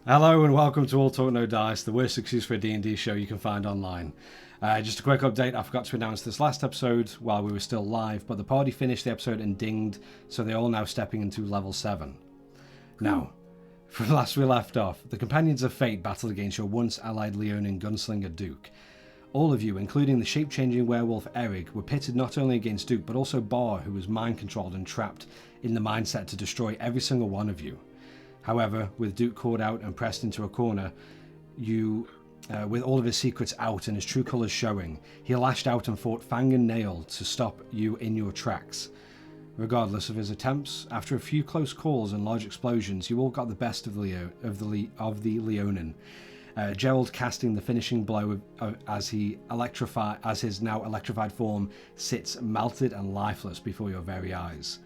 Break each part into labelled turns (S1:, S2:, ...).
S1: Hello and welcome to All Talk No Dice, the worst excuse for a D&D show you can find online. Just a quick update, I forgot to announce this last episode while we were still live, but the party finished the episode and dinged, so they're all now stepping into level 7. Now, from last we left off, the Companions of Fate battled against your once allied Leonin gunslinger Duke. All of you, including the shape-changing werewolf Eric, were pitted not only against Duke, but also Bar, who was mind-controlled and trapped in the mindset to destroy every single one of you. However, with Duke caught out and pressed into a corner, with all of his secrets out and his true colours showing, he lashed out and fought fang and nail to stop you in your tracks. Regardless of his attempts, after a few close calls and large explosions, you all got the best of the Leonin. Gerald casting the finishing blow as his now electrified form sits melted and lifeless before your very eyes.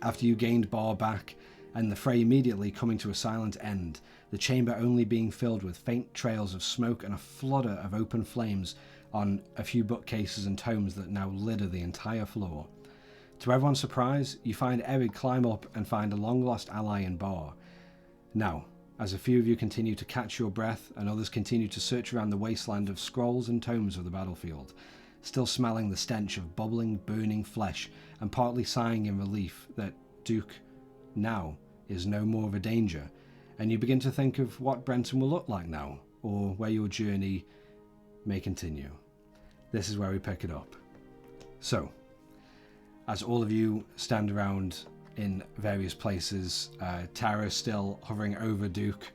S1: After you gained Bar back, and the fray immediately coming to a silent end, the chamber only being filled with faint trails of smoke and a flutter of open flames on a few bookcases and tomes that now litter the entire floor. To everyone's surprise, you find Eric climb up and find a long-lost ally in Bar. Now, as a few of you continue to catch your breath and others continue to search around the wasteland of scrolls and tomes of the battlefield, still smelling the stench of bubbling, burning flesh and partly sighing in relief that Duke now is no more of a danger, and you begin to think of what Brenton will look like now, or where your journey may continue. This is where we pick it up. So, as all of you stand around in various places, Tara still hovering over Duke,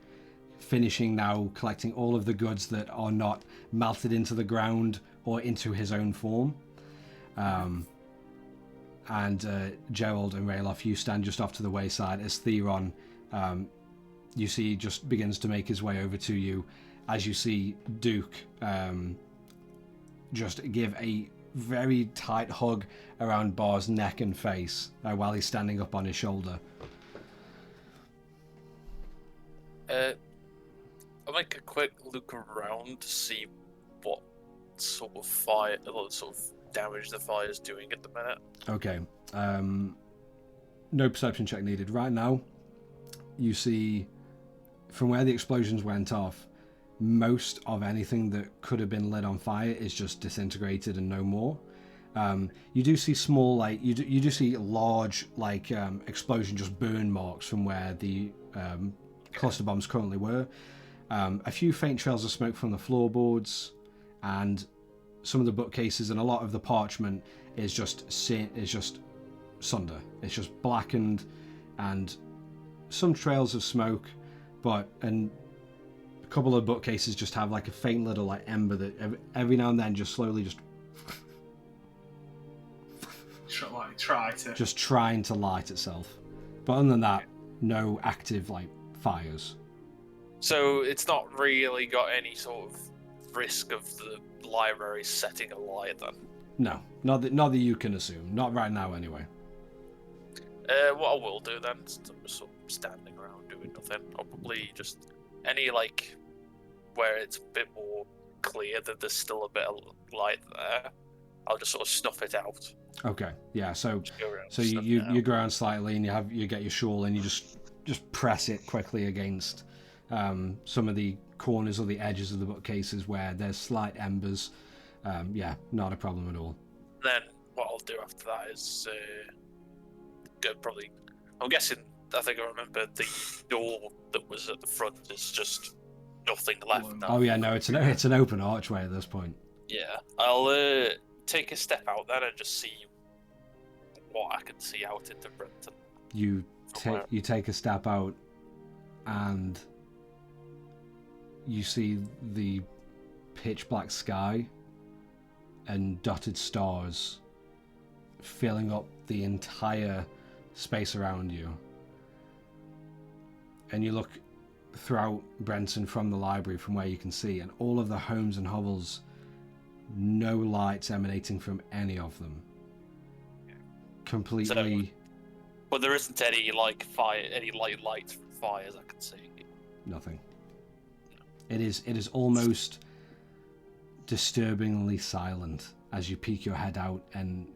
S1: finishing now collecting all of the goods that are not melted into the ground or into his own form. And Gerald and Rayloff, you stand just off to the wayside as Theron, you see, just begins to make his way over to you, as you see Duke just give a very tight hug around Bar's neck and face while he's standing up on his shoulder.
S2: I'll make a quick look around to see what sort of fire, what sort of damage the fire is doing at the minute. Okay.
S1: No perception check needed. Right now, you see from where the explosions went off, most of anything that could have been lit on fire is just disintegrated and no more. You do see small, like, you do see large, like, explosion, just burn marks from where the cluster bombs currently were. A few faint trails of smoke from the floorboards, and some of the bookcases and a lot of the parchment is just sunder. It's just blackened, and some trails of smoke, and a couple of bookcases just have like a faint little like ember that every now and then just slowly trying to light itself. But other than that, no active like fires.
S2: So it's not really got any sort of risk of the library setting alight then?
S1: No, not that you can assume. Not right now, anyway.
S2: What I will do then, since I'm just sort of standing around doing nothing, I'll probably just any like where it's a bit more clear that there's still a bit of light there, I'll just sort of snuff it out.
S1: Okay, yeah. So you go around slightly and you get your shawl and you just press it quickly against some of the corners or the edges of the bookcases where there's slight embers. Yeah, not a problem at all.
S2: Then what I'll do after that is probably, I'm guessing, I think I remember the door that was at the front is just nothing left now.
S1: Oh yeah, no, it's an open archway at this point.
S2: Yeah, I'll take a step out then and just see what I can see out into Brenton.
S1: You take a step out, and you see the pitch black sky and dotted stars filling up the entire space around you. And you look throughout Brenton from the library, from where you can see, and all of the homes and hovels, no lights emanating from any of them. Completely.
S2: But there isn't any like fire, any lights from fires I can see.
S1: Nothing. It is almost disturbingly silent as you peek your head out, and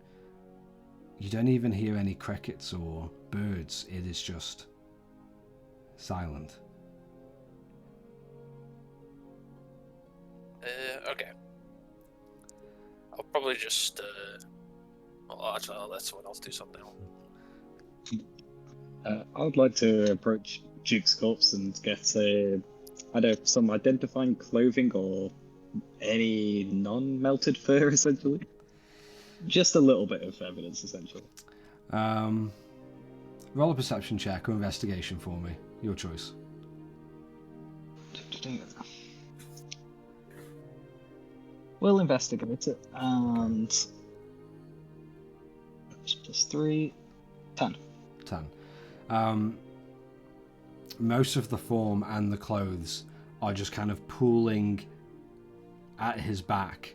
S1: you don't even hear any crickets or birds. It is just silent.
S2: Okay. I'll probably just. Well, actually, I'll let someone else do something.
S3: I'd like to approach Duke's corpse and get some identifying clothing or any non-melted fur, essentially. Just a little bit of evidence, essentially.
S1: Roll a perception check or investigation for me. Your choice.
S3: We'll investigate it, and plus 3, 10.
S1: 10. Most of the form and the clothes are just kind of pooling at his back,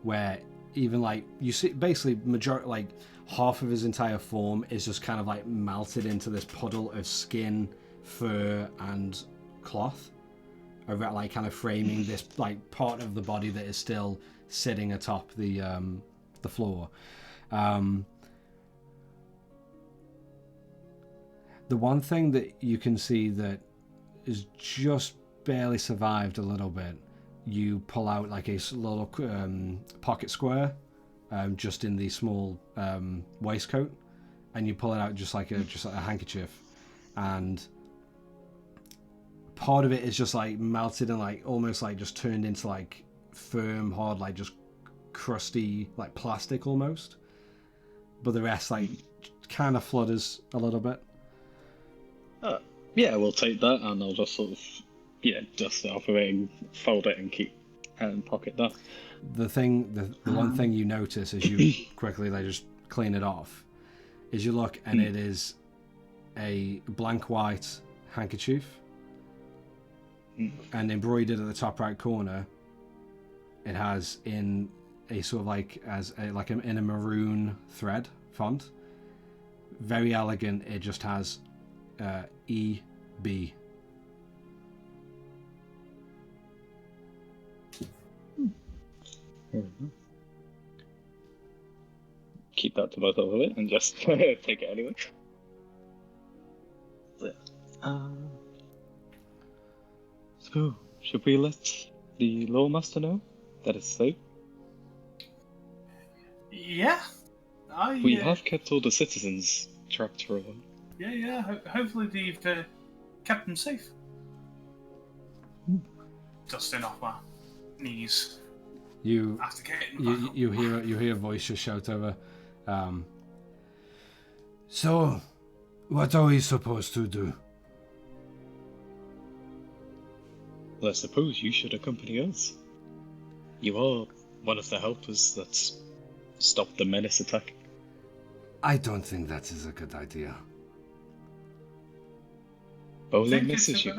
S1: where even like you see basically like half of his entire form is just kind of like melted into this puddle of skin, fur, and cloth, over like kind of framing this like part of the body that is still sitting atop the floor. The one thing that you can see that is just barely survived a little bit, you pull out like a little pocket square, just in the small waistcoat, and you pull it out just like a handkerchief, and part of it is just like melted and like almost like just turned into like firm, hard, like just crusty, like plastic almost, but the rest like kind of flutters a little bit.
S3: Yeah, we'll take that, and I'll just sort of dust it off of it and fold it and keep and pocket that.
S1: The one thing you notice as you quickly just clean it off is you look, and it is a blank white handkerchief, and embroidered at the top right corner, it has in a sort of like in a maroon thread font, very elegant. It just has EB.
S3: Keep that to myself a bit and just take it anyway. So, should we let the lawmaster know that it's safe?
S4: Yeah.
S3: We have kept all the citizens trapped for a while.
S4: Yeah. Hopefully they've kept them safe. Dusting off my knees.
S1: You
S4: after getting
S1: you hear a voice just shout over. So, what are we supposed to do?
S3: Well, I suppose you should accompany us. You are one of the helpers that's stopped the menace attack.
S1: I don't think that is a good idea.
S3: Bolin misses you.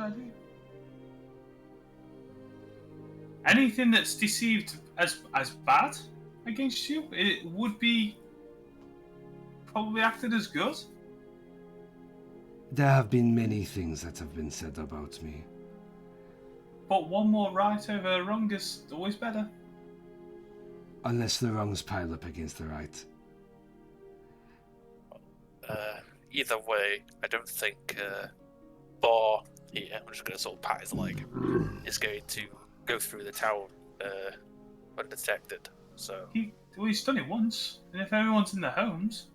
S4: Anything that's deceived as bad against you, it would be probably acted as good.
S1: There have been many things that have been said about me.
S4: But one more right over a wrong is always better.
S1: Unless the wrongs pile up against the right.
S2: Either way, I don't think Bar here, I'm just going to sort of pat his leg, is going to go through the town undetected. So
S4: he's done it once, and if everyone's in their homes.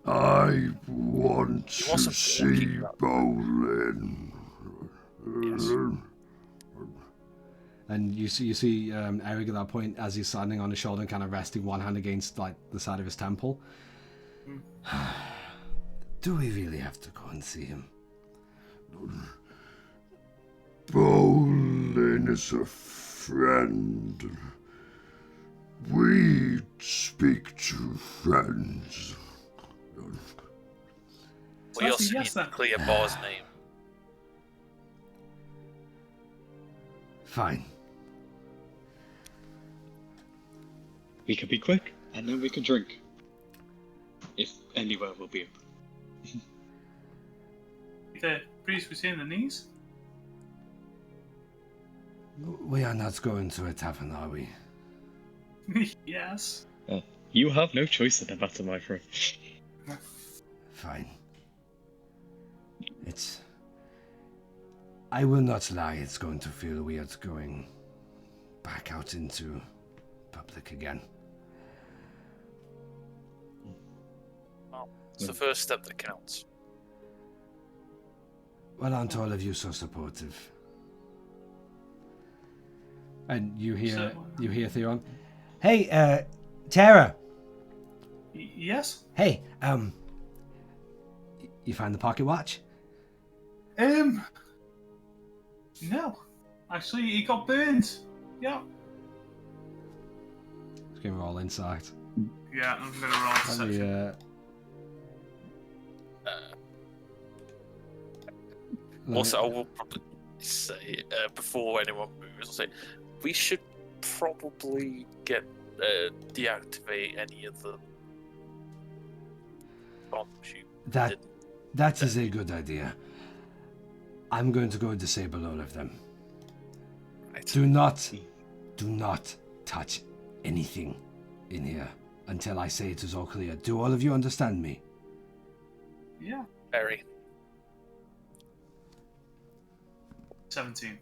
S5: I want to see Bolin.
S2: Yes.
S1: And you see Eric at that point, as he's standing on his shoulder and kind of resting one hand against like the side of his temple.
S5: Do we really have to go and see him? Bolin is a friend. We speak to friends.
S2: We also need to clear Bar's name.
S5: Fine.
S3: We could be quick, and then we can drink. If anywhere will be open.
S4: The priest was in the knees?
S5: We are not going to a tavern, are we?
S4: Yes.
S3: You have no choice in the matter, my friend.
S5: Fine. I will not lie, it's going to feel weird going back out into public again.
S2: Well, it's the first step that counts.
S5: Well, aren't all of you so supportive?
S1: And you hear Theon. Hey, Tara.
S4: Yes?
S1: Hey, you find the pocket watch?
S4: No. Actually, he got burned. Yeah.
S1: Just gonna roll insight.
S4: Yeah, I'm gonna roll deception.
S2: Also, I will probably say, before anyone moves, I'll say, we should probably deactivate any of the bombs you did.
S5: That is a good idea. I'm going to go disable all of them.
S2: Right.
S5: Do not touch anything in here until I say it is all clear. Do all of you understand me?
S4: Yeah.
S2: Very.
S4: 17.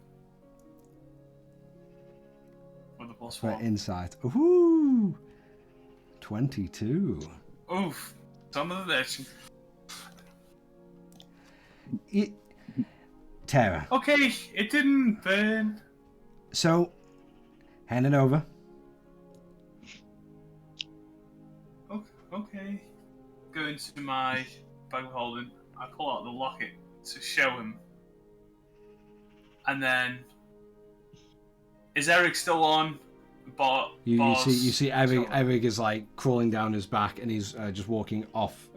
S4: With the plus
S1: For
S4: 1.
S1: insight. Ooh, 22.
S4: Oof. Some of the bitch.
S1: Tara.
S4: Okay, it didn't burn.
S1: So, hand it over.
S4: Okay. Go into my bag of holding. I pull out the locket to show him. And then, is Eric still on?
S1: You see Eric is like crawling down his back, and he's just walking off,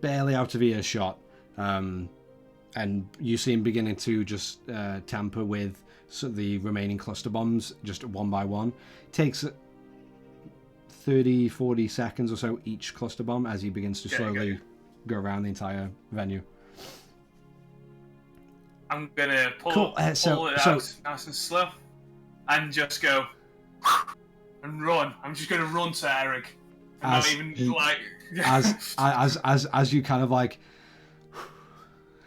S1: barely out of earshot. And you see him beginning to just tamper with the remaining cluster bombs, just one by one. Takes 30, 40 seconds or so each cluster bomb as he begins to slowly go around the entire venue.
S4: I'm gonna pull it out nice and slow, and just go and run. I'm just gonna run to Eric. Not even like
S1: as you kind of like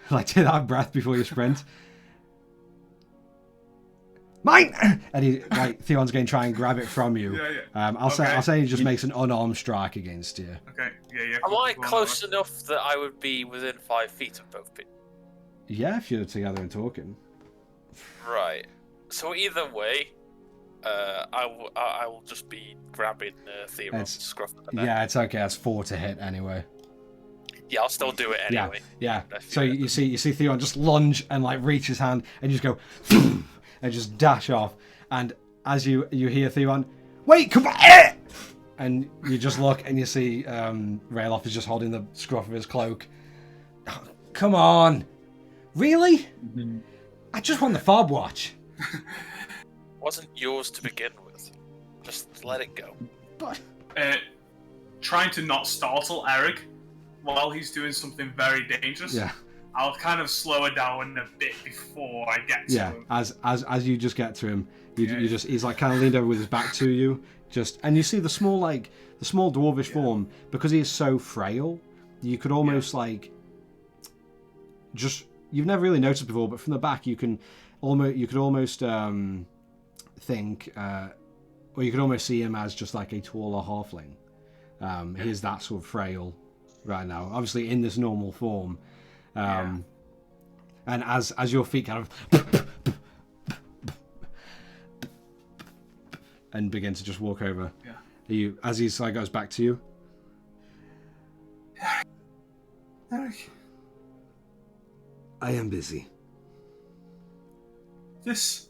S1: take that breath before you sprint. Mine! And he Theon's going to try and grab it from you.
S4: Yeah.
S1: I'll say he just makes an unarmed strike against you.
S4: Okay. Yeah.
S2: Am I close enough that I would be within 5 feet of both people?
S1: Yeah, if you're together and talking.
S2: Right. So either way, I will just be grabbing Theon's scruff of the neck.
S1: Yeah, it's okay. That's 4 to hit anyway.
S2: Yeah, I'll still do it anyway.
S1: Yeah. So you see Theon just lunge and like reach his hand and just go and just dash off. And as you hear Theon, wait, come back! And you just look and you see Rayloff is just holding the scruff of his cloak. Oh, come on, really? Mm-hmm. I just want the fob watch.
S2: Wasn't yours to begin with. Just let it go.
S1: But
S4: trying to not startle Eric while he's doing something very dangerous.
S1: Yeah.
S4: I'll kind of slow it down a bit before I get to him.
S1: As you just get to him, he's like kind of leaned over with his back to you, and you see the small dwarvish form, because he is so frail. You could almost you've never really noticed before, but from the back you could almost think, or you could almost see him as just like a taller halfling. He is that sort of frail right now, obviously in this normal form. And as your feet kind of and begin to just walk over, as he goes back to you.
S5: I am busy.
S4: This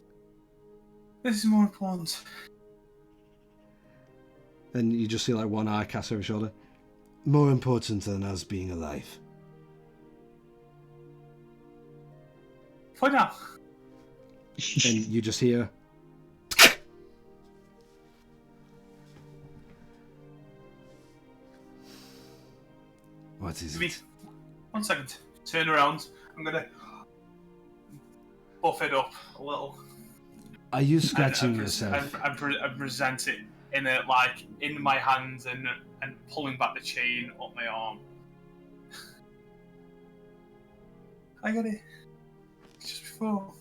S4: is more important.
S1: And you just see like one eye cast over his shoulder.
S5: More important than us being alive.
S4: For now.
S1: And you just hear.
S5: What is
S4: Give me
S5: it?
S4: 1 second. Turn around. I'm gonna buff it up a little.
S5: Are you scratching
S4: and
S5: yourself?
S4: I present it in my hands and pulling back the chain up my arm. I got it just before.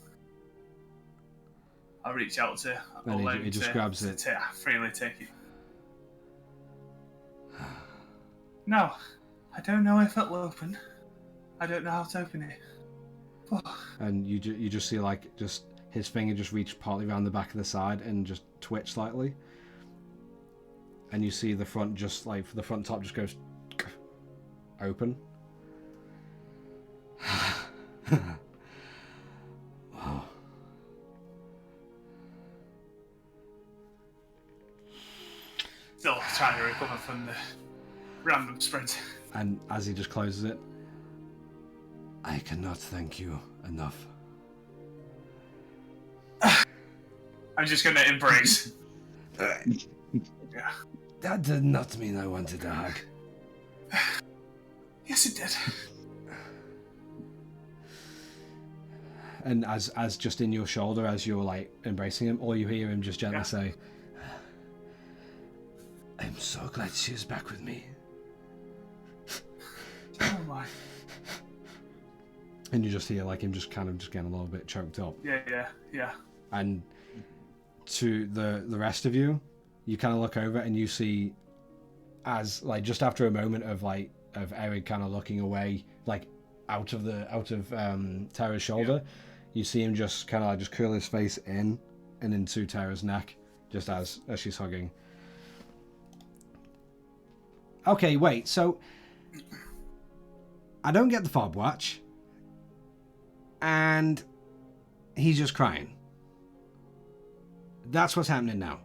S4: I reach out to
S1: And he just grabs it.
S4: Freely take it. No, I don't know if it'll open. I don't know how to open it. But...
S1: And you just see like just his finger just reach partly around the back of the side and just twitch slightly. And you see the front just like the front top just goes open.
S5: Wow.
S4: Still trying to recover from the random sprint.
S1: And as he just closes it,
S5: I cannot thank you enough.
S4: I'm just gonna embrace. Yeah.
S5: That did not mean I wanted a hug.
S4: Yes, it did.
S1: and as just in your shoulder as you're like embracing him, all you hear him just gently say,
S5: I'm so glad she is back with me.
S4: Oh my.
S1: and you just hear like him just kind of just getting a little bit choked up.
S4: Yeah.
S1: And to the rest of you, you kind of look over and you see, as like just after a moment of Eric kind of looking away, like out of Tara's shoulder, you see him just kind of like just curl his face in and into Tara's neck, just as she's hugging. Okay, wait. So I don't get the fob watch, and he's just crying. That's what's happening now.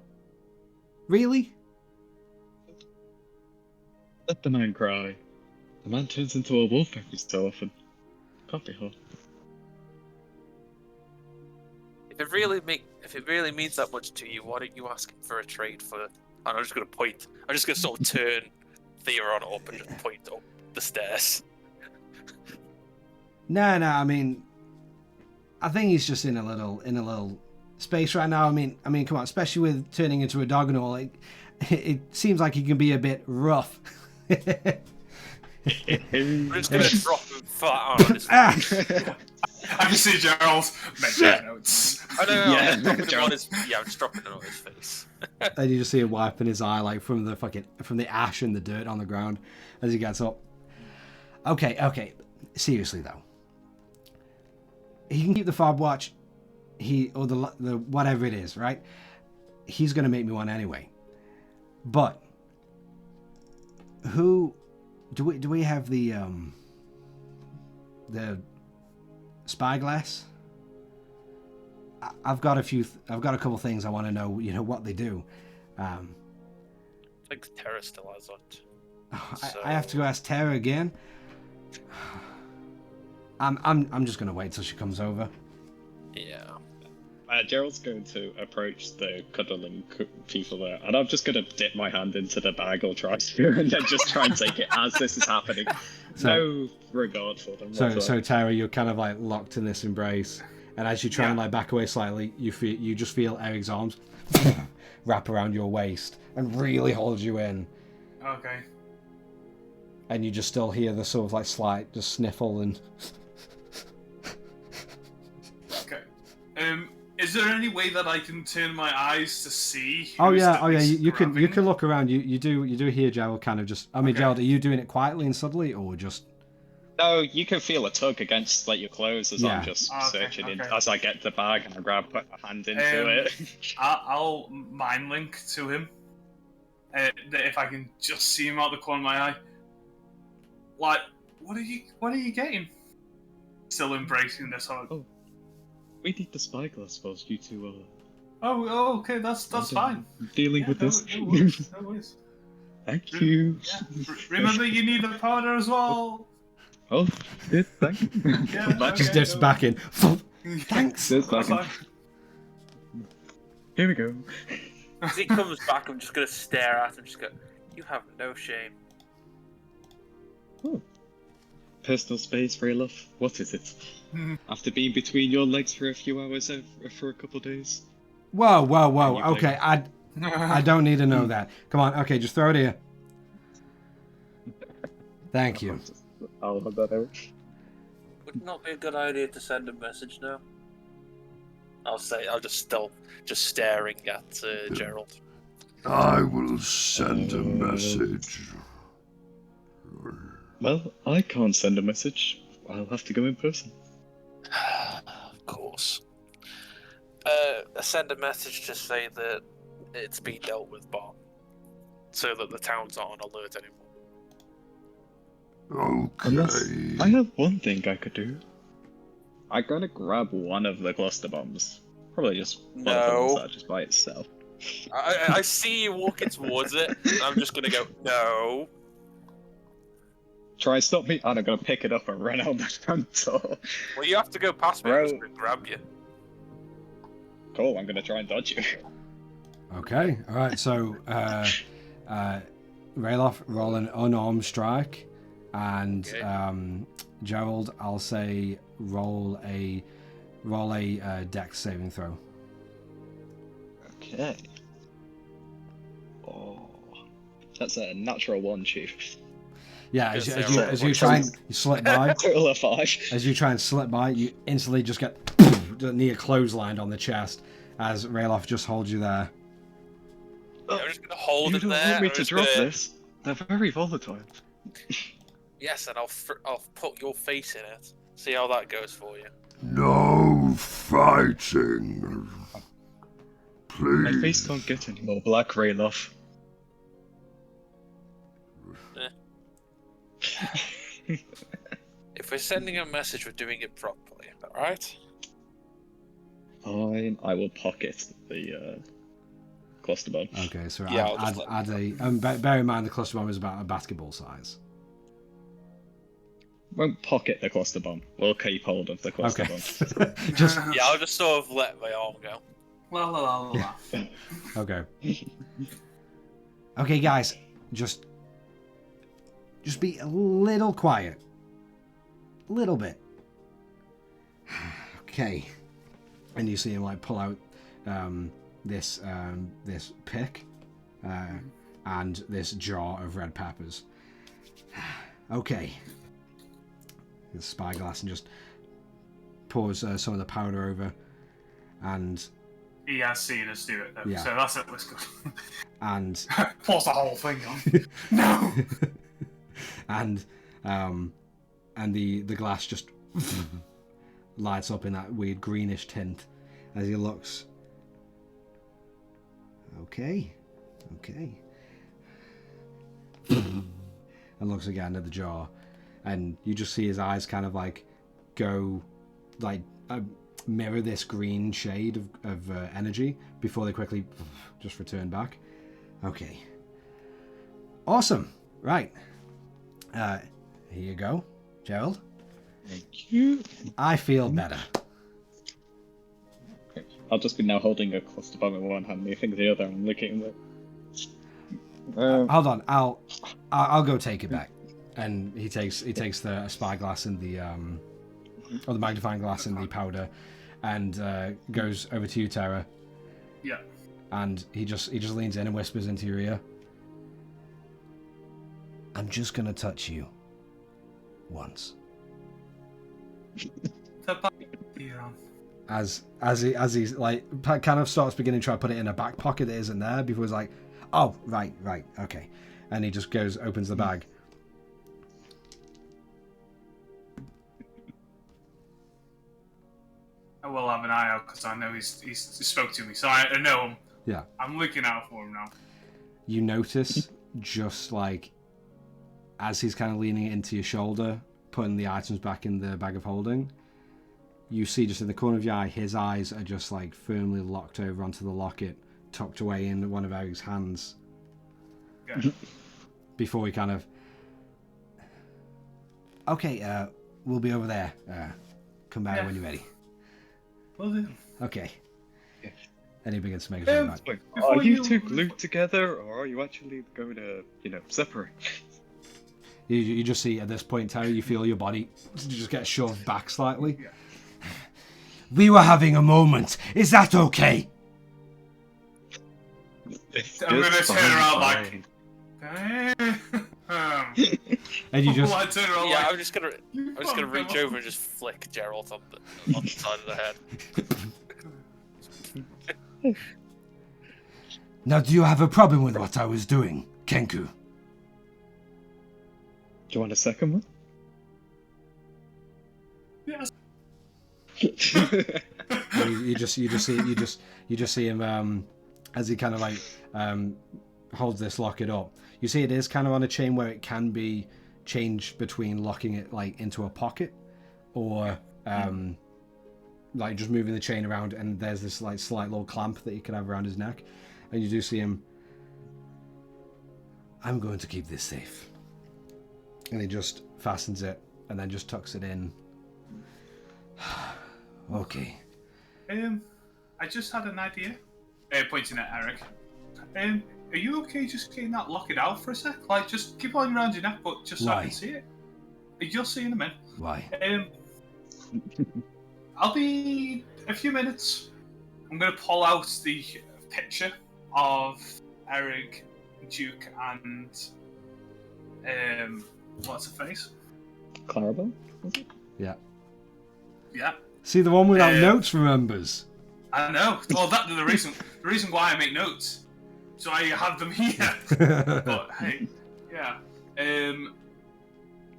S1: Really?
S3: Let the man cry. The man turns into a wolf every so often. Can't be hard.
S2: If it really means that much to you, why don't you ask him for a trade for? And I'm just gonna point. I'm just gonna sort of turn Theron up and just point up the stairs.
S1: No. I mean, I think he's just in a little space right now. I mean, come on, especially with turning into a dog and all. It seems like he can be a bit rough.
S2: I'm just gonna drop him flat on his face.
S4: I can see Gerald making notes.
S2: I know.
S3: Yeah,
S2: I'm just dropping it on his face.
S1: And you just see him wiping his eye like from the ash and the dirt on the ground as he gets up. Okay. Seriously though, he can keep the fob watch. Or the whatever it is, right? He's gonna make me one anyway. But who do we have the spyglass? I've got a couple things I want to know. What they do.
S2: I think Terra still has it.
S1: I have to go ask Tara again. I'm just gonna wait till she comes over.
S2: Yeah.
S3: Gerald's going to approach the cuddling people there, and I'm just going to dip my hand into the bag or try to, and then just try and take it as this is happening. No regard for them.
S1: So Tara, you're kind of like locked in this embrace, and as you try and like back away slightly, you just feel Eric's arms wrap around your waist and really hold you in.
S4: Okay.
S1: And you just still hear the sort of like slight just sniffle and.
S4: Okay. Is there any way that I can turn my eyes to see?
S1: Oh yeah. You can look around. You do hear Gerald kind of just. I mean, okay. Gerald, are you doing it quietly and subtly, or just?
S3: No, you can feel a tug against like your clothes as I'm just searching in. As I get the bag and I put my hand into it.
S4: I'll mind link to him. If I can just see him out the corner of my eye. Like, what are you getting? still embracing this hug.
S3: Oh. We need the spyglass whilst you two
S4: Oh, okay, that's fine.
S3: dealing
S4: Yeah,
S3: with this.
S4: No worries, no worries.
S3: Thank you.
S4: Yeah. Remember, you need the powder as well.
S3: Oh, good, thank you.
S4: Yeah,
S3: Back-
S1: Just
S4: okay,
S1: dips
S4: no
S1: back in. Thanks.
S3: This
S4: That's
S3: back in.
S4: fine.
S3: Here we go.
S2: As he comes back, I'm just gonna stare at him. Just go. You have no shame.
S3: Oh. Personal space, very love. What is it? After being between your legs for a few hours for a couple of days.
S1: Whoa.
S3: You
S1: Okay, I don't need to know that. Come on. Okay, just throw it here. Thank you.
S3: I'll have that out.
S2: Would it not be a good idea to send a message now? I'll just still just staring at Gerald.
S5: I will send a message.
S3: Well, I can't send a message. I'll have to go in person.
S2: Of course. Send a message to say that it's been dealt with, Bob, so that the town's not on alert anymore.
S5: Okay.
S3: Unless I have one thing I could do. I'm gonna grab one of the cluster bombs. Probably just one of the ones that are just by itself.
S2: I see you walking towards it, and I'm just gonna go, no.
S3: Try and stop me, and I'm gonna pick it up and run out the front door.
S2: Well, you have to go past me, I'm just gonna grab you.
S3: Cool, I'm gonna try and dodge you.
S1: Okay. All right. So, Rayloff, roll an unarmed strike, and
S2: Okay.
S1: Gerald, I'll say roll a dex saving throw.
S3: Okay. Oh, that's a natural one, Chief.
S1: Yeah.
S2: Yes,
S1: As you try and slip by,
S3: Total of 5.
S1: as you try and slip by, you instantly just get near clotheslined on the chest as Rayloff just holds you there.
S2: I'm just gonna hold
S3: You
S2: it
S3: don't
S2: there.
S3: want me
S2: I'm
S3: to
S2: just
S3: drop
S2: gonna-
S3: this. They're very volatile.
S2: Yes, and I'll put your face in it. See how that goes for you.
S5: No fighting.
S3: My
S5: Please.
S3: face can't get any more black, Rayloff.
S2: If we're sending a message, we're doing it properly. Alright?
S3: Fine, I will pocket the cluster bomb.
S1: Okay. So
S2: Yeah, I'll just
S1: add a. Bear in mind the cluster bomb is about a basketball size.
S3: Won't pocket the cluster bomb. We'll keep hold of the cluster
S1: Okay.
S3: bomb.
S1: Just
S2: Yeah, I'll just sort of let my arm go.
S4: La la la la la.
S1: okay. Okay, guys, just be a little quiet, a little bit. Okay, and you see him like pull out this pick and this jar of red peppers. Okay, the spyglass and just pours some of the powder over, and
S4: He has seen us do it, though,
S1: Yeah.
S4: so that's at least good.
S1: and
S4: Pours the whole thing on. No!
S1: and the glass just lights up in that weird greenish tint as he looks. Okay. And looks again at the jar, and you just see his eyes kind of like go like mirror this green shade of energy before they quickly just return back. Okay. Awesome. Right. Here you go, Gerald.
S3: Thank you.
S1: I feel better.
S3: I'll just be now holding a cluster bomb in one hand, moving the other, and looking at it.
S1: Hold on, I'll go take it back. And he takes the spyglass and the or the magnifying glass and the powder, and goes over to you, Tara.
S4: Yeah.
S1: And he just leans in and whispers into your ear. I'm just gonna touch you once.
S4: Here on.
S1: As he's like kind of starts beginning to try to put it in a back pocket that isn't there before he's like, oh right, okay, and he just opens the bag.
S4: I will have an eye out because I know he's spoke to me, so I know him.
S1: Yeah.
S4: I'm looking out for him now.
S1: You notice just like as he's kind of leaning into your shoulder, putting the items back in the bag of holding, you see just in the corner of your eye, his eyes are just like firmly locked over onto the locket, tucked away in one of Eric's hands.
S4: Okay.
S1: Before we kind of... Okay, we'll be over there. Come back when you're ready.
S4: Will do.
S1: Okay.
S3: Yeah.
S1: And he begins to make his way back.
S3: Wait,
S4: Before
S3: are you
S4: you-
S3: two glued together, or are you actually going to, separate?
S1: You just see at this point, Terry, you feel your body just get shoved back slightly.
S4: Yeah.
S5: We were having a moment. Is that okay?
S3: It's
S4: I'm gonna
S3: just
S4: turn around like-
S3: fine.
S1: And you just...
S4: Well, I turn around
S2: Yeah,
S4: like,
S2: I'm just gonna reach
S4: fuck
S2: over and just flick Geralt on the side of the head.
S5: Now, do you have a problem with what I was doing, Kenku?
S3: Do you want a second one?
S4: Yes.
S1: you just see him as he kind of like holds this locket up. You see it is kind of on a chain where it can be changed between locking it like into a pocket or like just moving the chain around, and there's this like slight little clamp that you can have around his neck, and you do see him.
S5: I'm going to keep this safe.
S1: And he just fastens it and then just tucks it in.
S5: Okay.
S4: I just had an idea. Pointing at Eric. Are you okay just getting that locket out for a sec? Like, just keep on around your neck, but just so I
S5: Why?
S4: can see it. You'll see in a minute.
S5: Why?
S4: I'll be a few minutes. I'm going to pull out the picture of Eric, Duke, and what's her face?
S3: Clarabelle?
S1: Yeah.
S4: Yeah,
S1: See the one without notes remembers.
S4: I know. Well, that's the reason why I make notes, so I have them here. But hey, yeah,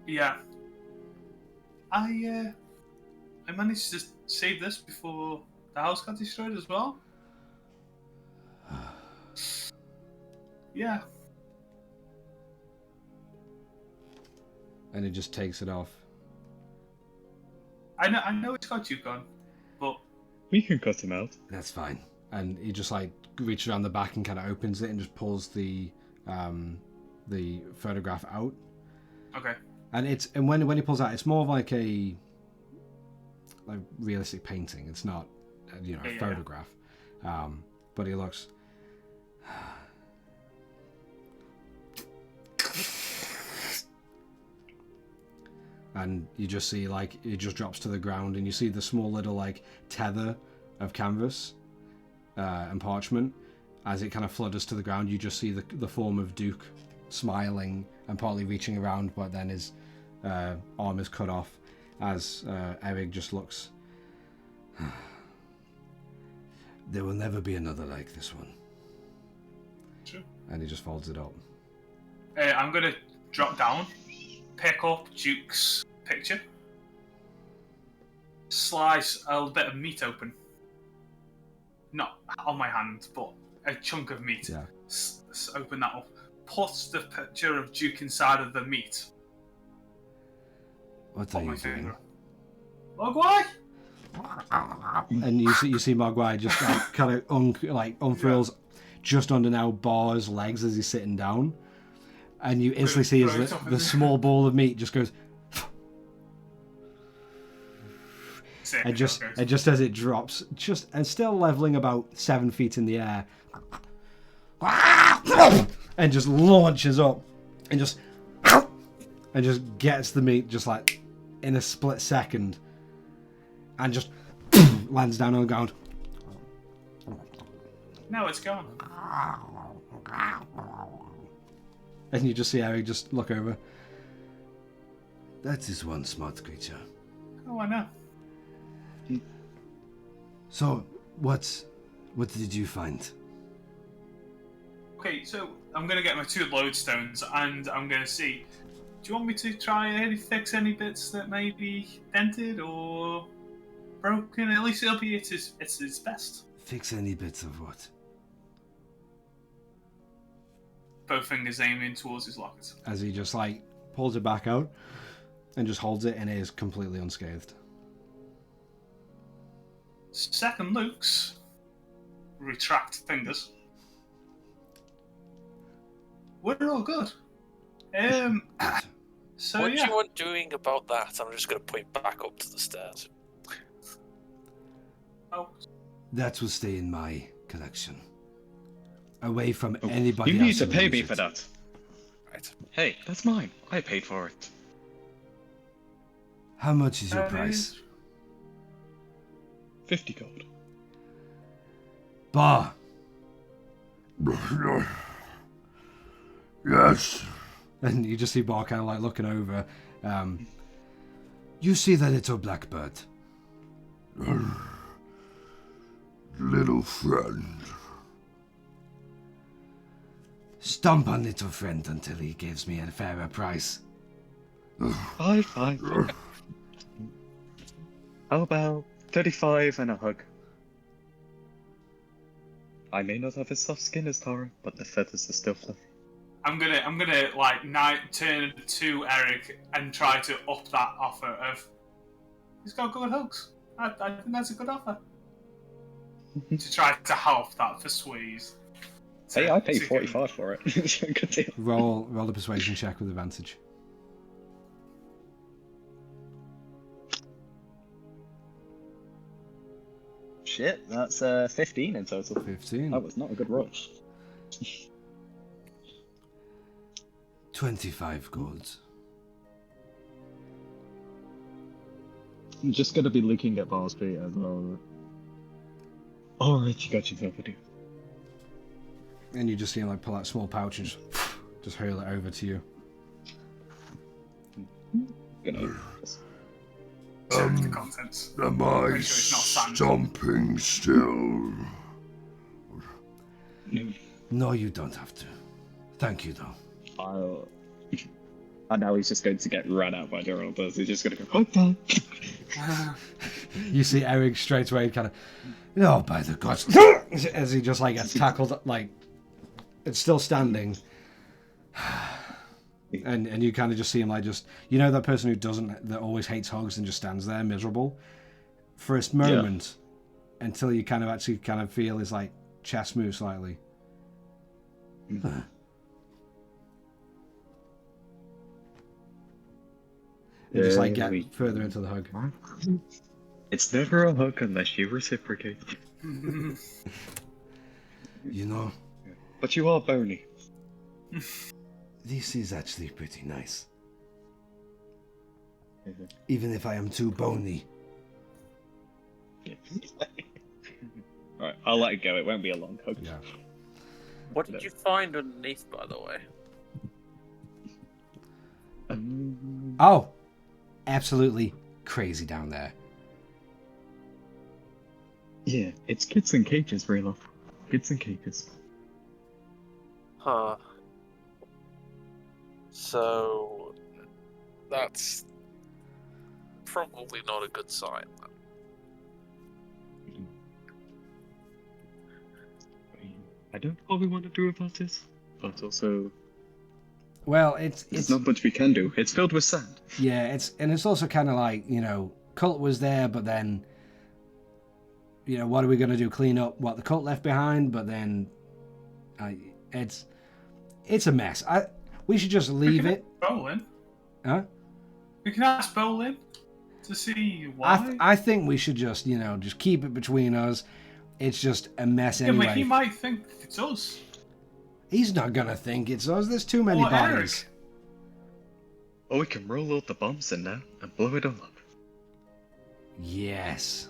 S4: yeah. I managed to save this before the house got destroyed as well. Yeah.
S1: And he just takes it off.
S4: I know it's got you gone, but
S3: We can cut him out.
S5: That's fine.
S1: And he just like reaches around the back and kind of opens it and just pulls the photograph out.
S4: okay.
S1: And when he pulls out, it's more of like a realistic painting. It's not a
S4: Yeah.
S1: photograph. But he looks. And you just see like it just drops to the ground, and you see the small little like tether of canvas and parchment as it kind of flutters to the ground. You just see the form of Duke smiling and partly reaching around, but then his arm is cut off as Eric just looks.
S5: There will never be another like this one.
S4: Sure.
S1: And he just folds it up.
S4: I'm gonna drop down, pick up Duke's picture, slice a little bit of meat open. Not on my hand, but a chunk of meat.
S1: Yeah.
S4: Open that up. Put the picture of Duke inside of the meat.
S5: What
S4: Put
S5: are
S4: my
S5: you doing?
S4: finger. Look, why?
S1: And you see Mogwai just like, kind of unfurls just under now Bar's legs as he's sitting down, and you instantly see
S4: throw it
S1: as
S4: up in
S1: the
S4: there.
S1: small ball of meat just goes,
S4: Sick,
S1: and just as it drops, and still leveling about 7 feet in the air, and just launches up, and just gets the meat just like in a split second, and just lands down on the ground.
S4: No, it's gone.
S1: And you just see Eric just look over.
S5: That is one smart creature.
S4: Oh, I know.
S5: So, what did you find?
S4: Okay, so I'm gonna get my 2 lodestones and I'm gonna see. Do you want me to try and fix any bits that may be dented or broken? At least it'll be it's his best.
S5: Fix any bits of what?
S4: Both fingers aiming towards his locket.
S1: As he just like pulls it back out and just holds it, and it is completely unscathed.
S4: second looks. Retract fingers. We're all good. So
S2: What do
S4: yeah.
S2: you want doing about that? I'm just going to point back up to the stairs.
S4: Oh,
S5: That will stay in my collection. Away from anybody
S3: You
S5: else.
S3: need to
S5: who
S3: pay
S5: will
S3: me
S5: use
S3: for
S5: it.
S3: that.
S2: Right.
S3: Hey, that's mine. I paid for it.
S5: How much is your
S4: that
S5: price?
S4: is-
S3: 50 gold.
S5: Bah!
S1: Yes. And you just see Bar kind of like looking over.
S5: You see the little blackbird?
S1: Little friend.
S5: Stomp on little friend until he gives me a fairer price.
S3: Fine. How about 35 and a hug? I may not have as soft skin as Tara, but the feathers are still fluffy.
S4: I'm gonna like turn to Eric and try to up that offer of. He's got good hugs. I think that's a good offer. To try to help that persuade.
S3: Hey, I paid 45 for it. Good deal.
S1: Roll a persuasion check with advantage.
S3: Shit, that's 15 in total.
S1: 15.
S3: That was not a good roll.
S5: 25 gold.
S3: I'm just gonna be looking at Bar's feet as well. Alright, you got yourself a deal.
S1: And you just see him like pull out a small pouch and just hurl it over to you.
S3: Gonna
S4: Check the contents.
S6: Am I
S4: Pretty sure it's not sand.
S6: stomping still?
S5: No, you don't have to. Thank you, though.
S3: And now he's just going to get ran out by Gerald. He's just going to go, okay.
S1: You see Eric straight away kind of,
S5: No, by the gods.
S1: as he just like gets tackled, like, it's still standing. And you kind of just see him like just, you know, that person that always hates hugs and just stands there miserable for a moment until you kind of actually kind of feel his like chest move slightly. And just like get further into the hug.
S3: It's never a hug unless you reciprocate.
S5: You know,
S3: But you are bony.
S5: this is actually pretty nice. Even if I am too bony.
S3: Alright, I'll let it go. It won't be a long hug.
S1: Yeah.
S2: What did you find underneath, by the way?
S1: Oh, absolutely crazy down there.
S3: Yeah, it's kids in cages, Rayloff. Kids in cages.
S2: Huh. So that's probably not a good sign.
S3: I don't know what we want to do about this, but also
S1: Well, it's
S3: there's not much we can do. It's filled with sand.
S1: yeah, it's also kind of like, you know, cult was there, but then, you know, what are we going to do? Clean up what the cult left behind? But then, it's a mess. We should just leave it.
S4: Bolin.
S1: Huh?
S4: We can ask Bolin to see why.
S1: I think we should just, you know, just keep it between us. It's just a mess
S4: Yeah,
S1: anyway.
S4: but he might think it's us.
S1: He's not gonna think it's us. There's too many
S4: Or
S1: bodies.
S4: Eric.
S3: Or we can roll all the bombs in now and blow it all up.
S1: Yes.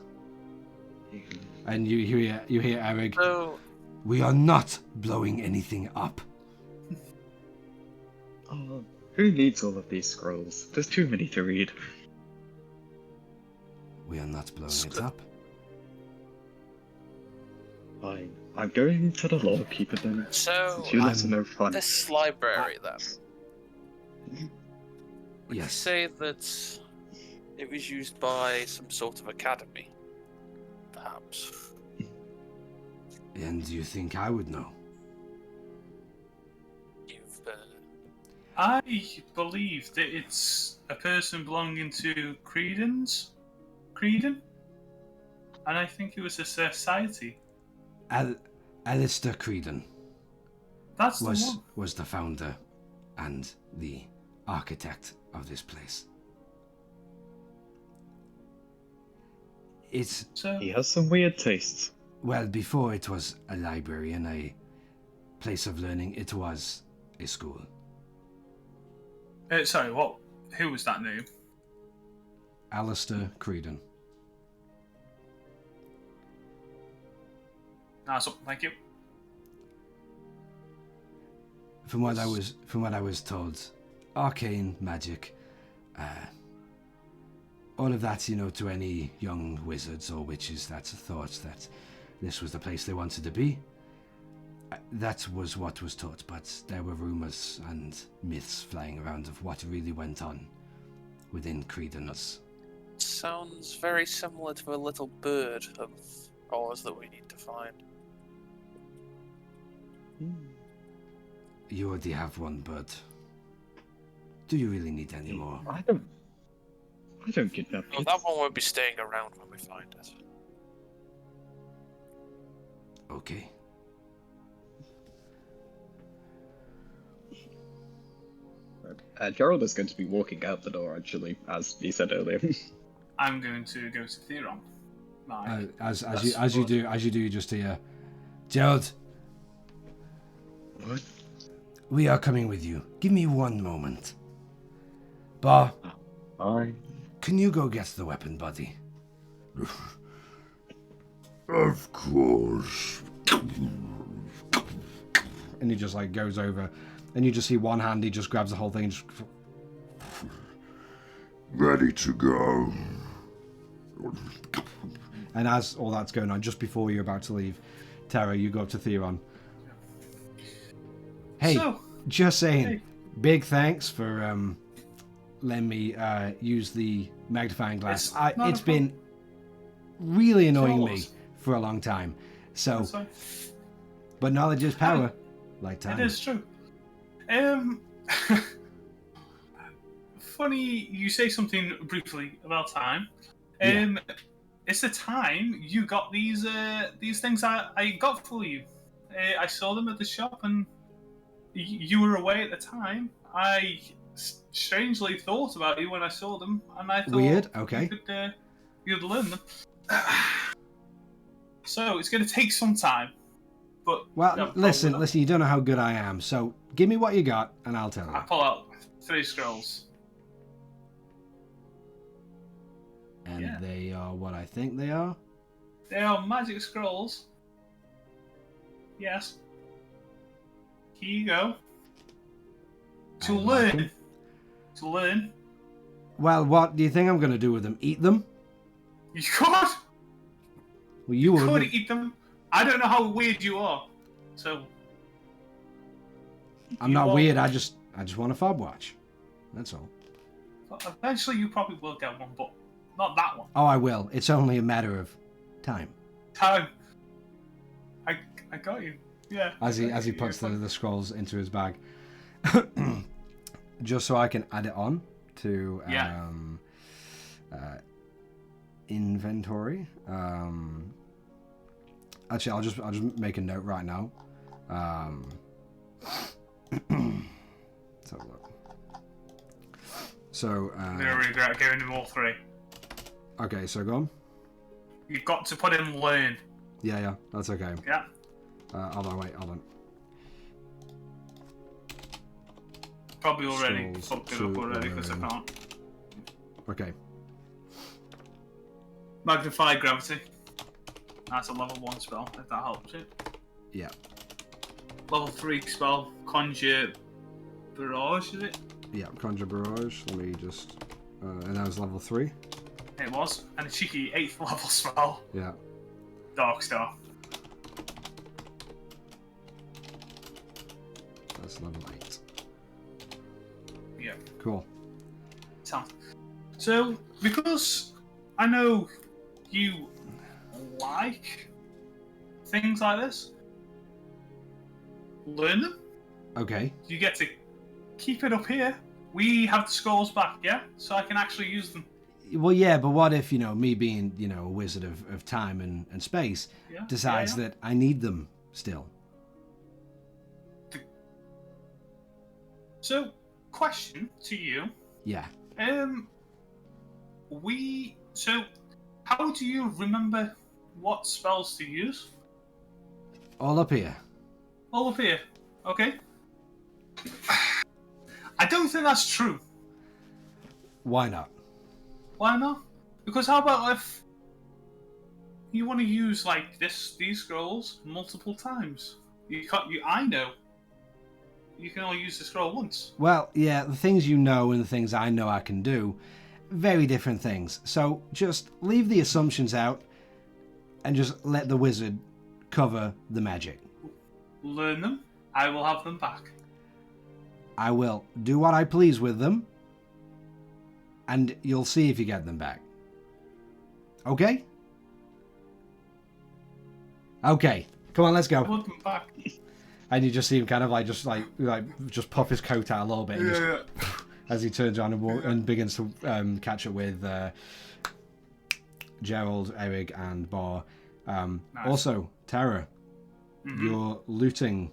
S1: And you hear Eric.
S2: So
S5: We are not blowing anything up.
S3: Oh, who needs all of these scrolls? There's too many to read.
S5: We are not blowing it up.
S3: Fine. I'm going to the law keeper then.
S2: So
S3: You let know fun.
S2: this library then. Would you
S5: Yes.
S2: say that it was used by some sort of academy? Perhaps.
S5: And you think I would know?
S2: You've
S4: I believe that it's a person belonging to Credence. Creden? and I think it was a society.
S5: Alistair Creedon
S4: That's the one.
S5: was the founder and the architect of this place. It's,
S4: So,
S3: He has some weird tastes.
S5: well, before it was a library and a place of learning, it was a school.
S4: sorry, what? Who was that name?
S5: Alistair Creedon.
S4: Awesome, thank you.
S5: From what I was told, arcane magic, all of that, to any young wizards or witches that thought that this was the place they wanted to be, that was what was taught, but there were rumors and myths flying around of what really went on within Creedonus.
S2: Sounds very similar to a little bird of ours that we need to find.
S5: You already have one, but do you really need any more?
S3: I don't kidnap
S2: No,
S3: kids.
S2: that one won't be staying around when we find it.
S5: Okay.
S3: Gerald is going to be walking out the door, actually, as he said earlier.
S4: I'm going to go to Theron.
S5: As you do, you just hear, Gerald,
S3: What?
S5: we are coming with you. Give me one moment. Bar,
S3: Fine.
S5: can you go get the weapon, buddy?
S6: Of course.
S1: And he just goes over, and you just see one hand. He just grabs the whole thing. And just...
S6: Ready to go.
S1: And as all that's going on, just before you're about to leave, Tara, you go up to Theron. Hey,
S4: So,
S1: just saying,
S4: hey.
S1: big thanks for letting me use the magnifying glass.
S4: It's not
S1: It's
S4: a
S1: been really annoying me
S4: yours.
S1: for a long time. So,
S4: that's fine.
S1: but knowledge is power, like time.
S4: It is true. Funny you say something briefly about time. It's the time you got these things I got for you. I saw them at the shop, and you were away at the time. I strangely thought about you when I saw them, and I thought
S1: Weird. Okay.
S4: you'd learn them. So it's going to take some time, but
S1: Well, listen. You don't know how good I am. So give me what you got, and I'll tell
S4: I
S1: you.
S4: pull out 3 scrolls.
S1: And
S4: yeah.
S1: they are what I think they are.
S4: They are magic scrolls. Yes. Here you go. To
S1: I like
S4: learn.
S1: 'em.
S4: To learn.
S1: Well, what do you think I'm going to do with them? Eat them?
S4: You could.
S1: Well, you would.
S4: Could eat them. I don't know how weird you are. So.
S1: I'm
S4: you
S1: not
S4: are-
S1: weird. I just want a fob watch. That's all.
S4: Eventually, you probably will get one, but not that one.
S1: Oh, I will. It's only a matter of time.
S4: Time. I got you. Yeah.
S1: As he
S4: I got you.
S1: puts
S4: You're
S1: the scrolls into his bag, just so I can add it on to
S4: Yeah.
S1: inventory. Actually, I'll just make a note right now. Let's have a look. So
S4: I'm gonna regret giving him all 3.
S1: okay, so go on.
S4: You've got to put in learn.
S1: Yeah, that's okay.
S4: Yeah.
S1: Hold on.
S4: Probably already
S1: Scrolls
S4: fucked it
S1: to
S4: up already because I
S1: learn.
S4: can't.
S1: Okay.
S4: Magnify gravity. That's a level 1 spell, if that helps you.
S1: Yeah.
S4: Level 3 spell, Conjure Barrage, is it?
S1: Yeah, Conjure Barrage. Let me just... and that was level 3.
S4: It was. And a cheeky 8th level spell,
S1: Yeah.
S4: Dark Star.
S1: That's level 8.
S4: Yeah.
S1: Cool.
S4: So, because I know you like things like this, learn them.
S1: Okay.
S4: You get to keep it up here. We have the scrolls back, yeah? So I can actually use them.
S1: Well, yeah, but what if, me being, a wizard of time and space decides that I need them still?
S4: So, question to you.
S1: Yeah.
S4: So, how do you remember what spells to use?
S1: All up here.
S4: All up here. Okay. I don't think that's true.
S1: Why not?
S4: Why not? Because how about if you want to use like these scrolls multiple times? I know. You can only use the scroll once.
S1: Well, yeah, the things you know and the things I know I can do, very different things. So just leave the assumptions out and just let the wizard cover the magic.
S4: Learn them. I will have them back.
S1: I will do what I please with them, and you'll see if you get them back. Okay? Okay. Come on, let's go.
S4: I want them back.
S1: And you just see him kind of just puff his coat out a little bit as he turns around and begins to catch up with Gerald, Eric, and Bar.
S4: Nice.
S1: Also, Tara, you're looting.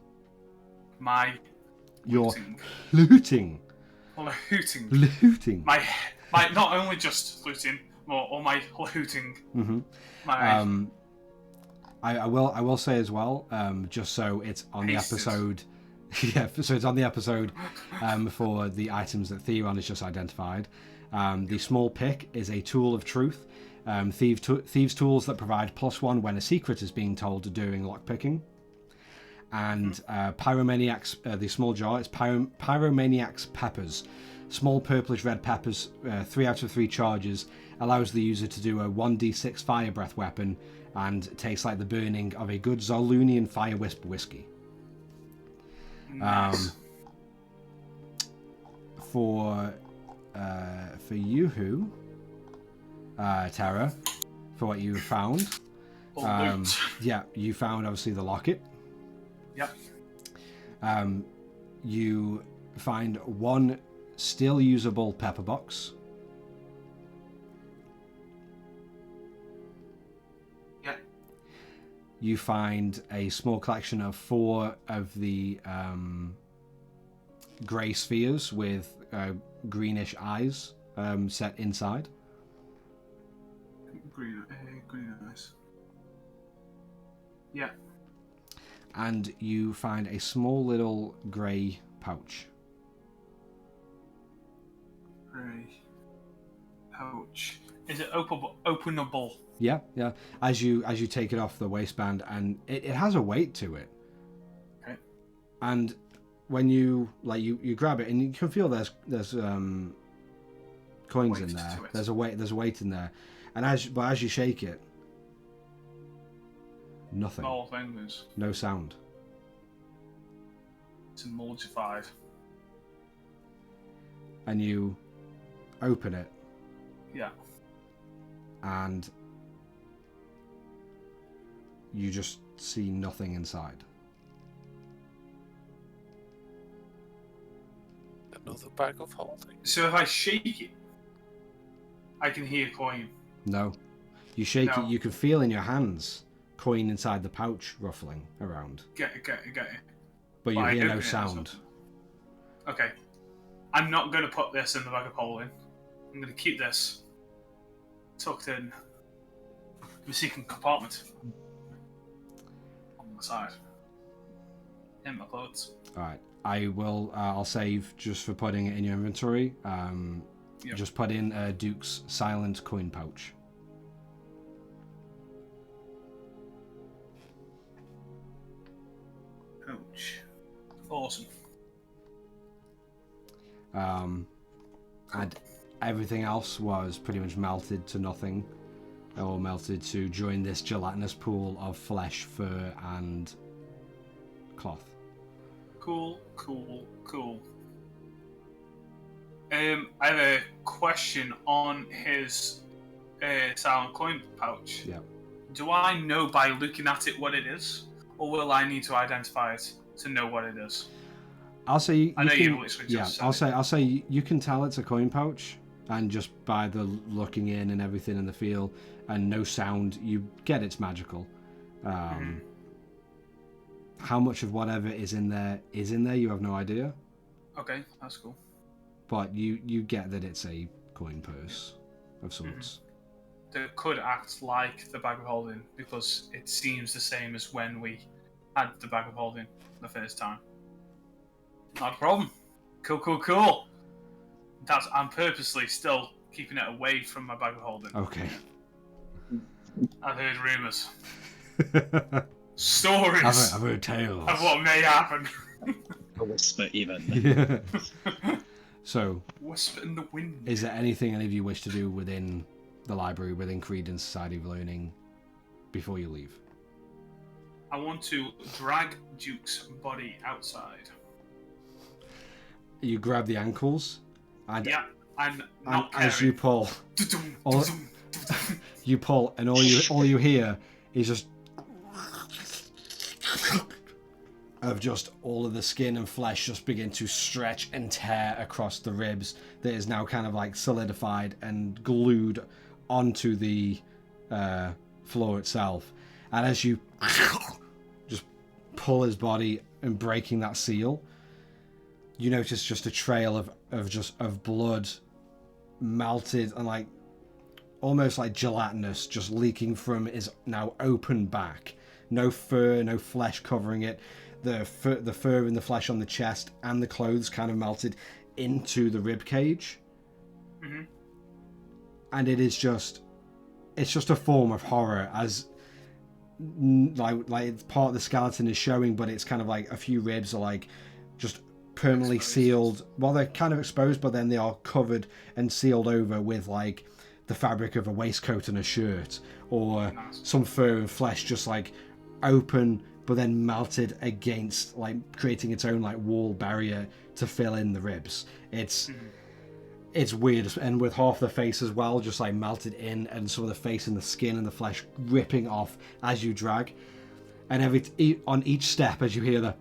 S1: You're looting. Looting.
S4: My not only just looting, or my looting.
S1: Mm-hmm. I will say as well, just so it's on the episode. Yeah, so it's on the episode for the items that Theron has just identified. The small pick is a tool of truth. Thieves' tools that provide +1 when a secret is being told during lockpicking. And Pyromaniac's, the small jar, it's Pyromaniac's peppers. Small purplish red peppers, 3 out of 3 charges, allows the user to do a 1d6 fire breath weapon and tastes like the burning of a good Zolunian fire wisp whiskey.
S4: Nice.
S1: For you, Tara, for what you found, you found obviously the locket.
S4: Yep.
S1: You find 1 still usable pepper box.
S4: Yeah.
S1: You find a small collection of 4 of the grey spheres with greenish eyes set inside.
S4: Green eyes. Yeah.
S1: And you find a small little grey pouch.
S4: Grey pouch. Is it openable?
S1: Yeah. As you take it off the waistband, and it has a weight to it.
S4: Okay.
S1: And when you grab it, and you can feel there's coins in there. There's a weight in there, and as you shake it, nothing.
S4: Small things.
S1: No sound.
S4: It's emulsified.
S1: And you open it.
S4: Yeah.
S1: And you just see nothing inside.
S2: Another bag of holding.
S4: So if I shake it, I can hear coin.
S1: No. You shake it, you can feel in your hands coin inside the pouch ruffling around.
S4: Get it.
S1: But you hear no sound.
S4: Okay. I'm not going to put this in the bag of holding. I'm going to keep this tucked in the secret compartment on the side. In my clothes.
S1: Alright. I'll save just for putting it in your inventory.
S4: Yep.
S1: Just put in Duke's silent coin pouch.
S4: Ouch. Awesome.
S1: And everything else was pretty much melted to nothing, or melted to join this gelatinous pool of flesh, fur, and cloth.
S4: Cool. I have a question on his silent coin pouch.
S1: Yeah.
S4: Do I know by looking at it what it is, or will I need to identify it to know what it is?
S1: I'll say
S4: I know you literally just said
S1: I'll say you can tell it's a coin pouch. and just by the looking in and everything and the feel and no sound, you get it's magical. How much of whatever is in there, you have no idea.
S4: Okay, that's cool.
S1: But you get that it's a coin purse of sorts.
S4: That could act like the bag of holding because it seems the same as when we had the bag of holding the first time. Not a problem. Cool. I'm purposely still keeping it away from my bag of holding.
S1: Okay.
S4: I've heard rumours. Stories
S1: I've heard tales
S4: of what may happen.
S3: A whisper, even.
S1: Yeah. So,
S4: Whisper in the wind.
S1: is there anything any of you wish to do within the library, within Creedence Society of Learning, before you leave?
S4: I want to drag Duke's body outside.
S1: You grab the ankles, and
S4: Yeah, and not
S1: as you pull, you pull, and all you hear is just of just all of the skin and flesh just begin to stretch and tear across the ribs that is now kind of like solidified and glued onto the floor itself. And as you just pull his body and breaking that seal, you notice just a trail of blood melted and like almost like gelatinous just leaking from his now open back. No fur, no flesh covering it. The fur and the flesh on the chest and the clothes kind of melted into the rib cage.
S4: Mm-hmm.
S1: And it's just a form of horror, as like part of the skeleton is showing, but it's kind of like a few ribs are like just permanently sealed. Well, they're kind of exposed, but then they are covered and sealed over with like the fabric of a waistcoat and a shirt, or some fur and flesh just like open but then melted against, like creating its own like wall barrier to fill in the ribs. It's weird, and with half the face as well just like melted in, and some of the face and the skin and the flesh ripping off as you drag. And on each step, as you hear the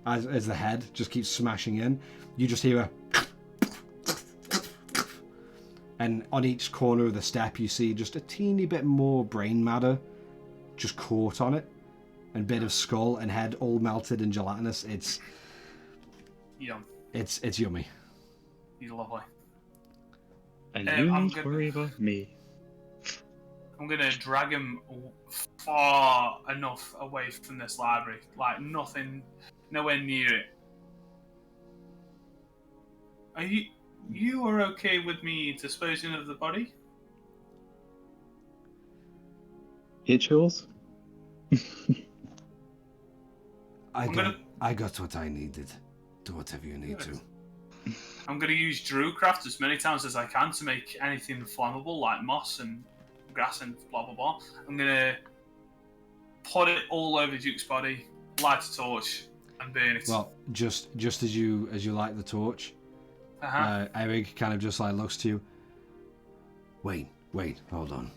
S1: as the head just keeps smashing in, you just hear a and on each corner of the step you see just a teeny bit more brain matter just caught on it, and bit of skull and head all melted and gelatinous. It's
S4: Yum.
S1: It's yummy.
S4: You're lovely.
S3: And you need to worry about me.
S4: I'm gonna drag him far enough away from this library, like nowhere near it. Are you are okay with me disposing of the body?
S3: It chills.
S1: I got what I needed. Do whatever you need to.
S4: I'm going to use Druidcraft as many times as I can to make anything flammable, like moss and grass and blah blah blah. I'm going to put it all over Duke's body, light a torch, and burn it.
S1: Well, just as you light the torch, Eric kind of just like looks to you. Wait, hold on.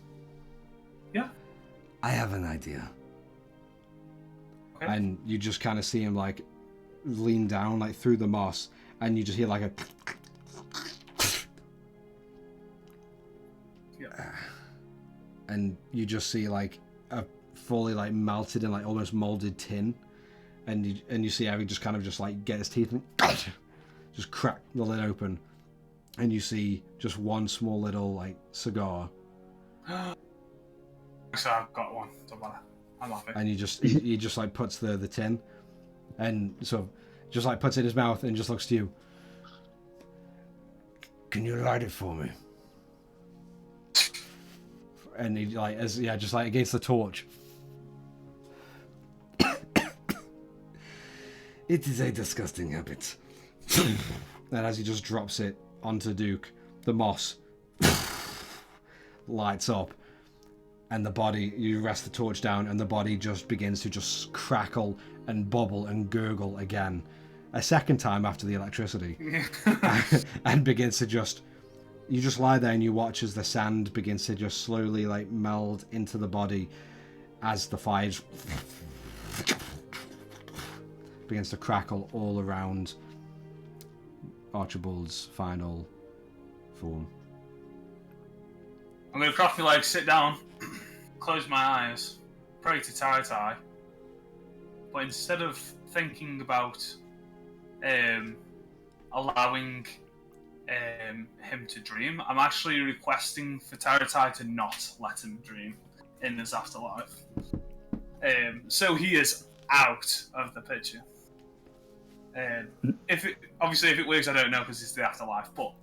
S4: Yeah.
S5: I have an idea.
S4: Okay.
S1: And you just kind of see him like lean down like through the moss, and you just hear like a and you just see like a fully like melted and like almost molded tin, and you see Eric just kind of just like get his teeth and just crack the lid open, and you see just one small little like cigar.
S4: So I've got one. Don't matter. I'm happy.
S1: And he just like puts the tin, and so just like puts it in his mouth and just looks to you.
S5: Can you light it for me?
S1: And he like just like against the torch.
S5: It is a disgusting habit.
S1: And as he just drops it onto Duke, the moss lights up, and the body, you rest the torch down, and the body just begins to just crackle and bubble and gurgle again, a second time after the electricity, and begins to you just lie there and you watch as the sand begins to just slowly like meld into the body as the fire begins to crackle all around Archibald's final form.
S4: I'm going to cross my legs, sit down, close my eyes, pray to Tai. But instead of thinking about allowing him to dream, I'm actually requesting for Tai to not let him dream in his afterlife. So he is out of the picture. If it works, I don't know because it's the afterlife, but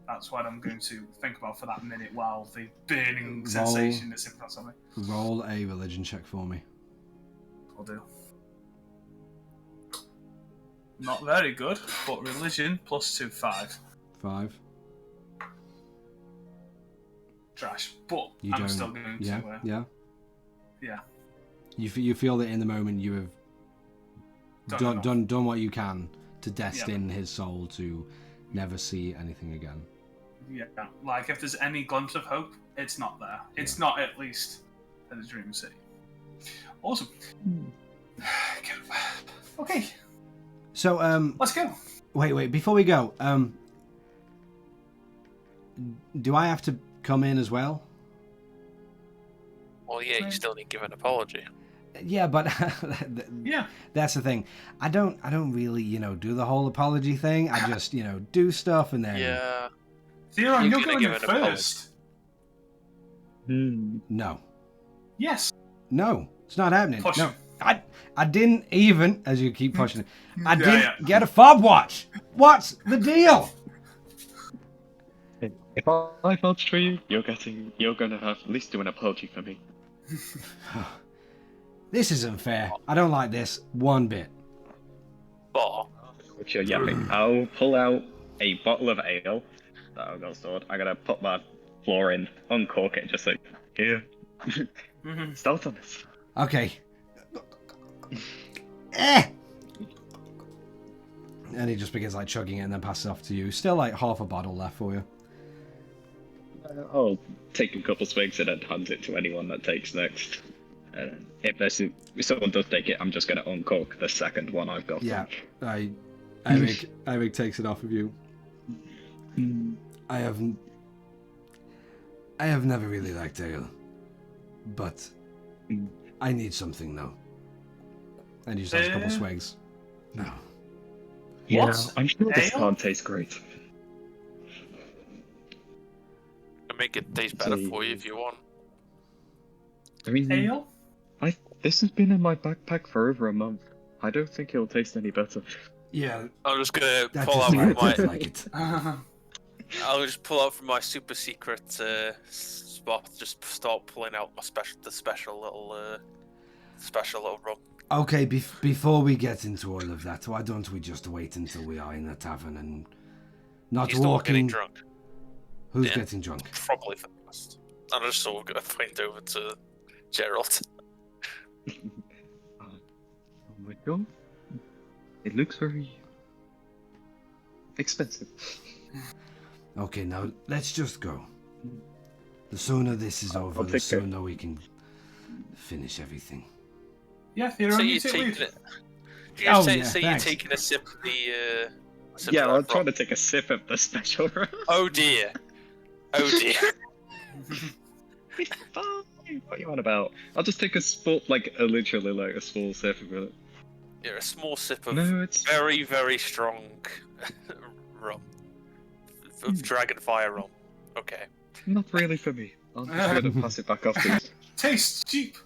S4: that's what I'm going to think about for that minute while the burning sensation is across on me.
S1: Roll a religion check for me.
S4: I'll do. Not very good, but religion +2, 5.
S1: 5.
S4: Trash, but
S1: You
S4: I'm
S1: don't.
S4: still going to.
S1: Yeah.
S4: Yeah.
S1: You feel that in the moment you have done what you can to destine his soul to never see anything again.
S4: Yeah, like if there's any glimpse of hope, it's not there. It's not at least at the Dream City. Awesome. Okay.
S1: So
S4: let's go.
S1: Wait, before we go, do I have to come in as well?
S2: Well, yeah, you still need to give an apology.
S1: Yeah, but
S4: yeah,
S1: that's the thing. I don't really, do the whole apology thing. I just, do stuff and then.
S2: Yeah.
S4: Theron, you're going in first.
S1: No.
S4: Yes.
S1: No, it's not happening.
S4: Push.
S1: No, I didn't even, as you keep pushing it, I didn't get a fob watch. What's the deal?
S3: If I vouch for you, you're gonna have at least do an apology for me.
S1: This isn't fair. I don't like this one bit.
S2: But
S3: Which you're yapping. I'll pull out a bottle of ale that I've got stored. I'm gonna put my floor in, uncork it, just like, here. Start on this.
S1: Okay. And he just begins like chugging it and then passes it off to you. Still like half a bottle left for you.
S3: I'll take a couple swigs and then hand it to anyone that takes next. And if someone does take it, I'm just going to uncork the second one I've got.
S1: Yeah, Eric takes it off of you. I have never really liked ale, but I need something now. And he just has a couple swigs. No.
S3: Yeah,
S4: What?
S3: I'm sure this
S4: Ale?
S3: can't taste great.
S2: I'll make it taste better for you if you want.
S3: I mean,
S4: Ale?
S3: this has been in my backpack for over a month. I don't think it'll taste any better.
S1: Yeah.
S2: I'm just gonna
S1: That
S2: pull out
S1: doesn't
S2: from my.
S1: like it.
S2: I'll just pull out from my super secret spot. Just start pulling out my special little rum.
S5: Okay, before we get into all of that, why don't we just wait until we are in the tavern and not
S2: He's not
S5: walking?
S2: getting drunk.
S5: Who's
S2: Yeah.
S5: getting drunk?
S2: Probably fast. I'm just sort of gonna point over to Gerald.
S3: Oh my god. It looks very expensive.
S5: Okay, now let's just go. The sooner this is over, the sooner we can finish everything.
S4: Yeah, Theron,
S2: So
S4: you
S2: you're
S4: take
S2: taking
S4: lead.
S2: it.
S1: Oh,
S2: You're
S1: thanks.
S2: taking a sip of the. Sip
S3: Yeah,
S2: of
S3: I'm
S2: that
S3: trying
S2: rum.
S3: to take a sip of the special rum.
S2: Oh dear. Oh dear.
S3: Fine. What are you on about? I'll just take a literally like a small sip of it.
S2: Yeah, a small sip of
S3: No, it's
S2: very, very strong rum. Of Dragonfire rum. Okay.
S3: not really for me. I'm just gonna pass it back off to you.
S4: Tastes cheap.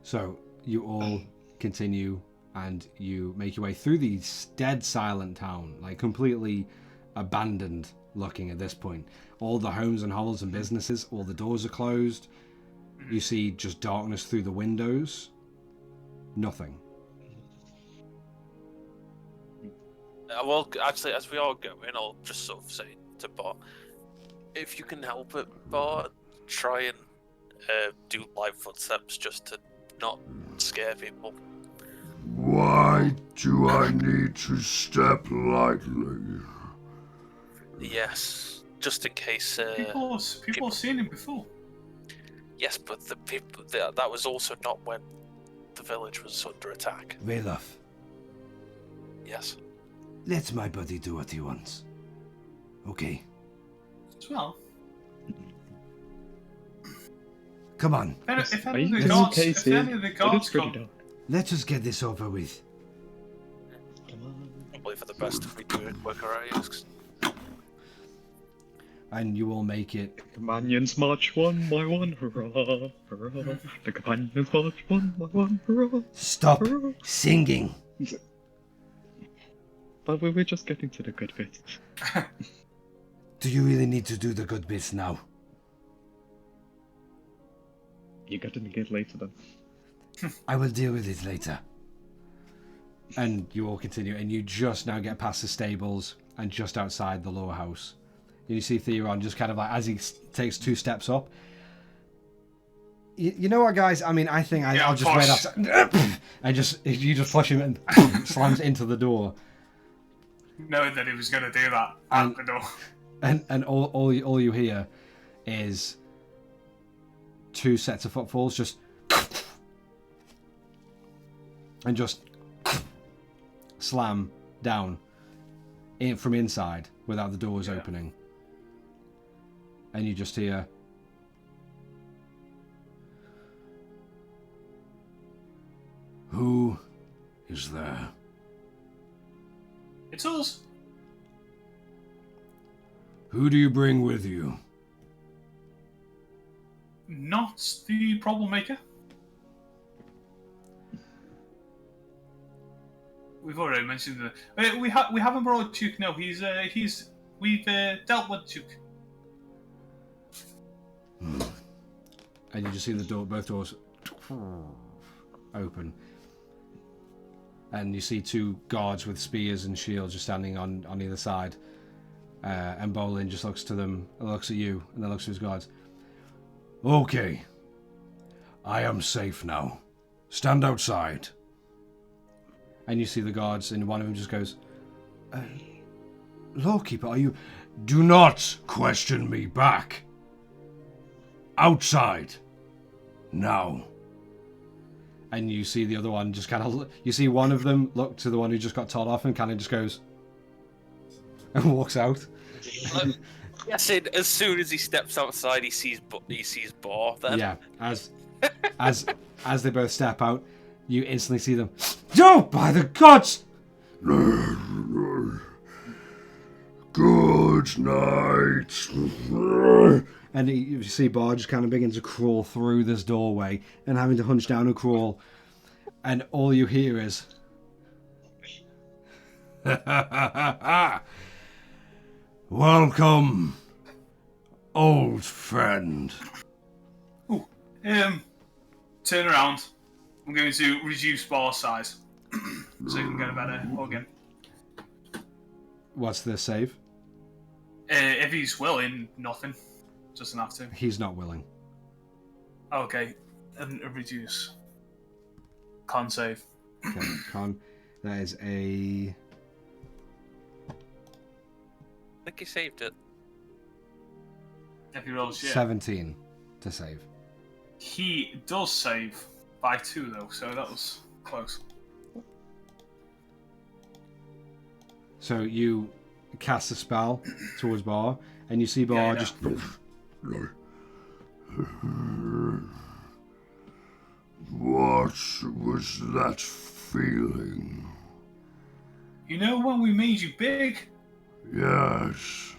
S1: So you all continue and you make your way through the dead silent town, like completely abandoned looking at this point. All the homes and hovels and businesses, all the doors are closed. You see just darkness through the windows. Nothing.
S2: Well, actually, as we all go in, I'll just sort of say to Bart, if you can help it, Bart, try and do live footsteps just to not scare people.
S6: Why do I need to step lightly?
S2: Yes, just in case.
S4: People have seen him before.
S2: Yes, but the people that was also not when the village was under attack.
S5: Ralof,
S2: Yes.
S5: let my buddy do what he wants. Okay,
S4: As well.
S5: come on.
S4: If
S3: Are
S4: any of
S3: you
S4: the
S3: guys
S4: gods,
S3: okay,
S4: if
S3: Sid?
S4: any of the
S3: It
S4: gods
S3: looks pretty
S4: come,
S3: dark.
S5: Let us get this over with.
S3: Come on.
S2: Probably for the best if we do it work our risks.
S1: And you all make it.
S3: Companions march one by one, hurrah, hurrah. The companions march one by one, hurrah.
S5: Stop
S3: Hurrah.
S5: singing.
S3: But we were just getting to the good bit.
S5: Do you really need to do the good bits now?
S3: You got to get later then.
S5: I will deal with it later.
S1: And you all continue, and you just now get past the stables and just outside the lower house. You see Theron just kind of like, as he takes 2 steps up. You know what, guys? I mean, I think I'll just wait outside. And you just flush him and slams into the door.
S4: knowing that he was going to do that at the door.
S1: And all you hear is 2 sets of footfalls just and just slam down from inside without the doors opening. And you just hear
S5: Who is there?
S4: It's us.
S5: Who do you bring with you?
S4: Not the problem maker. We've already mentioned that. We haven't brought Duke. No, we've dealt with Duke.
S1: and you just see the door, both doors open, and you see 2 guards with spears and shields just standing on either side. And Bolin just looks to them, looks at you, and then looks to his guards.
S5: Okay. I am safe now. Stand outside.
S1: And you see the guards, and one of them just goes,
S5: Lawkeeper, are you... Do not question me back. Outside. Now.
S1: and you see the other one just kind of, you see one of them look to the one who just got told off and kind of just goes, and walks out.
S2: Yes, as soon as he steps outside, he sees Bar. Then
S1: Yeah, as they both step out, you instantly see them. No, by the gods!
S6: Good night.
S1: And you see Bar just kind of begin to crawl through this doorway and having to hunch down and crawl. And all you hear is...
S5: Welcome, old friend.
S4: Ooh, turn around. I'm going to reduce bar size so you can get a better organ.
S1: What's the save?
S4: If he's willing, nothing. Doesn't have to.
S1: He's not willing.
S4: Okay, and reduce. Can't save.
S1: Okay, con. That is a...
S2: I think he saved it.
S4: If he rolls shit.
S1: 17 to save.
S4: He does save by 2 though, so that was close.
S1: So you cast a spell towards Bar, and you see Bar just...
S6: What was that feeling?
S4: You know when we made you big?
S6: Yes.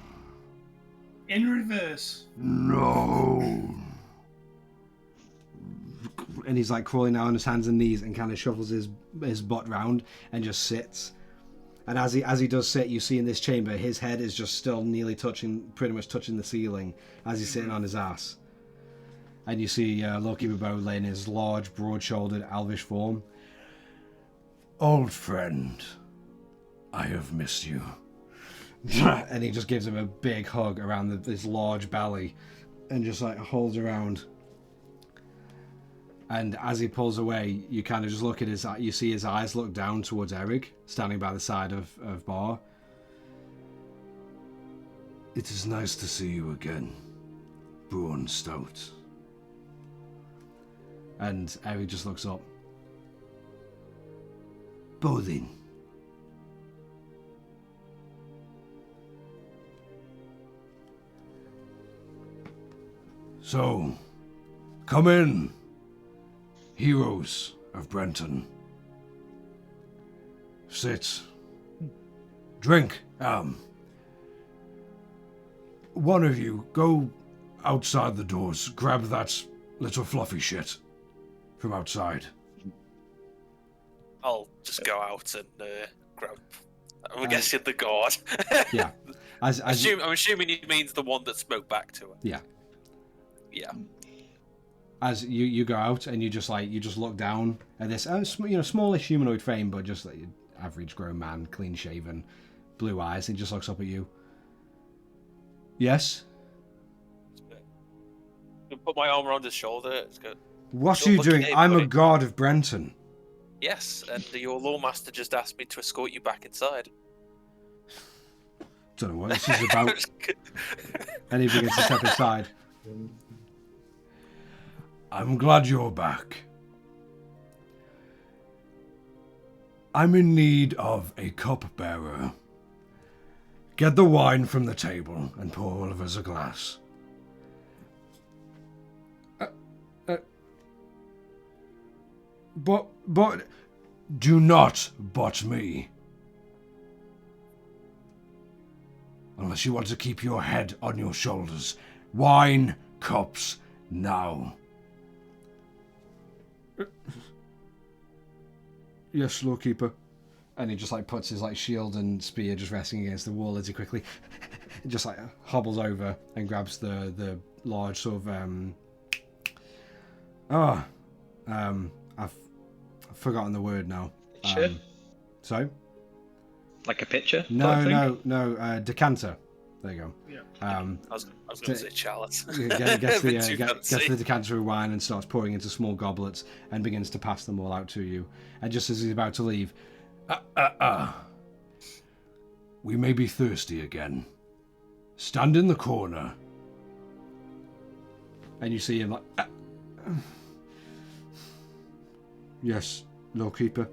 S4: In reverse.
S6: No.
S1: And he's like crawling down on his hands and knees and kind of shuffles his butt round and just sits. And as he does sit, you see in this chamber, his head is just still nearly pretty much touching the ceiling as he's sitting on his ass. And you see Loki Bobo laying his large, broad-shouldered, elvish form.
S5: Old friend, I have missed you.
S1: And he just gives him a big hug around his large belly and just like holds around. And as he pulls away, you kind of just look at you see his eyes look down towards Eric, standing by the side of Bar.
S5: It is nice to see you again, Braun Stout.
S1: And Eric just looks up.
S5: Bodin. So, come in, heroes of Brenton. Sit. Drink. One of you, go outside the doors, grab that little fluffy shit from outside.
S2: I'll just go out and grab. I'm guessing the guard.
S1: Yeah. I'm
S2: assuming he means the one that spoke back to her.
S1: Yeah.
S2: Yeah.
S1: As you go out and you just look down at this smallish humanoid frame, but just like average grown man, clean shaven, blue eyes, and he just looks up at you. Yes.
S2: I'll put my arm around his shoulder. It's good.
S1: What are you doing? I'm
S2: buddy.
S1: a guard of Brenton.
S2: Yes, and your lawmaster just asked me to escort you back inside.
S1: Don't know what this is about. And he begins to step inside.
S5: I'm glad you're back. I'm in need of a cupbearer. Get the wine from the table and pour all of us a glass. But do not but me. Unless you want to keep your head on your shoulders. Wine, cups, now.
S1: Yes, Lawkeeper. And he just puts his shield and spear just resting against the wall as he quickly just hobbles over and grabs the large sort of I've forgotten the word now.
S3: Pitcher?
S1: So?
S3: Like a pitcher?
S1: No, decanter. There you go.
S4: Yeah.
S2: I was going to say chalice.
S1: Gets the decanter of wine and starts pouring into small goblets and begins to pass them all out to you. And just as he's about to leave,
S5: we may be thirsty again. Stand in the corner.
S1: And you see him yes, Lawkeeper.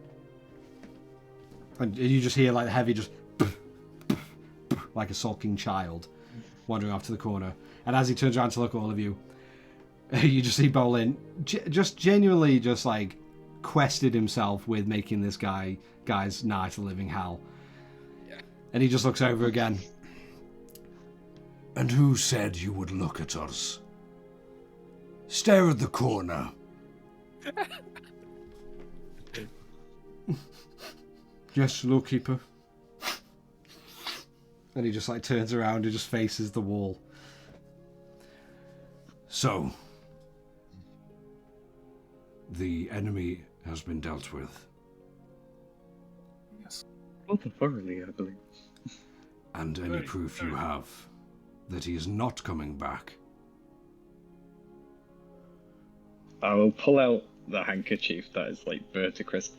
S1: And you just hear heavy just like a sulking child wandering off to the corner. And as he turns around to look at all of you, you just see Bolin just genuinely just quested himself with making this guy's night a living hell.
S2: Yeah.
S1: And he just looks over again.
S5: And who said you would look at us? Stare at the corner.
S1: Yes, Lawkeeper. And he just turns around and just faces the wall.
S5: So, the enemy has been dealt with.
S4: Yes.
S3: Rather thoroughly, I believe.
S5: And any
S4: Very,
S5: proof
S4: very.
S5: you have that he is not coming back.
S3: I will pull out the handkerchief that is verticris.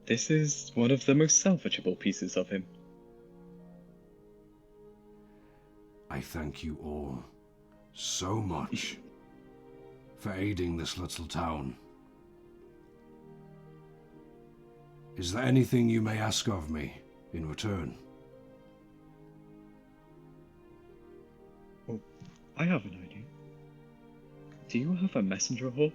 S3: This is one of the most salvageable pieces of him.
S5: I thank you all so much for aiding this little town. Is there anything you may ask of me in return?
S3: Oh, I have an idea. Do you have a messenger hawk?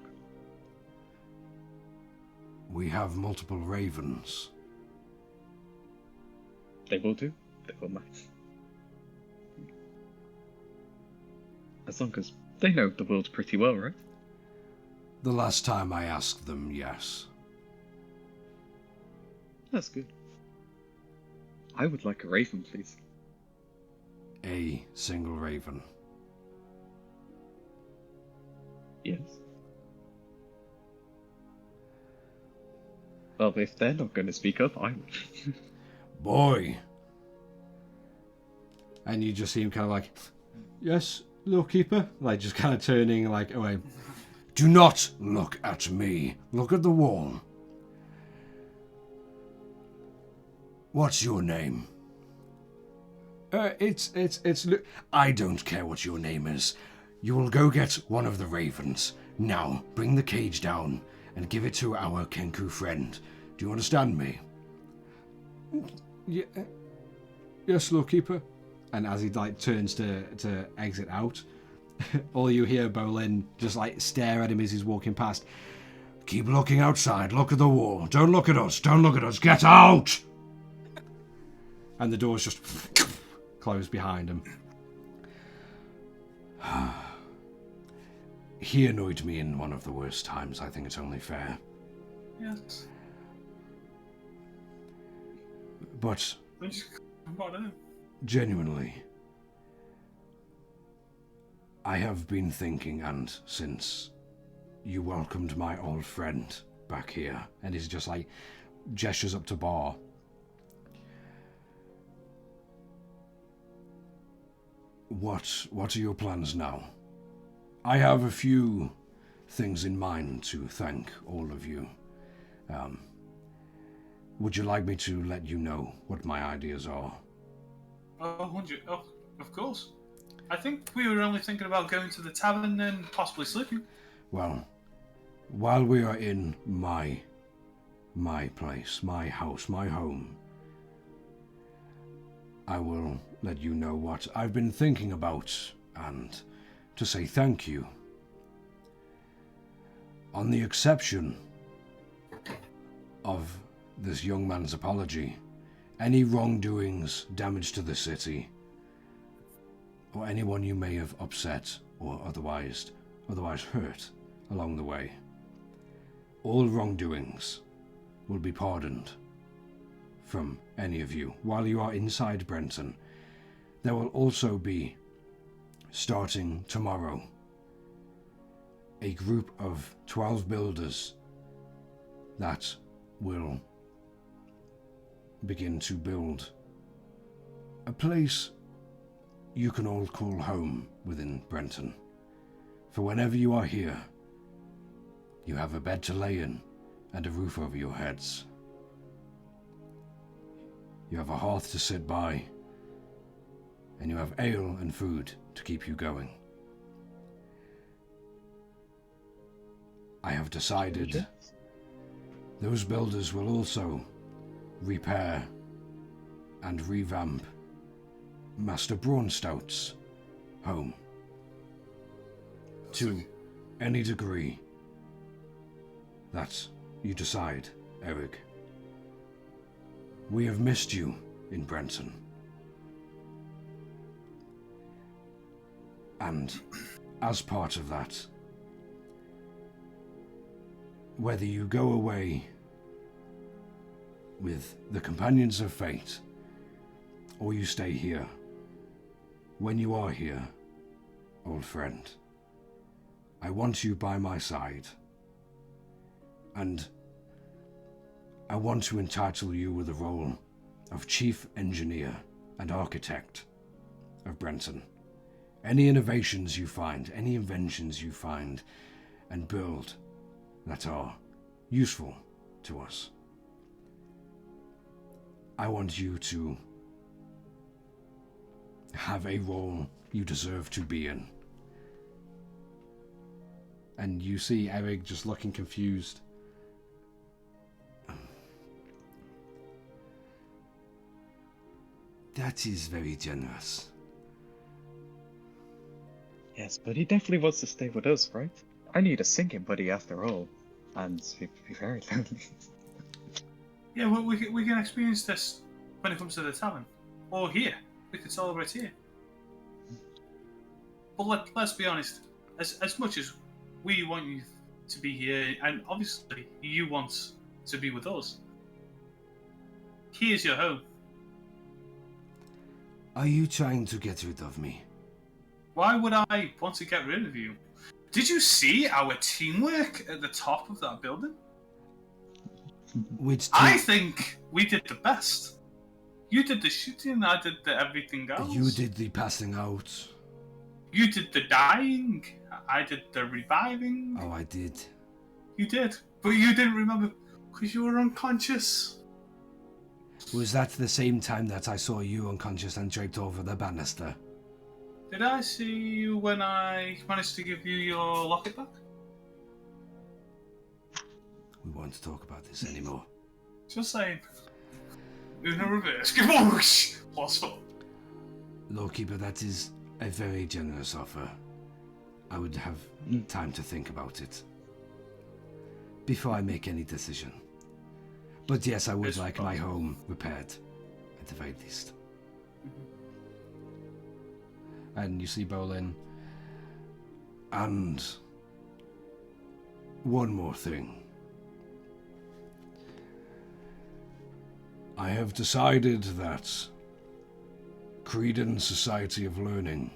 S5: We have multiple ravens.
S3: They will do. They will match. As long as they know the world pretty well, right?
S5: The last time I asked them, yes.
S3: That's good. I would like a raven, please.
S5: A single raven.
S3: Yes. Well, if they're not going to speak up, I will.
S5: Boy!
S1: And you just see him yes, Lawkeeper? Just turning away.
S5: Do not look at me. Look at the wall. What's your name? I don't care what your name is. You will go get one of the ravens. Now, bring the cage down and give it to our Kenku friend. Do you understand me?
S1: Yeah, yes, Lawkeeper. And as he like turns to exit out, all you hear Bolin just like stare at him as he's walking past.
S5: Keep looking outside. Look at the wall. Don't look at us. Don't look at us. Get out!
S1: And the doors just close behind him.
S5: He annoyed me in one of the worst times. I think it's only fair.
S4: Yes.
S5: But
S4: What in?
S5: genuinely, I have been thinking, and since you welcomed my old friend back here,
S1: And he's just like gestures up to Bar.
S5: what are your plans now? I have a few things in mind to thank all of you. Would you like me to let you know what my ideas are?
S4: Oh, of course. I think we were only thinking about going to the tavern and possibly sleeping.
S5: Well, while we are in my place, my house, my home, I will let you know what I've been thinking about and to say thank you. On the exception of this young man's apology, any wrongdoings, damage to the city, or anyone you may have upset or otherwise hurt along the way, all wrongdoings will be pardoned from any of you while you are inside Brenton. There will also be, starting tomorrow, a group of 12 builders that will begin to build a place you can all call home within Brenton. For whenever you are here, you have a bed to lay in and a roof over your heads. You have a hearth to sit by, and you have ale and food to keep you going. I have decided those builders will also repair and revamp Master Braunstout's home to any degree that you decide, Eric. We have missed you in Brenton. And as part of that, whether you go away with the Companions of Fate or you stay here, when you are here, old friend, I want you by my side, and I want to entitle you with the role of Chief Engineer and Architect of Brenton. Any innovations you find, any inventions you find and build that are useful to us, I want you to have a role you deserve to be in.
S1: And you see Eric just looking confused.
S5: That is very generous.
S3: Yes, but he definitely wants to stay with us, right? I need a singing buddy after all, and he'd be very lonely.
S4: Yeah, well, we can experience this when it comes to the tavern. Or here. We could celebrate here. But let's be honest. As much as we want you to be here, and obviously you want to be with us, here's your home.
S5: Are you trying to get rid of me?
S4: Why would I want to get rid of you? Did you see our teamwork at the top of that building?
S5: Which
S4: I think we did the best. You did the shooting, I did the everything else.
S5: You did the passing out.
S4: You did the dying, I did the reviving.
S5: Oh, I did.
S4: You did, but you didn't remember because you were unconscious.
S5: Was that the same time that I saw you unconscious and draped over the banister?
S4: Did I see you when I managed to give you your locket back?
S5: We won't talk about this anymore.
S4: Just saying. Una reverse. Kaboosh! +4.
S5: Lordkeeper, that is a very generous offer. I would have time to think about it before I make any decision. But yes, I would
S4: It's
S5: like
S4: fine.
S5: my home repaired, at the very least.
S1: And you see Bolin.
S5: And one more thing. I have decided that Creedon Society of Learning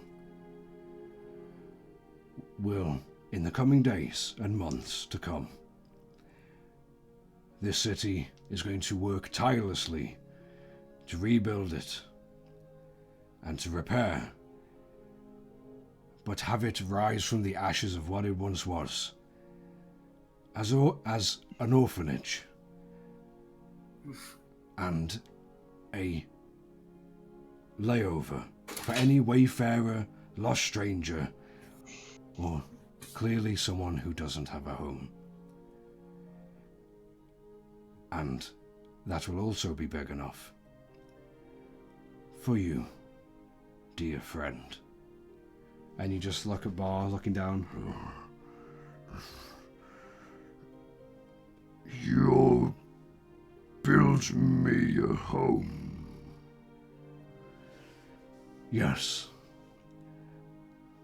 S5: will, in the coming days and months to come, this city is going to work tirelessly to rebuild it and to repair, but have it rise from the ashes of what it once was, as an orphanage and a layover for any wayfarer, lost stranger, or clearly someone who doesn't have a home. And that will also be big enough for you, dear friend.
S1: And you just look at Bar, looking down.
S6: You'll build me a home.
S5: Yes,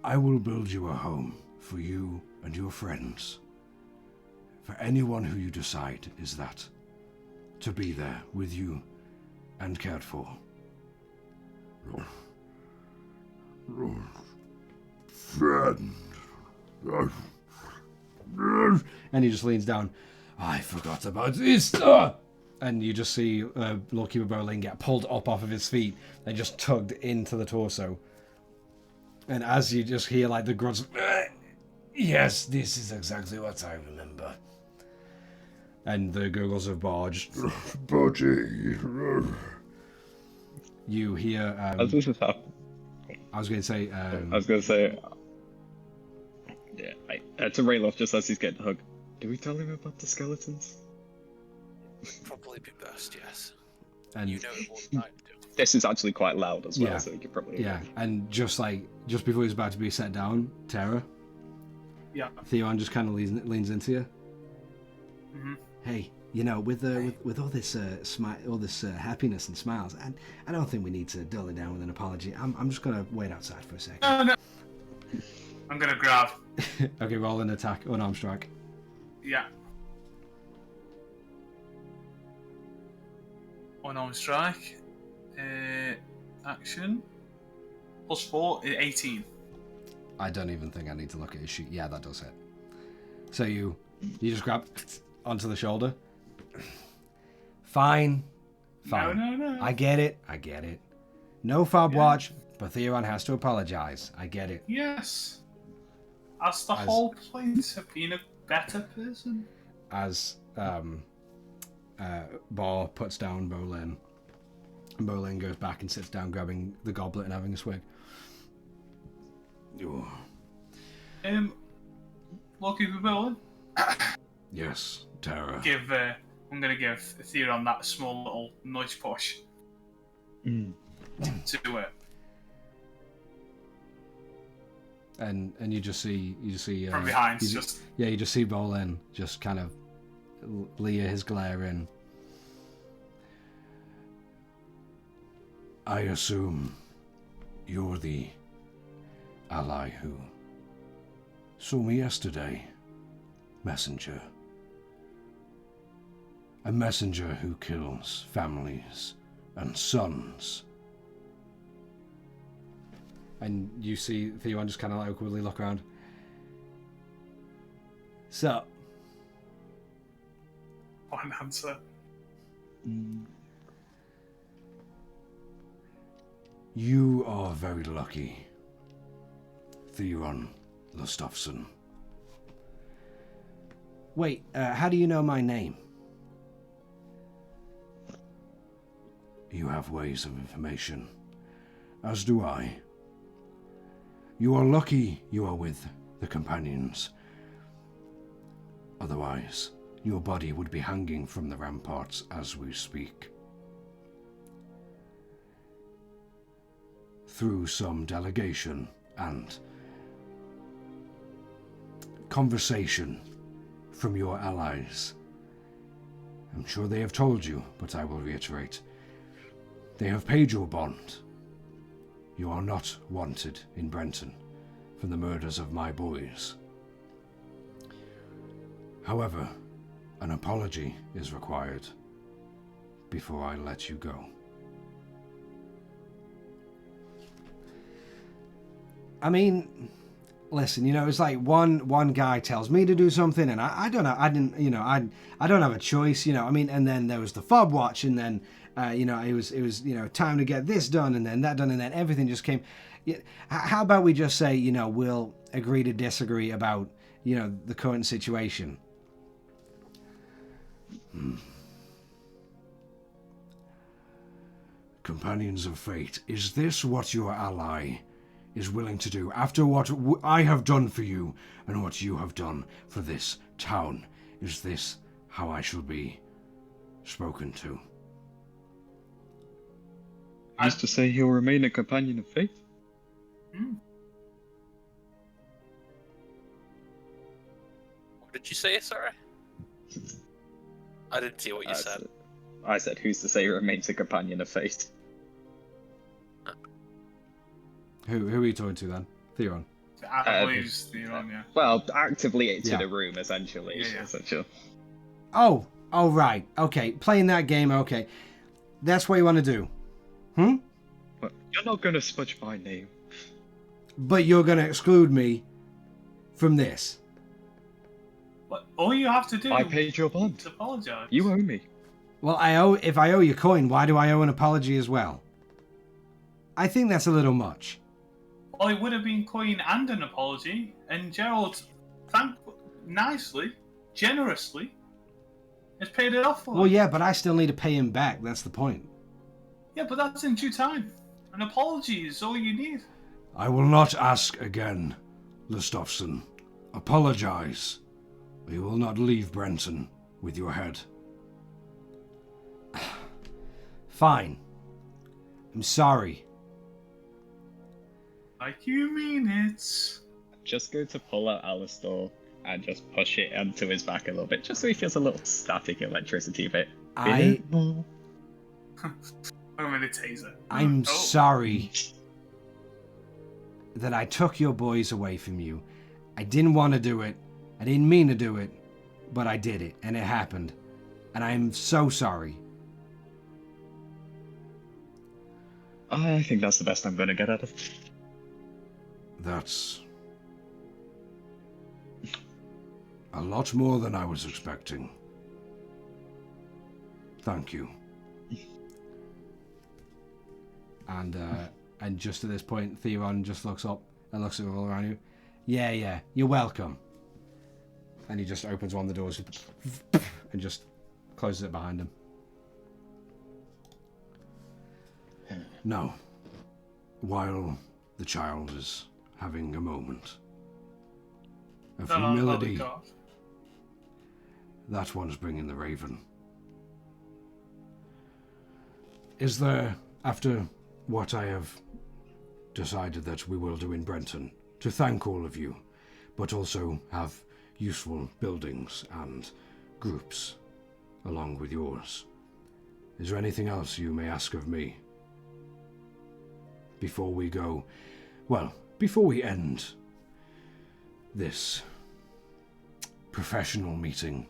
S5: I will build you a home for you and your friends. For anyone who you decide is that, to be there with you and cared for.
S6: Friend.
S1: And he just leans down. I forgot about this. And you just see Lordkeeper Bolin get pulled up off of his feet and just tugged into the torso. And as you just hear like the grunts, yes, this is exactly what I remember. And the gurgles of Barge.
S6: Buddy.
S1: You hear.
S3: As this is happening,
S1: I was going to say.
S3: I was going to say, yeah, to Rayloff just as he's getting hugged. Do we tell him about the skeletons?
S2: Probably be best, yes.
S1: and
S2: You know it more than I do.
S3: This is actually quite loud as well,
S1: Yeah.
S3: so you could probably.
S1: Yeah, and just before he's about to be set down, Terra,
S4: Yeah.
S1: Theon just kind of leans into you.
S4: Mm-hmm.
S1: Hey, you know, with all this happiness and smiles, and I don't think we need to dull it down with an apology. I'm just gonna wait outside for a second.
S4: No. I'm gonna grab.
S1: Okay, roll an attack, unarmed strike.
S4: Yeah. Unarmed strike. Action. +4, 18.
S1: I don't even think I need to look at his sheet. Yeah, that does hit. So you just grab onto the shoulder. Fine.
S4: No.
S1: I get it. No fob watch, but Theron has to apologize. I get it.
S4: Yes. That's the whole point of being a better person.
S1: As Bar puts down Bolin, and Bolin goes back and sits down, grabbing the goblet and having a swig.
S5: Oh,
S4: Lucky for Bolin.
S5: yes, Terra.
S4: I'm gonna give Theron that small little nudge push to it.
S1: And you just see
S4: From behind,
S1: you
S4: just
S1: you just see Bolin just kind of leer his glare in.
S5: I assume you're the ally who saw me yesterday. Messenger. A messenger who kills families and sons.
S1: And you see Theon just kind of like awkwardly look around. So,
S4: one answer.
S5: You are very lucky, Theron Lustafsson.
S1: wait, how do you know my name?
S5: You have ways of information, as do I. You are lucky you are with the companions. Otherwise, your body would be hanging from the ramparts as we speak. through some delegation and conversation from your allies. I'm sure they have told you, but I will reiterate. They have paid your bond. You are not wanted in Brenton for the murders of my boys. However, an apology is required before I let you go.
S1: I mean, listen, it's like one guy tells me to do something, and I don't know, I don't have a choice, and then there was the fob watch, and then, it was time to get this done, and then that done, and then everything just came. How about we just say, we'll agree to disagree about, the current situation?
S5: Companions of Fate, is this what your ally is willing to do after what I have done for you and what you have done for this town? Is this how I shall be spoken to?
S3: Used to say he'll remain a companion of faith.
S2: What did you say, sorry? I didn't see what you said.
S3: I said, who's to say he remains a companion of faith?
S1: Who are you talking to then? Theron?
S4: I believe it's Theron, yeah.
S3: Well, actively into
S1: Yeah.
S3: the room, essentially.
S4: Yeah.
S3: Essentially.
S1: Oh, right. Okay, playing that game, okay. That's what you want to do.
S3: But you're not going to smudge my name.
S1: But you're going to exclude me from this.
S4: But all you have to do
S3: I paid your bond.
S4: is apologise.
S3: You owe me.
S1: Well, if I owe you coin, why do I owe an apology as well? I think that's a little much.
S4: Well, it would have been coin and an apology, and Gerald, nicely, generously, has paid it off for
S1: Well,
S4: you.
S1: yeah, but I still need to pay him back. That's the point.
S4: Yeah, but that's in due time. An apology is all you need.
S5: I will not ask again, Listofson. Apologize. Or you will not leave Brenton with your head.
S1: Fine. I'm sorry.
S4: Like you mean it.
S3: Just go to pull out Alistor and just push it onto his back a little bit, just so he feels a little static electricity bit.
S4: I'm gonna taser.
S1: I'm
S4: Oh.
S1: sorry that I took your boys away from you. I didn't want to do it. I didn't mean to do it, but I did it, and it happened. And I'm so sorry.
S3: I think that's the best I'm gonna get out of.
S5: That's a lot more than I was expecting. Thank you.
S1: And just at this point, Theron just looks up and looks at all around you. Yeah, you're welcome. And he just opens one of the doors and just closes it behind him.
S5: Now, while the child is having a moment of humility, that one's bringing the raven. Is there, after what I have decided that we will do in Brenton, to thank all of you, but also have useful buildings and groups along with yours, is there anything else you may ask of me before we go, well, before we end this professional meeting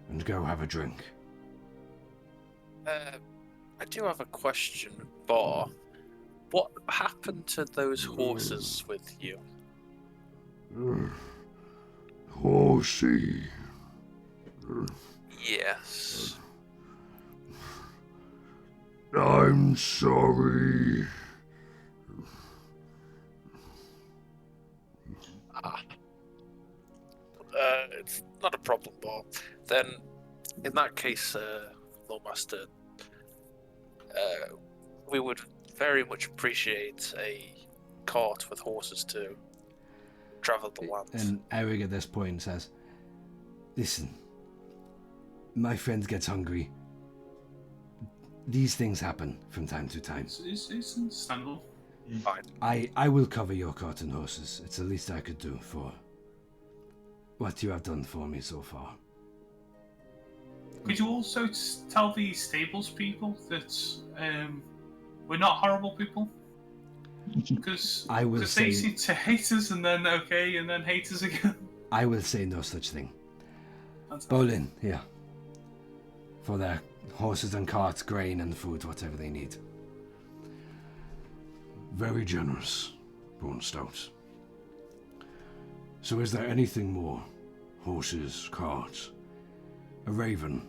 S5: and go have a drink?
S2: I do have a question, Bar. What happened to those horses with you?
S6: Horsey.
S2: Yes.
S6: I'm sorry.
S2: It's not a problem, Bar. Then, in that case, Lawmaster, we would very much appreciate a cart with horses to travel the land.
S1: And Eric at this point says, "Listen, my friend gets hungry. These things happen from time to time.
S4: It's understandable.
S2: Fine.
S5: I will cover your cart and horses. It's the least I could do for what you have done for me so far.
S4: Could you also tell the stables people that we're not horrible people? Because
S5: I will
S4: they
S5: say-
S4: seem to hate us and then okay and then hate us again.
S5: I will say no such thing.
S4: That's
S5: Bolin, here. For their horses and carts, grain and food, whatever they need.
S6: Very generous, Braun Stout. So is there anything more? Horses, carts, a raven?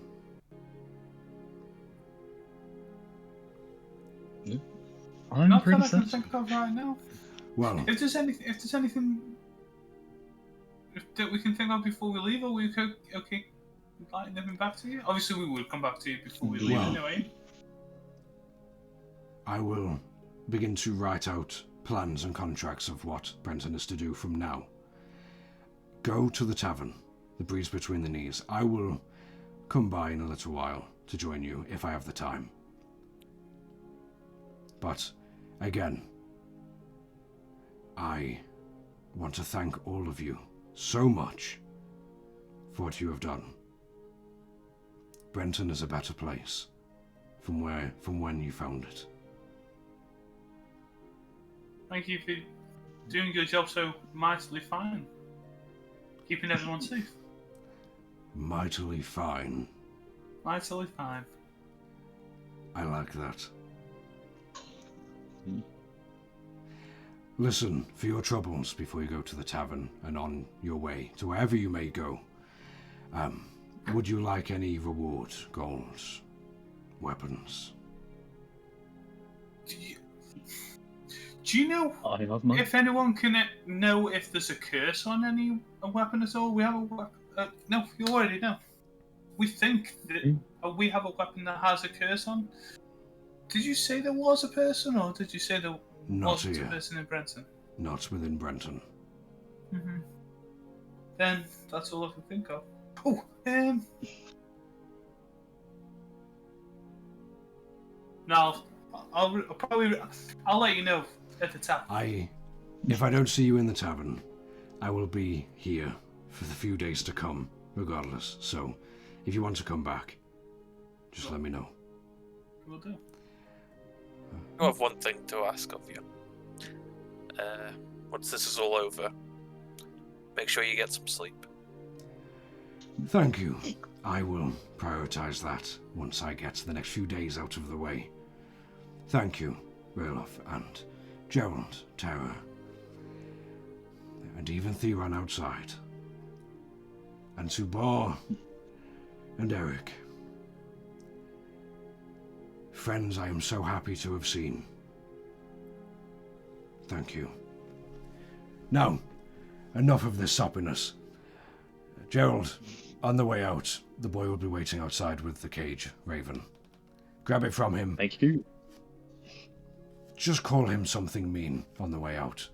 S3: I'm
S4: not
S3: pretty
S4: that I can
S3: certain.
S4: think of right now.
S6: Well,
S4: If there's anything that we can think of before we leave, or we could like nipping back to you. Obviously, we would come back to you before we leave
S6: Well.
S4: anyway.
S6: I will begin to write out plans and contracts of what Brenton is to do from now. Go to the tavern, the breeze between the knees. I will come by in a little while to join you if I have the time. But, again, I want to thank all of you so much for what you have done. Brenton is a better place from when you found it.
S4: Thank you for doing your job so mightily fine, keeping everyone safe.
S6: Mightily fine.
S4: Mightily fine.
S6: I like that. Listen, for your troubles before you go to the tavern and on your way to wherever you may go, would you like any reward, gold, weapons?
S4: Do you know
S3: I have mine.
S4: if anyone can know if there's a curse on any weapon at all? We have a weapon. No, you already know. We think that we have a weapon that has a curse on. Did you say there was a person, or did you say there
S6: Not
S4: wasn't
S6: here.
S4: a person in Brenton?
S6: Not within Brenton.
S4: Mm-hmm. Then that's all I can think of. Oh, no, I'll let you know at the tap.
S6: If I don't see you in the tavern, I will be here for the few days to come, regardless. So, if you want to come back, just let me know.
S4: Will do.
S2: I have one thing to ask of you. Once this is all over, make sure you get some sleep.
S6: Thank you. I will prioritize that once I get the next few days out of the way. Thank you, Ralof, and Gerald, Tara, and even Theron outside, and Subar, and Eric. Friends I am so happy to have seen. Thank you. Now, enough of this soppiness. Gerald, on the way out, the boy will be waiting outside with the cage, Raven. Grab it from him.
S3: Thank you.
S6: Just call him something mean on the way out.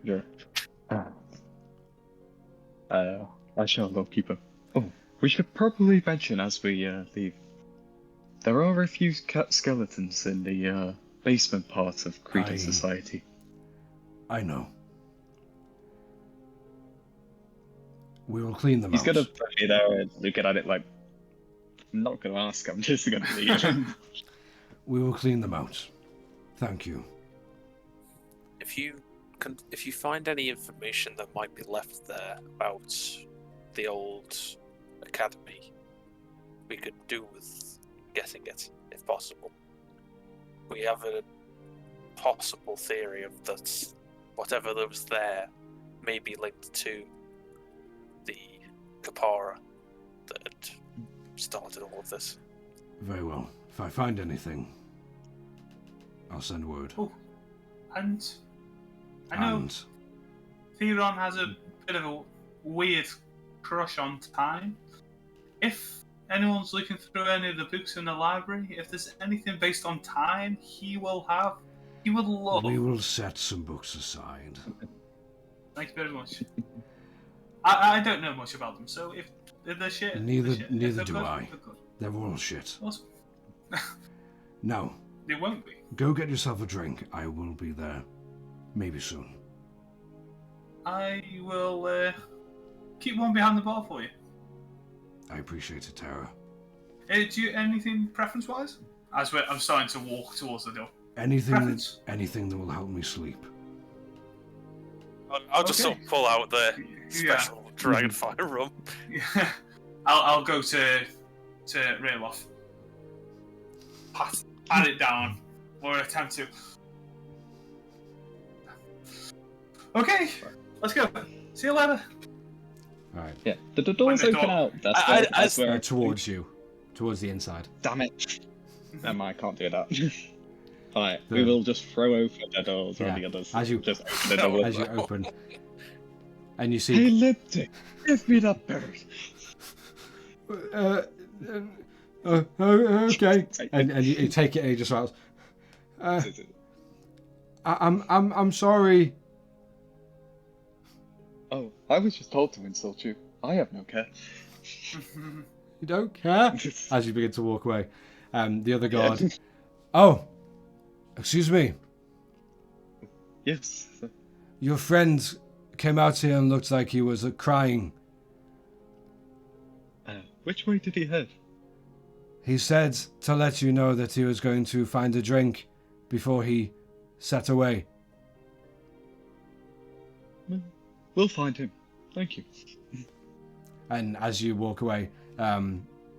S3: Yeah. I shall go keep him. Oh, we should probably mention as we leave. There are a few skeletons in the basement part of Cretan Society.
S6: I know. We will clean them
S3: He's
S6: out.
S3: gonna put me there and looking at it like, I'm not gonna ask, I'm just gonna leave.
S6: We will clean them out. Thank you.
S2: If you find any information that might be left there about the old academy, we could do with getting it, if possible. We have a possible theory of that whatever that was there may be linked to the Kapara that had started all of this.
S6: Very well. If I find anything, I'll send word.
S4: Oh, and I know
S6: And
S4: Theron has a bit of a weird crush on time. If anyone's looking through any of the books in the library, if there's anything based on time, he would love.
S6: we will set some books aside.
S4: Thank you very much. I don't know much about them, so if they're shit,
S6: Neither
S4: they're shit. If
S6: do
S4: they're good,
S6: I.
S4: they're good.
S6: They're all shit.
S4: Awesome.
S6: Now,
S4: There won't be.
S6: Go get yourself a drink. I will be there. Maybe soon.
S4: I will keep one behind the bar for you.
S6: I appreciate it, Tara.
S4: Do you anything preference-wise? I'm starting to walk towards the door. Preference?
S6: Anything that will help me sleep.
S2: I'll just
S4: Okay.
S2: sort of pull out the
S4: Yeah.
S2: special dragonfire rum.
S4: Yeah. I'll go to Rayloff. Pat it down, or attempt to. Okay, let's go. See you later.
S1: All right.
S3: Yeah, the doors
S4: When the
S3: open
S4: door-
S3: out. That's where.
S1: Towards you, towards the inside.
S3: Damn it! I can't do that. Alright,
S1: The-
S3: we will just throw open the doors or
S1: Yeah,
S3: the others.
S1: as you-
S3: just open the door.
S1: As you open, and you
S3: Hey,
S1: see.
S3: Lipstick, give me that bird.
S1: Okay. And you take it and you just rattles. I'm sorry.
S3: Oh, I was just told to insult you. I have no care.
S1: You don't care. As you begin to walk away, the other guard.
S3: Yeah.
S1: Oh, excuse me.
S3: Yes.
S1: Your friend came out here and looked like he was crying.
S3: Which way did he head?
S1: He said to let you know that he was going to find a drink before he set away.
S3: We'll find him. Thank you.
S1: And as you walk away,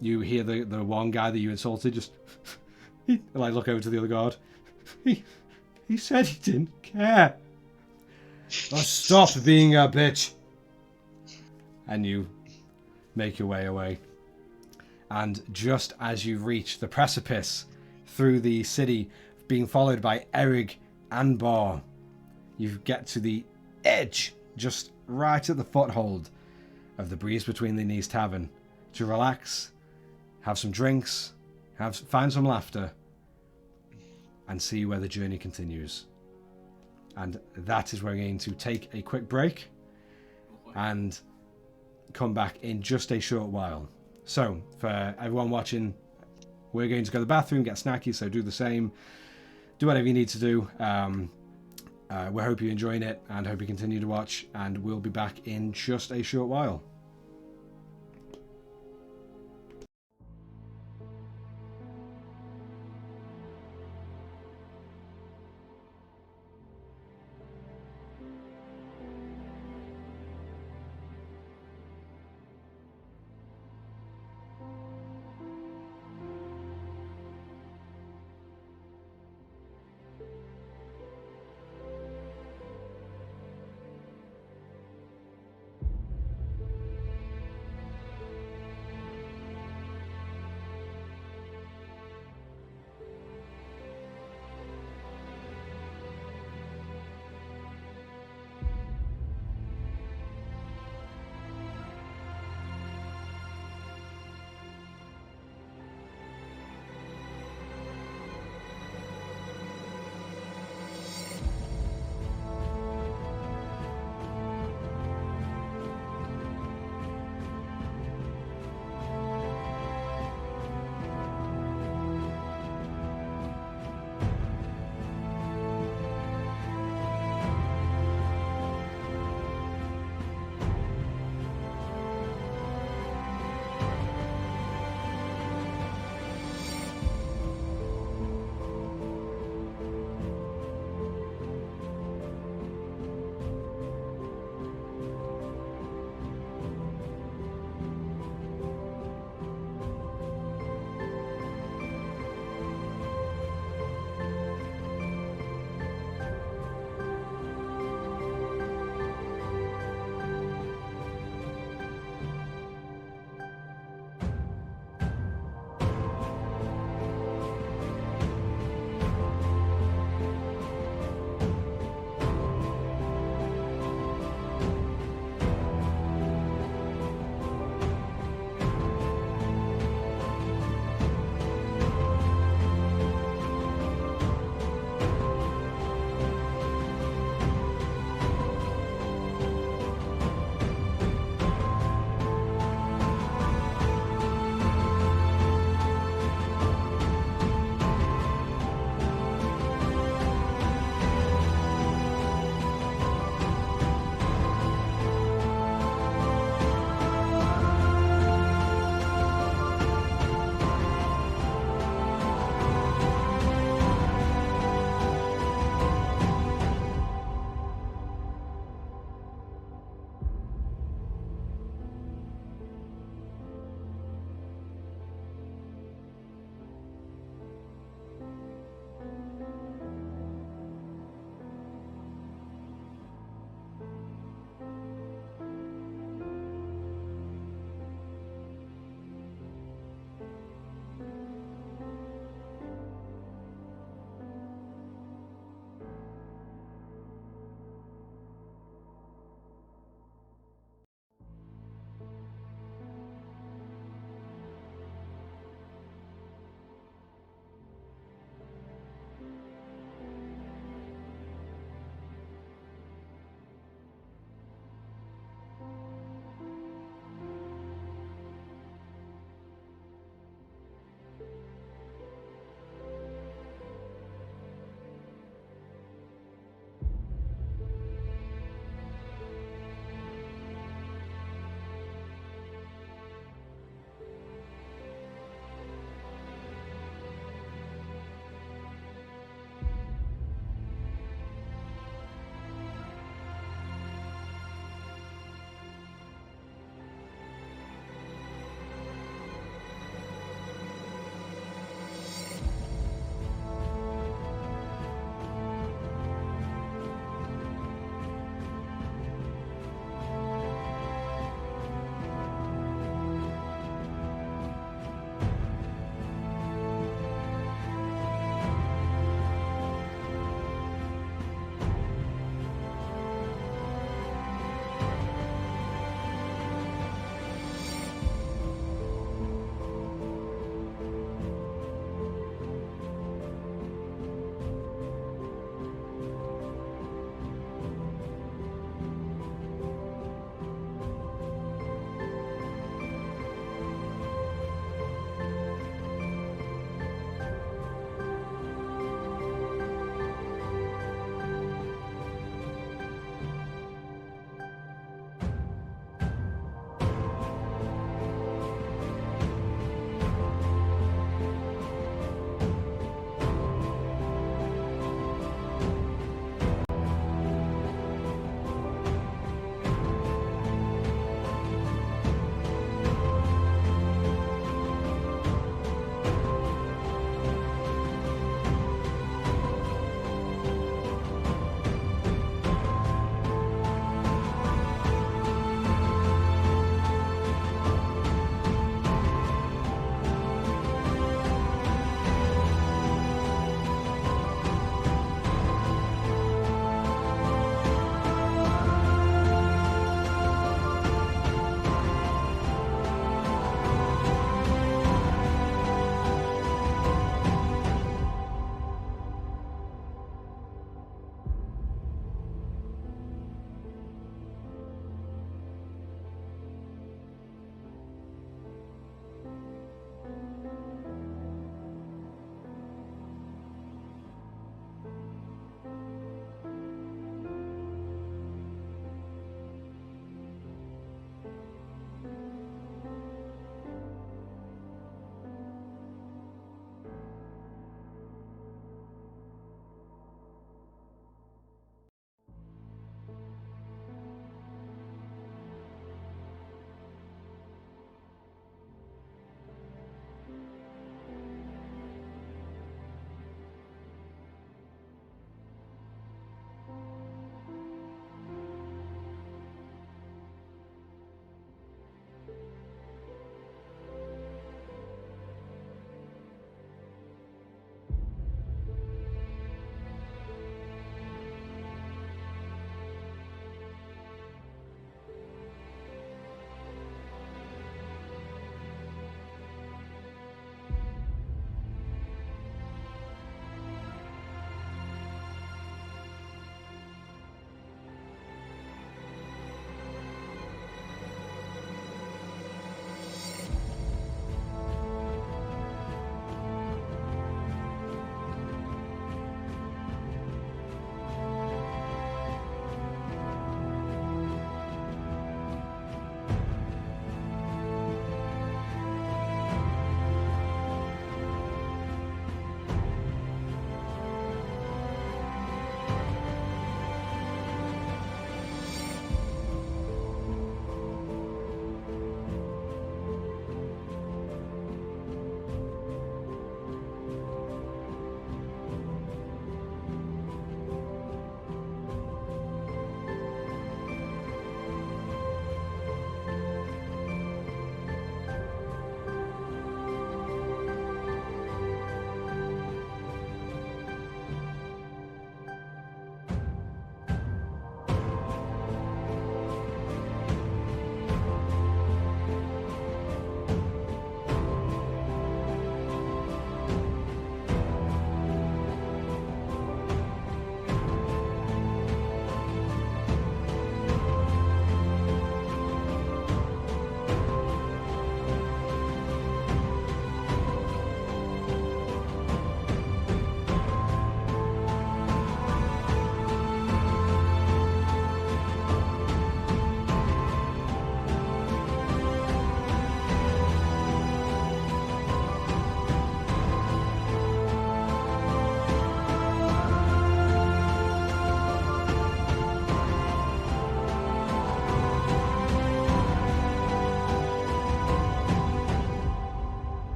S1: you hear the one guy that you insulted just like look over to the other guard. He said he didn't care. Oh, stop being a bitch. And you make your way away. And just as you reach the precipice through the city, being followed by Eric and Bar, you get to the edge, just right at the foothold of the Breeze Between the Knees Tavern, to relax, have some drinks, find some laughter, and see where the journey continues. And that is where we're going to take a quick break and come back in just a short while. So, for everyone watching, we're going to go to the bathroom, get snacky, so do the same. Do whatever you need to do. We hope you're enjoying it and hope you continue to watch, and we'll be back in just a short while.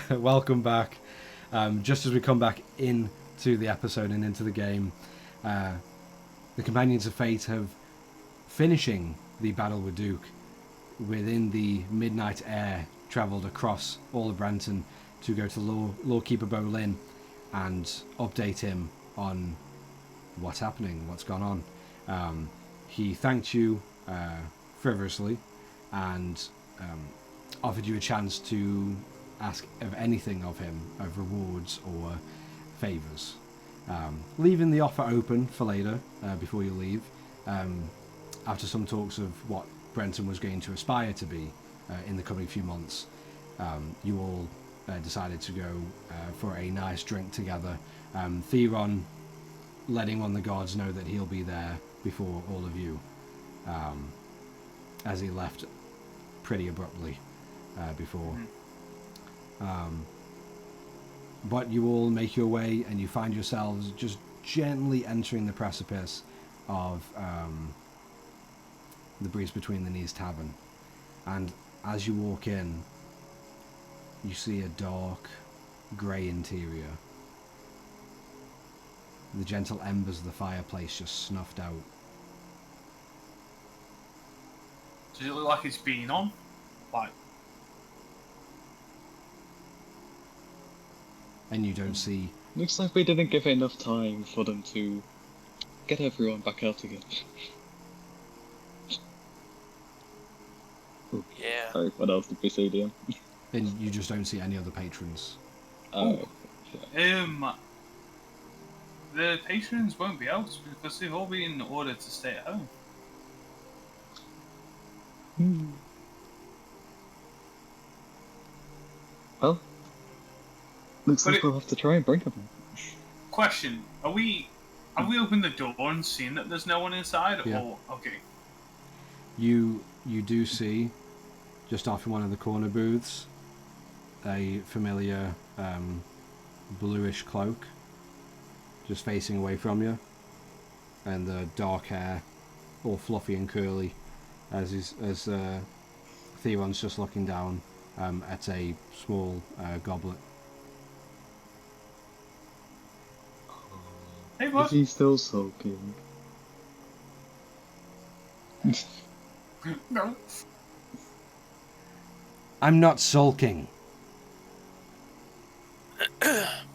S1: welcome back. Just as we come back into the episode and into the game, the Companions of Fate have finishing the battle with Duke within the midnight air, travelled across all of Brenton to go to Lawkeeper Bolin and update him on what's happening, what's gone on. He thanked you frivolously and offered you a chance to ask of anything of him, of rewards or favours, leaving the offer open for later before you leave, after some talks of what Brenton was going to aspire to be in the coming few months. You all decided to go for a nice drink together, Theron letting one of the guards know that he'll be there before all of you, as he left pretty abruptly before. But you all make your way and you find yourselves just gently entering the precipice of the Breeze Between the Knees Tavern. And as you walk in, you see a dark, grey interior. The gentle embers of the fireplace just snuffed out.
S4: Does it look like it's been on? Like,
S1: And you don't see...
S3: Looks like we didn't give it enough time for them to get everyone back out again.
S2: Yeah.
S3: Sorry, what else did we see, Liam?
S1: And you just don't see any other patrons.
S3: Oh.
S4: the patrons won't be out because they've all been ordered to stay at home.
S3: Well, looks
S4: But
S3: like we'll have to try and bring them.
S4: Question: have we opened the door and seen that there's no one inside?
S1: Yeah.
S4: Or okay.
S1: You do see, just off in one of the corner booths, a familiar bluish cloak, just facing away from you, and the dark hair, all fluffy and curly, as Theron's just looking down at a small goblet.
S4: Hey,
S3: Is
S4: what?
S3: he still sulking?
S4: No.
S1: I'm not sulking.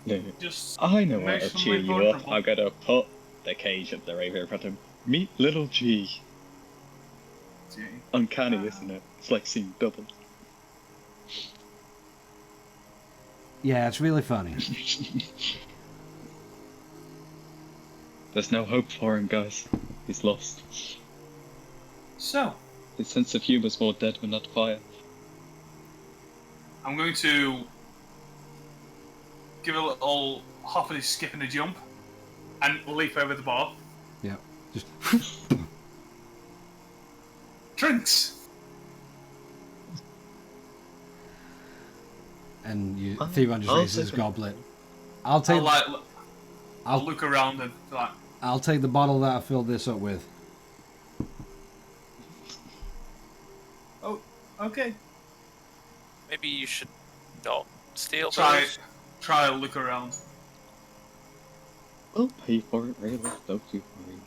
S3: Yeah.
S4: Just
S3: I know how to
S4: emotionally
S3: cheer you up.
S4: vulnerable.
S3: I'm gonna put the cage up there over in front of him. Meet little G.
S4: Gee.
S3: Uncanny, isn't it? It's like seeing double.
S1: Yeah, it's really funny.
S3: There's no hope for him, guys. He's lost.
S4: So,
S3: His sense of humor's more dead than that fire.
S4: I'm going to give a little hop and a skip and a jump and leap over the bar.
S1: Yeah, just
S4: Drinks!
S1: and you.
S3: I'll-
S1: Theron just
S3: I'll
S1: raises his
S3: take it.
S1: goblet. I'll take.
S4: I'll look around and be like,
S1: I'll take the bottle that I filled this up with.
S4: oh, okay.
S2: Maybe you should not steal
S4: Try
S2: those.
S4: look around.
S3: I'll pay for it, really. Don't you worry.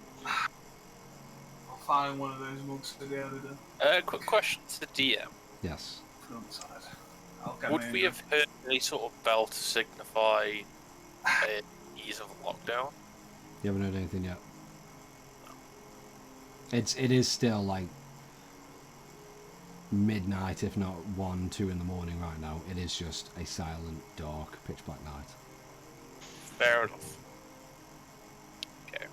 S4: I'll find one of those mugs for the other day.
S2: Quick question to the DM.
S1: Yes.
S4: Put it on the side. I'll get
S2: Would
S4: my
S2: we
S4: own.
S2: have heard any sort of bell to signify ease of lockdown?
S1: You haven't heard anything yet. It is still like midnight, if not 1, 2 in the morning right now. It is just a silent, dark, pitch black night.
S2: Fair enough. Okay.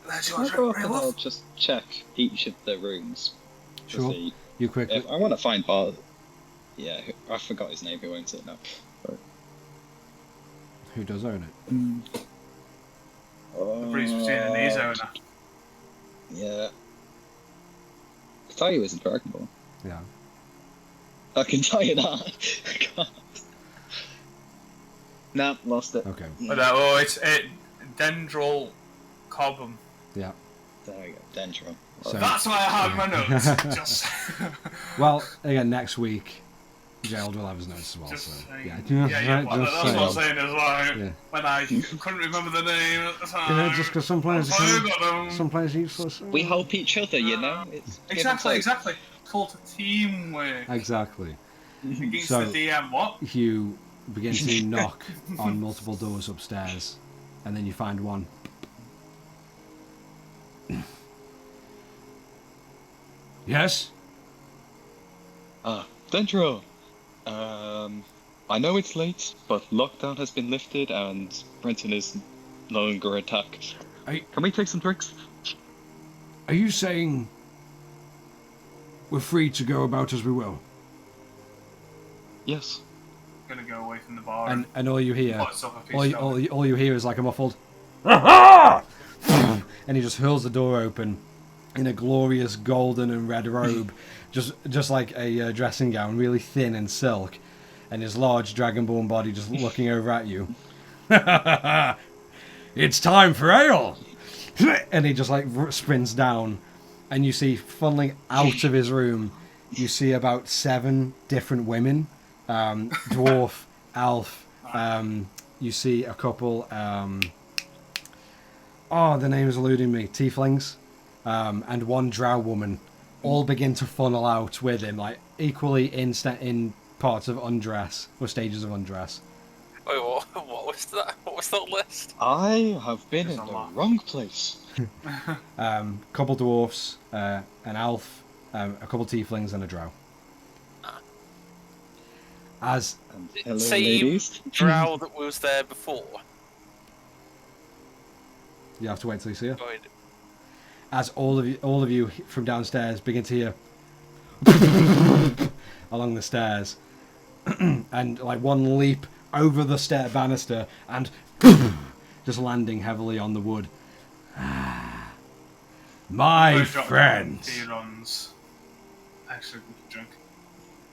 S4: Let's
S3: I'll
S4: go
S3: go up
S4: drink
S3: and
S4: real
S3: I'll
S4: off.
S3: just check each of the rooms. to
S1: Sure.
S3: see
S1: You quickly.
S3: if I want to find Bart. Yeah, I forgot his name. Who owns it now?
S1: Who does own it?
S4: The breeze between the knees owner.
S3: Yeah. I can tell you it's a Dragon Ball.
S1: Yeah.
S3: I can tell you that. I can't. Nah, lost it.
S1: Okay.
S4: But it's Dendrol Cobham.
S1: Yeah.
S3: There we go. Dendron.
S1: So-
S4: That's why I have my notes. Just
S1: Well, again, next week, Gerald will have his notes as well.
S4: Just
S1: So
S4: saying.
S1: yeah,
S4: Yeah,
S1: just
S4: that's what I'm
S1: saying.
S4: saying as well.
S1: Yeah.
S4: When I couldn't remember the name at the time.
S1: You know, just because some players
S4: That's why I got them.
S1: some players are useless.
S3: We help each other, you know. It's give and take.
S4: Exactly. It's called teamwork.
S1: Exactly.
S4: Against
S1: So-
S4: the DM, what?
S1: You begin to knock on multiple doors upstairs, and then you find one. Yes?
S7: Dendro. I know it's late, but lockdown has been lifted and Brenton is no longer attacked. Can we take some drinks?
S6: Are you saying we're free to go about as we will?
S7: Yes.
S4: I'm gonna go away from the bar
S1: And all you hear,
S4: put myself a piece of
S1: all you hear is like a muffled, and he just hurls the door open in a glorious golden and red robe, just like a dressing gown, really thin and silk, and his large dragonborn body just looking over at you. It's time for ale, and he just like sprints down, and you see funneling out of his room, you see about 7 different women, dwarf, elf. You see a couple. The name is eluding me. Tieflings, and one drow woman, all begin to funnel out with him, like equally in parts of undress or stages of undress.
S2: Wait, what was that? What was that list?
S7: I have been in
S4: There's a
S7: the
S4: lot.
S7: wrong place.
S1: Couple dwarfs, an elf, a couple tieflings, and a drow. As
S7: And hello,
S2: Same
S7: ladies.
S2: drow that was there before.
S1: you have to wait till you see her.
S2: Go ahead.
S1: As all of you from downstairs begin to hear along the stairs, and like one leap over the stair banister and just landing heavily on the wood. My
S4: Go drop
S1: friends.
S4: Theron's actually drunk.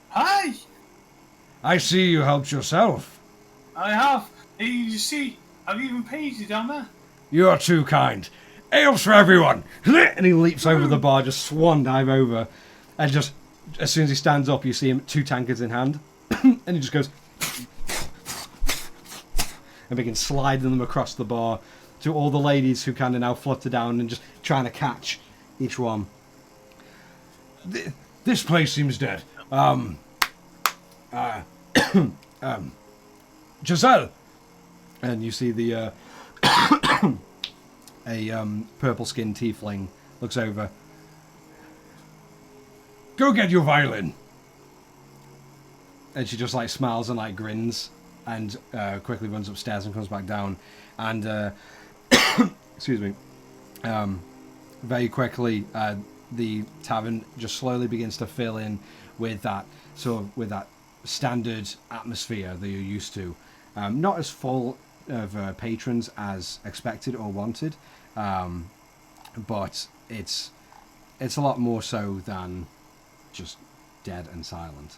S4: Hi!
S6: I see you helped yourself.
S4: I have. Hey, you see, I've even paid you down there.
S6: You're too kind. Ales for everyone.
S1: And he leaps over the bar, just swan dive over, and just as soon as he stands up, you see him 2 tankards in hand, and he just goes and begins sliding them across the bar to all the ladies who kind of now flutter down and just trying to catch each one.
S6: This place seems dead. Giselle.
S1: And you see the purple-skinned tiefling looks over.
S6: Go get your violin.
S1: And she just like smiles and like grins and quickly runs upstairs and comes back down. And excuse me. Very quickly, the tavern just slowly begins to fill in with that standard atmosphere that you're used to. Not as full of patrons as expected or wanted, but it's a lot more so than just dead and silent.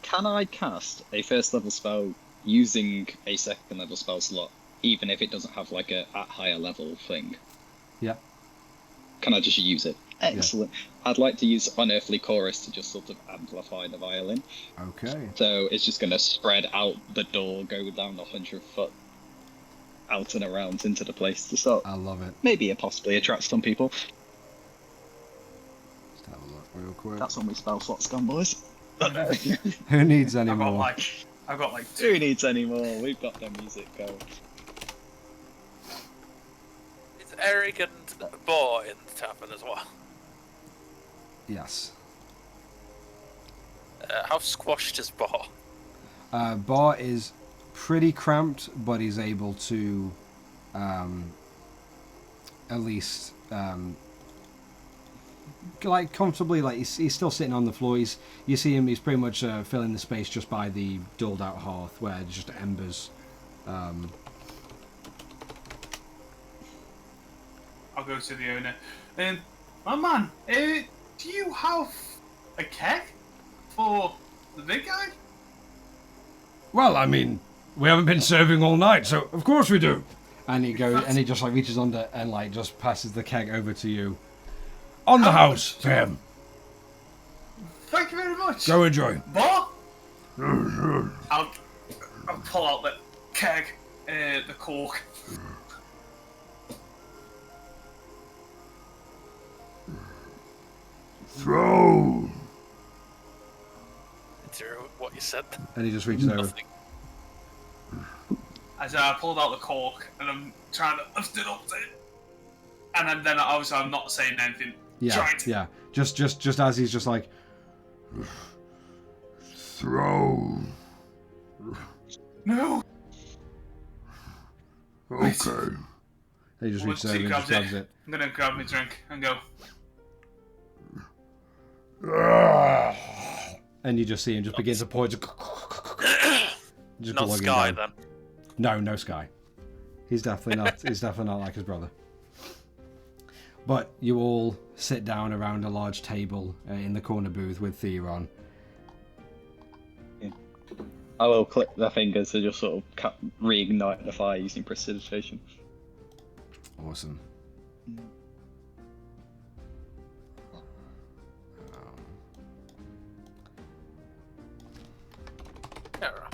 S3: Can I cast a first level spell using a second level spell slot, even if it doesn't have like a at higher level thing?
S1: Yeah.
S3: Can I just use it? Excellent. I'd like to use Unearthly Chorus to just sort of amplify the violin.
S1: Okay.
S3: So it's just going to spread out the door, go down 100 foot, out and around into the place to start.
S1: I love it.
S3: Maybe it possibly attracts some people.
S1: Let's have a look real quick.
S3: That's when we spell slots gone, boys.
S1: Who needs any
S4: I've got
S1: more?
S4: like 2.
S3: Who needs any more? We've got the music going.
S2: Is Eric and Boar in the tavern as well?
S1: Yes.
S2: How squashed is Boar?
S1: Bar is pretty cramped, but he's able to at least like comfortably, like he's still sitting on the floor. You see him, he's pretty much filling the space just by the dulled out hearth where there's just embers.
S4: I'll go to the owner. My man, do you have a keg for the big guy?
S6: Well, I mean, we haven't been serving all night, so of course we do.
S1: And he goes, and he just like reaches under and like just passes the keg over to you.
S6: On the house for him.
S4: Thank you very much.
S6: Go enjoy.
S4: What? I'll pull out the keg, the cork.
S6: Throw.
S2: Zero, what you said.
S1: And he just reaches over.
S2: Nothing.
S4: As I pulled out the cork and I'm trying to lift it up to it. And then obviously I'm not saying anything.
S1: Yeah, yeah. Just as he's just like,
S6: Throw.
S4: No.
S6: Okay.
S1: and he just reaches
S4: Once
S1: over
S4: he
S1: and just grabs it.
S4: I'm gonna grab my drink and go.
S1: And you just see him just begin to pour. Just
S2: Not
S1: glugging
S2: Sky
S1: down.
S2: then.
S1: No Sky. He's definitely not. He's definitely not like his brother. But you all sit down around a large table in the corner booth with Theron.
S3: Yeah. I will click the fingers to just sort of reignite the fire using precipitation.
S1: Awesome.
S2: Yeah, right.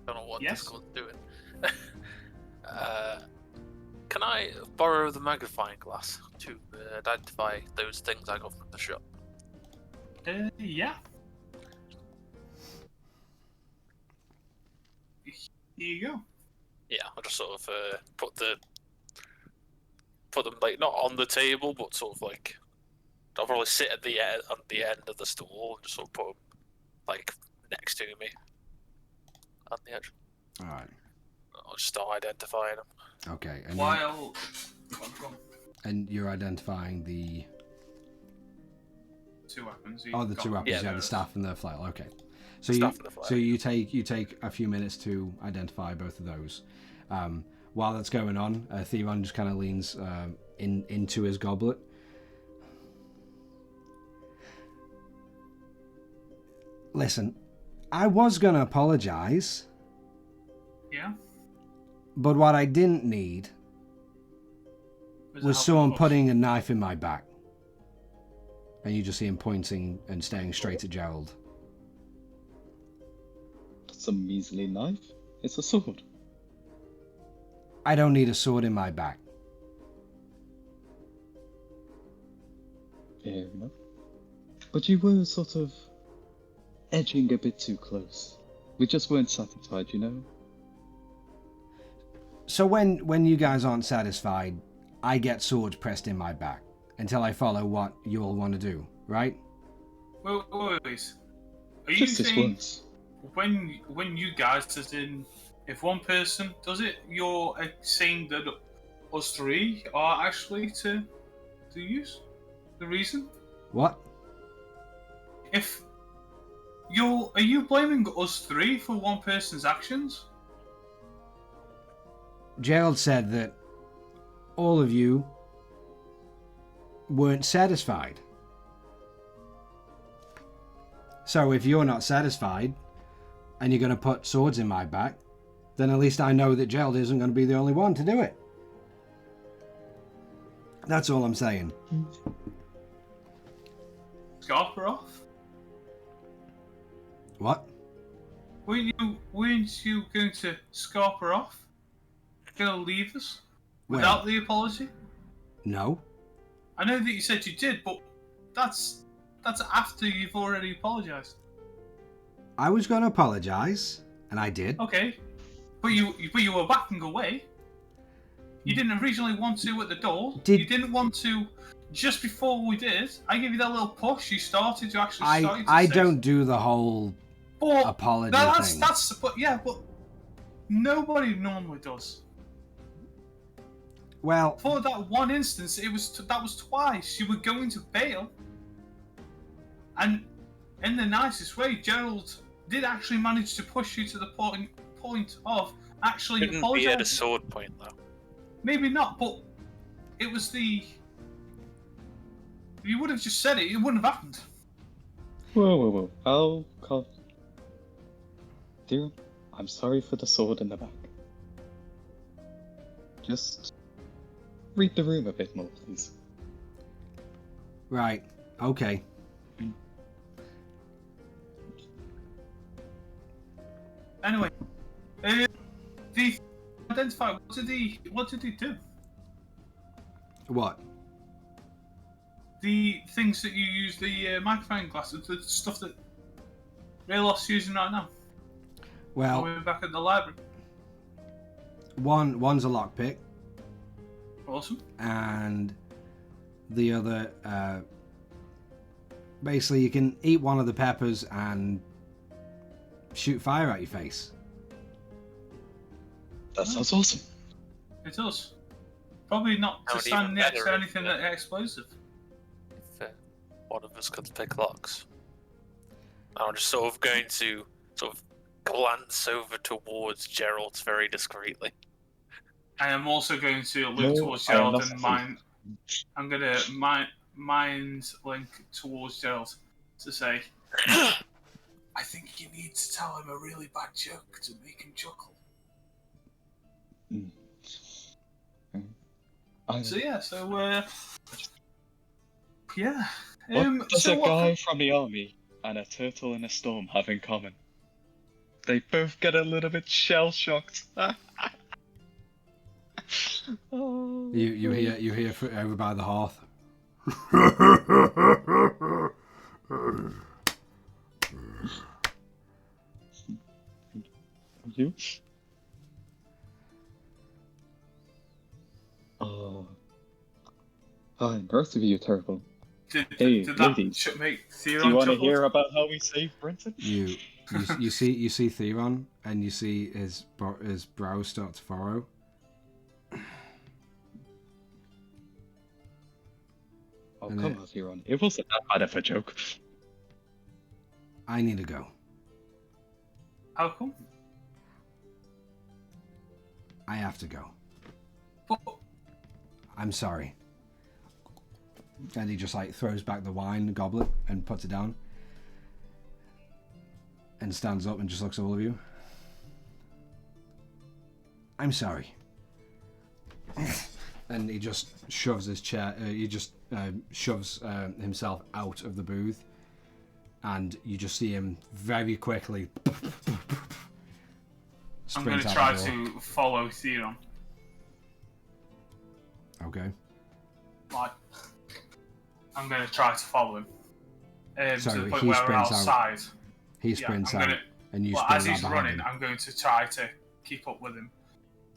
S2: Don't know what
S4: Yes?
S2: Discord's doing. Can I borrow the magnifying glass to identify those things I got from the shop?
S4: Yeah. Here you go.
S2: Yeah, I'll just sort of put them like not on the table, but sort of like I'll probably sit at the end of the stool and just sort of put them like next to me on the edge.
S1: All right.
S2: I'll just start identifying them.
S1: Okay. And
S4: While. Go on.
S1: and you're identifying the
S4: 2 weapons.
S1: the two weapons.
S2: Yeah,
S1: Yeah, the
S2: those.
S1: staff and the flail. Okay. So
S2: Staff and the flail.
S1: you take a few minutes to identify both of those. While that's going on, Theron just kind of leans into his goblet. Listen, I was gonna apologize,
S4: Yeah.
S1: but what I didn't need was someone putting a knife in my back. And you just see him pointing and staring straight at Gerald.
S3: That's a measly knife. It's a sword.
S1: I don't need a sword in my back.
S3: Fair enough. But you were sort of edging a bit too close. We just weren't satisfied, you know?
S1: So when you guys aren't satisfied, I get swords pressed in my back until I follow what you all want to do, right?
S4: Wait. Are you
S3: Just this
S4: saying
S3: once.
S4: when you guys, as in, if one person does it, you're saying that us 3 are actually to use the reason?
S1: What?
S4: Are you blaming us 3 for one person's actions?
S1: Gerald said that all of you weren't satisfied. So if you're not satisfied and you're going to put swords in my back, then at least I know that Gerald isn't going to be the only one to do it. That's all I'm saying.
S4: Scarf her off?
S1: What?
S4: Weren't you going to scarf her off? Gonna leave us? Without the apology?
S1: No.
S4: I know that you said you did, but that's after you've already apologized.
S1: I was going to apologize, and I did.
S4: Okay, but you were backing away. You didn't originally want to at the door. You didn't want to just before we did. I gave you that little push. You started to actually.
S1: I don't do the whole apology thing.
S4: But nobody normally does.
S1: Well,
S4: for that one instance, that was twice. You were going to bail, and in the nicest way, Gerald did actually manage to push you to the point of actually
S2: Couldn't
S4: apologizing.
S2: be at a sword point though.
S4: Maybe not, but it was the. If you would have just said it, it wouldn't have happened.
S3: Whoa. I'll call. Dear, I'm sorry for the sword in the back. Just read the room a bit more, please.
S1: Right. Okay.
S4: Anyway, the identify. What did he do?
S1: What?
S4: The things that you use, the magnifying glasses, the stuff that Rayloff's using right now.
S1: Well,
S4: we're back at the library.
S1: One's a lockpick.
S4: Awesome.
S1: And the other, basically, you can eat one of the peppers and shoot fire at your face.
S7: That sounds awesome.
S4: It does. Probably not to stand next to anything that explosive.
S2: If one of us could pick locks. I'm just sort of going to glance over towards Gerald very discreetly.
S4: I am also going to look towards Gerald and mind. I'm going to mind link towards Gerald to say, I think you need to tell him a really bad joke to make him chuckle. Yeah.
S7: What does
S4: so
S7: a guy from the army and a turtle in a storm have in common? They both get a little bit shell-shocked.
S1: You hear over by the hearth.
S7: You? Oh. Hi, both of you are terrible.
S4: Did
S7: Hey,
S4: that
S7: ladies,
S4: make Theron
S7: do you want to
S4: chuckle?
S7: hear about how we saved Brenton?
S1: You see Theron, and you see his brows start to furrow.
S7: Oh,
S1: And
S7: come on, Theron. It wasn't that bad of a joke.
S1: I need to go.
S4: How come?
S1: I have to go.
S4: But
S1: I'm sorry. And he just throws back the wine goblet and puts it down. And stands up and just looks at all of you. I'm sorry. And he just shoves his chair. He just shoves himself out of the booth, and you just see him very quickly.
S4: I'm going to try to follow Theron.
S1: Okay.
S4: I'm going to try to follow him.
S1: So
S4: to the point
S1: he
S4: where we're
S1: sprints out.
S4: outside.
S1: He sprints out, and you sprint
S4: as he's
S1: behind
S4: running,
S1: him.
S4: I'm going to try to keep up with him.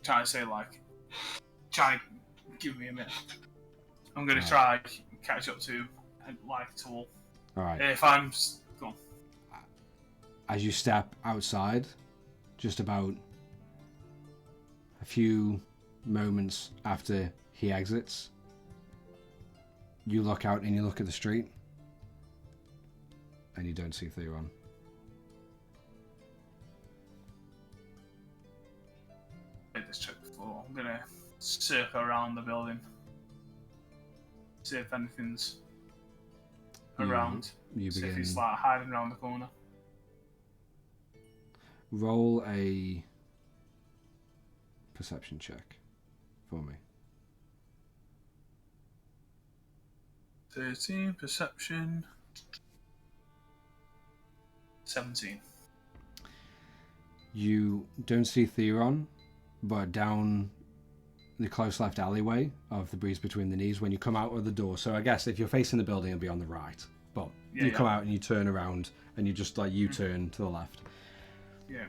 S4: Try to say try to give me a minute. I'm going to try catch up to him, to all.
S1: All right.
S4: If I'm gone.
S1: As you step outside, just about a few moments after he exits, you look out and you look at the street, and you don't see Theron.
S4: I did this trick before. I'm going to circle around the building. See if anything's around.
S1: You
S4: See
S1: begin.
S4: if he's hiding around the corner.
S1: Roll a perception check for me.
S4: 13, perception. 17.
S1: You don't see Theron, but down the close left alleyway of the breeze between the knees when you come out of the door. So I guess if you're facing the building, it'll be on the right. But you come out and you turn around and you just U-turn to the left.
S4: Yeah.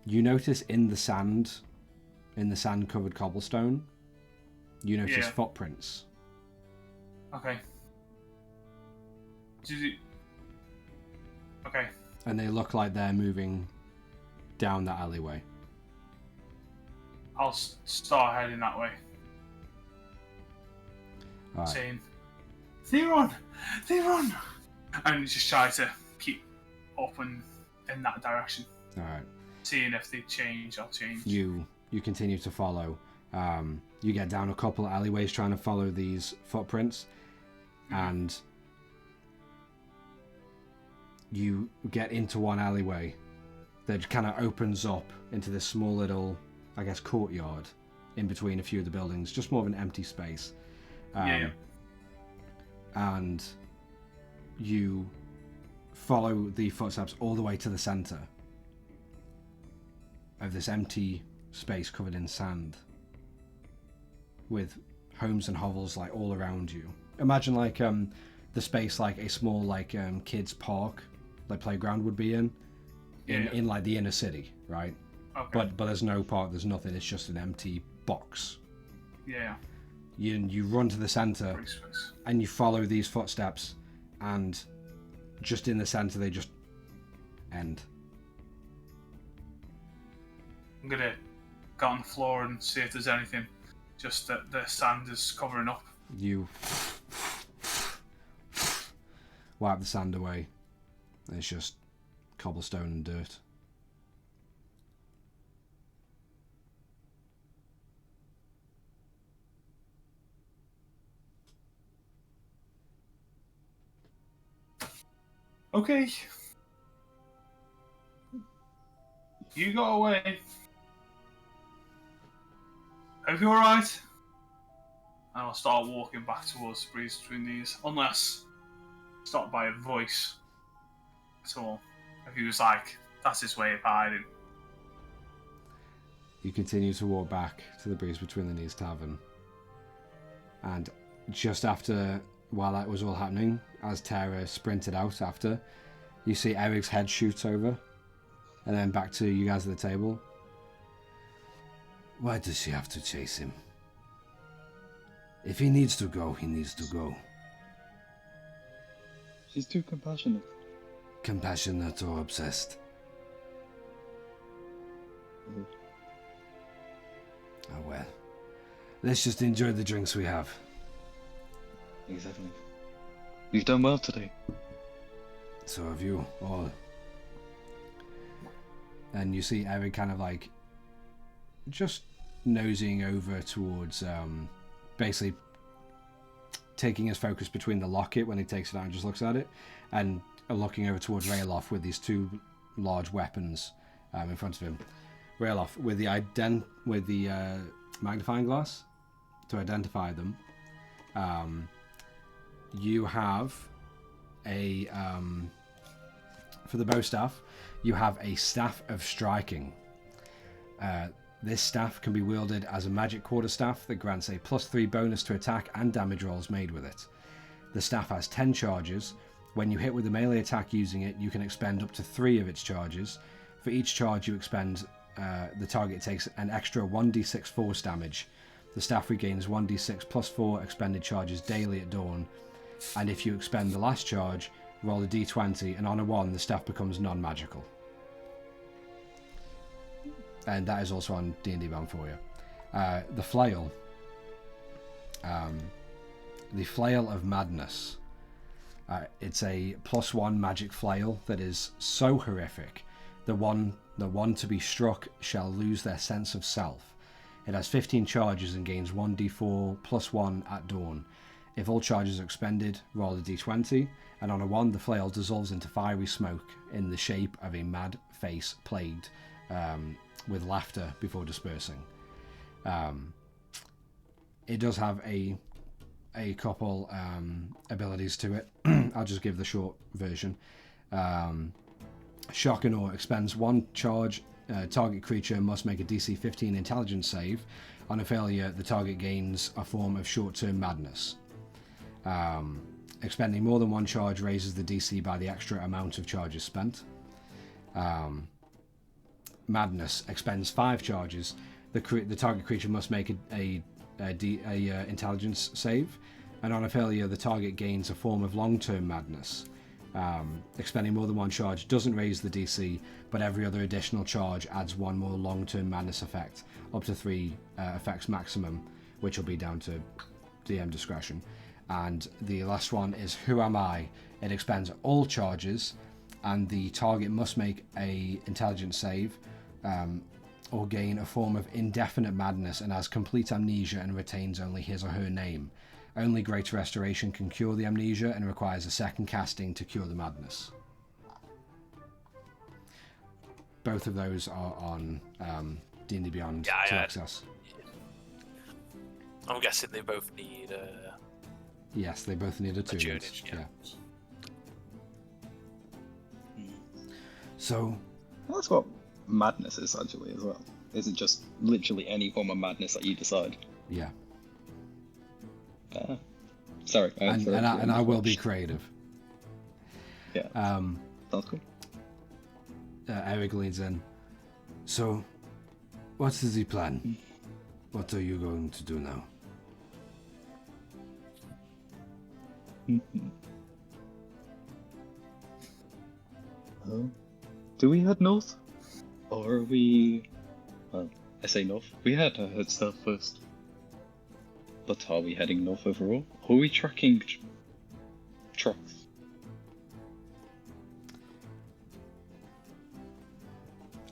S1: You notice in the sand-covered cobblestone, you notice footprints.
S4: Okay. Okay.
S1: And they look like they're moving down that alleyway.
S4: I'll start heading that way.
S1: All right.
S4: Saying, Theron! Theron! And just try to keep up and in that direction.
S1: All right.
S4: Seeing if they change, I'll change.
S1: You continue to follow. You get down a couple of alleyways trying to follow these footprints, and you get into one alleyway that kind of opens up into this small little, I guess, courtyard in between a few of the buildings, just more of an empty space. and you follow the footsteps all the way to the center of this empty space covered in sand, with homes and hovels like all around you. Imagine like the space like a small like kids park, like playground would be in like the inner city, right?
S4: Okay.
S1: But there's no park, there's nothing. It's just an empty box.
S4: Yeah.
S1: You run to the center
S4: Free space.
S1: and you follow these footsteps, and just in the center they just end.
S4: I'm gonna go on the floor and see if there's anything. Just that the sand is covering up.
S1: You wipe the sand away. It's just cobblestone and dirt.
S4: Okay. You got away. Are you alright? And I'll start walking back towards the breeze between these. Unless stopped by a voice at all. If he was like, that's his way of hiding.
S1: You continue to walk back to the Breeze Between the Knees Tavern. And just after, while that was all happening, as Tara sprinted out after, you see Eric's head shoot over. And then back to you guys at the table.
S5: Why does she have to chase him? If he needs to go, he needs to go.
S3: She's too compassionate.
S5: Compassionate or obsessed. Oh well. Let's just enjoy the drinks we have.
S3: Exactly.
S7: You've done well today.
S5: So have you all.
S1: And you see Eric kind of like just nosing over towards basically taking his focus between the locket when he takes it out and just looks at it, and looking over towards Rayloff with these two large weapons in front of him. Rayloff with the magnifying glass to identify them. You have a for the bow staff, you have a staff of striking. This staff can be wielded as a magic quarterstaff that grants a +3 bonus to attack and damage rolls made with it. The staff has 10 charges. When you hit with a melee attack using it, you can expend up to 3 of its charges. For each charge you expend, the target takes an extra 1d6 force damage. The staff regains 1d6 +4 expended charges daily at dawn. And if you expend the last charge, roll a d20, and on a 1, the staff becomes non-magical. And that is also on D&D Band for you. The flail. The Flail of Madness. It's a +1 magic flail that is so horrific, the one to be struck shall lose their sense of self. It has 15 charges and gains 1d4 +1 at dawn. If all charges are expended, roll a d20, and on a 1, the flail dissolves into fiery smoke in the shape of a mad face plagued with laughter before dispersing. It does have a couple abilities to it. I'll just give the short version. Shock and Awe expends 1 charge. Target creature must make a DC 15 intelligence save. On a failure, the target gains a form of short-term madness. Expending more than 1 charge raises the DC by the extra amount of charges spent. Madness expends 5 charges. The target creature must make a intelligence save, and on a failure, the target gains a form of long-term madness. Expending more than 1 charge doesn't raise the DC, but every other additional charge adds 1 more long-term madness effect, up to 3 effects maximum, which will be down to DM discretion. And the last one is Who Am I? It expends all charges, and the target must make a intelligence save, or gain a form of indefinite madness and has complete amnesia and retains only his or her name. Only Greater Restoration can cure the amnesia and requires a second casting to cure the madness. Both of those are on D&D Beyond to access.
S2: I'm guessing they both need
S1: Yes, they both need attunement.
S2: Attunement, yeah.
S1: So,
S3: Well, that's what madness is actually as well. Isn't just literally any form of madness that you decide.
S1: yeah.
S3: Sorry.
S1: And I will be creative.
S3: Yeah. Sounds cool.
S1: Eric leans in.
S5: So, what is the plan? What are you going to do now?
S3: Do we head north? Or are we... Well, I say north. We had to head south first. But are we heading north overall? Or are we tracking trucks?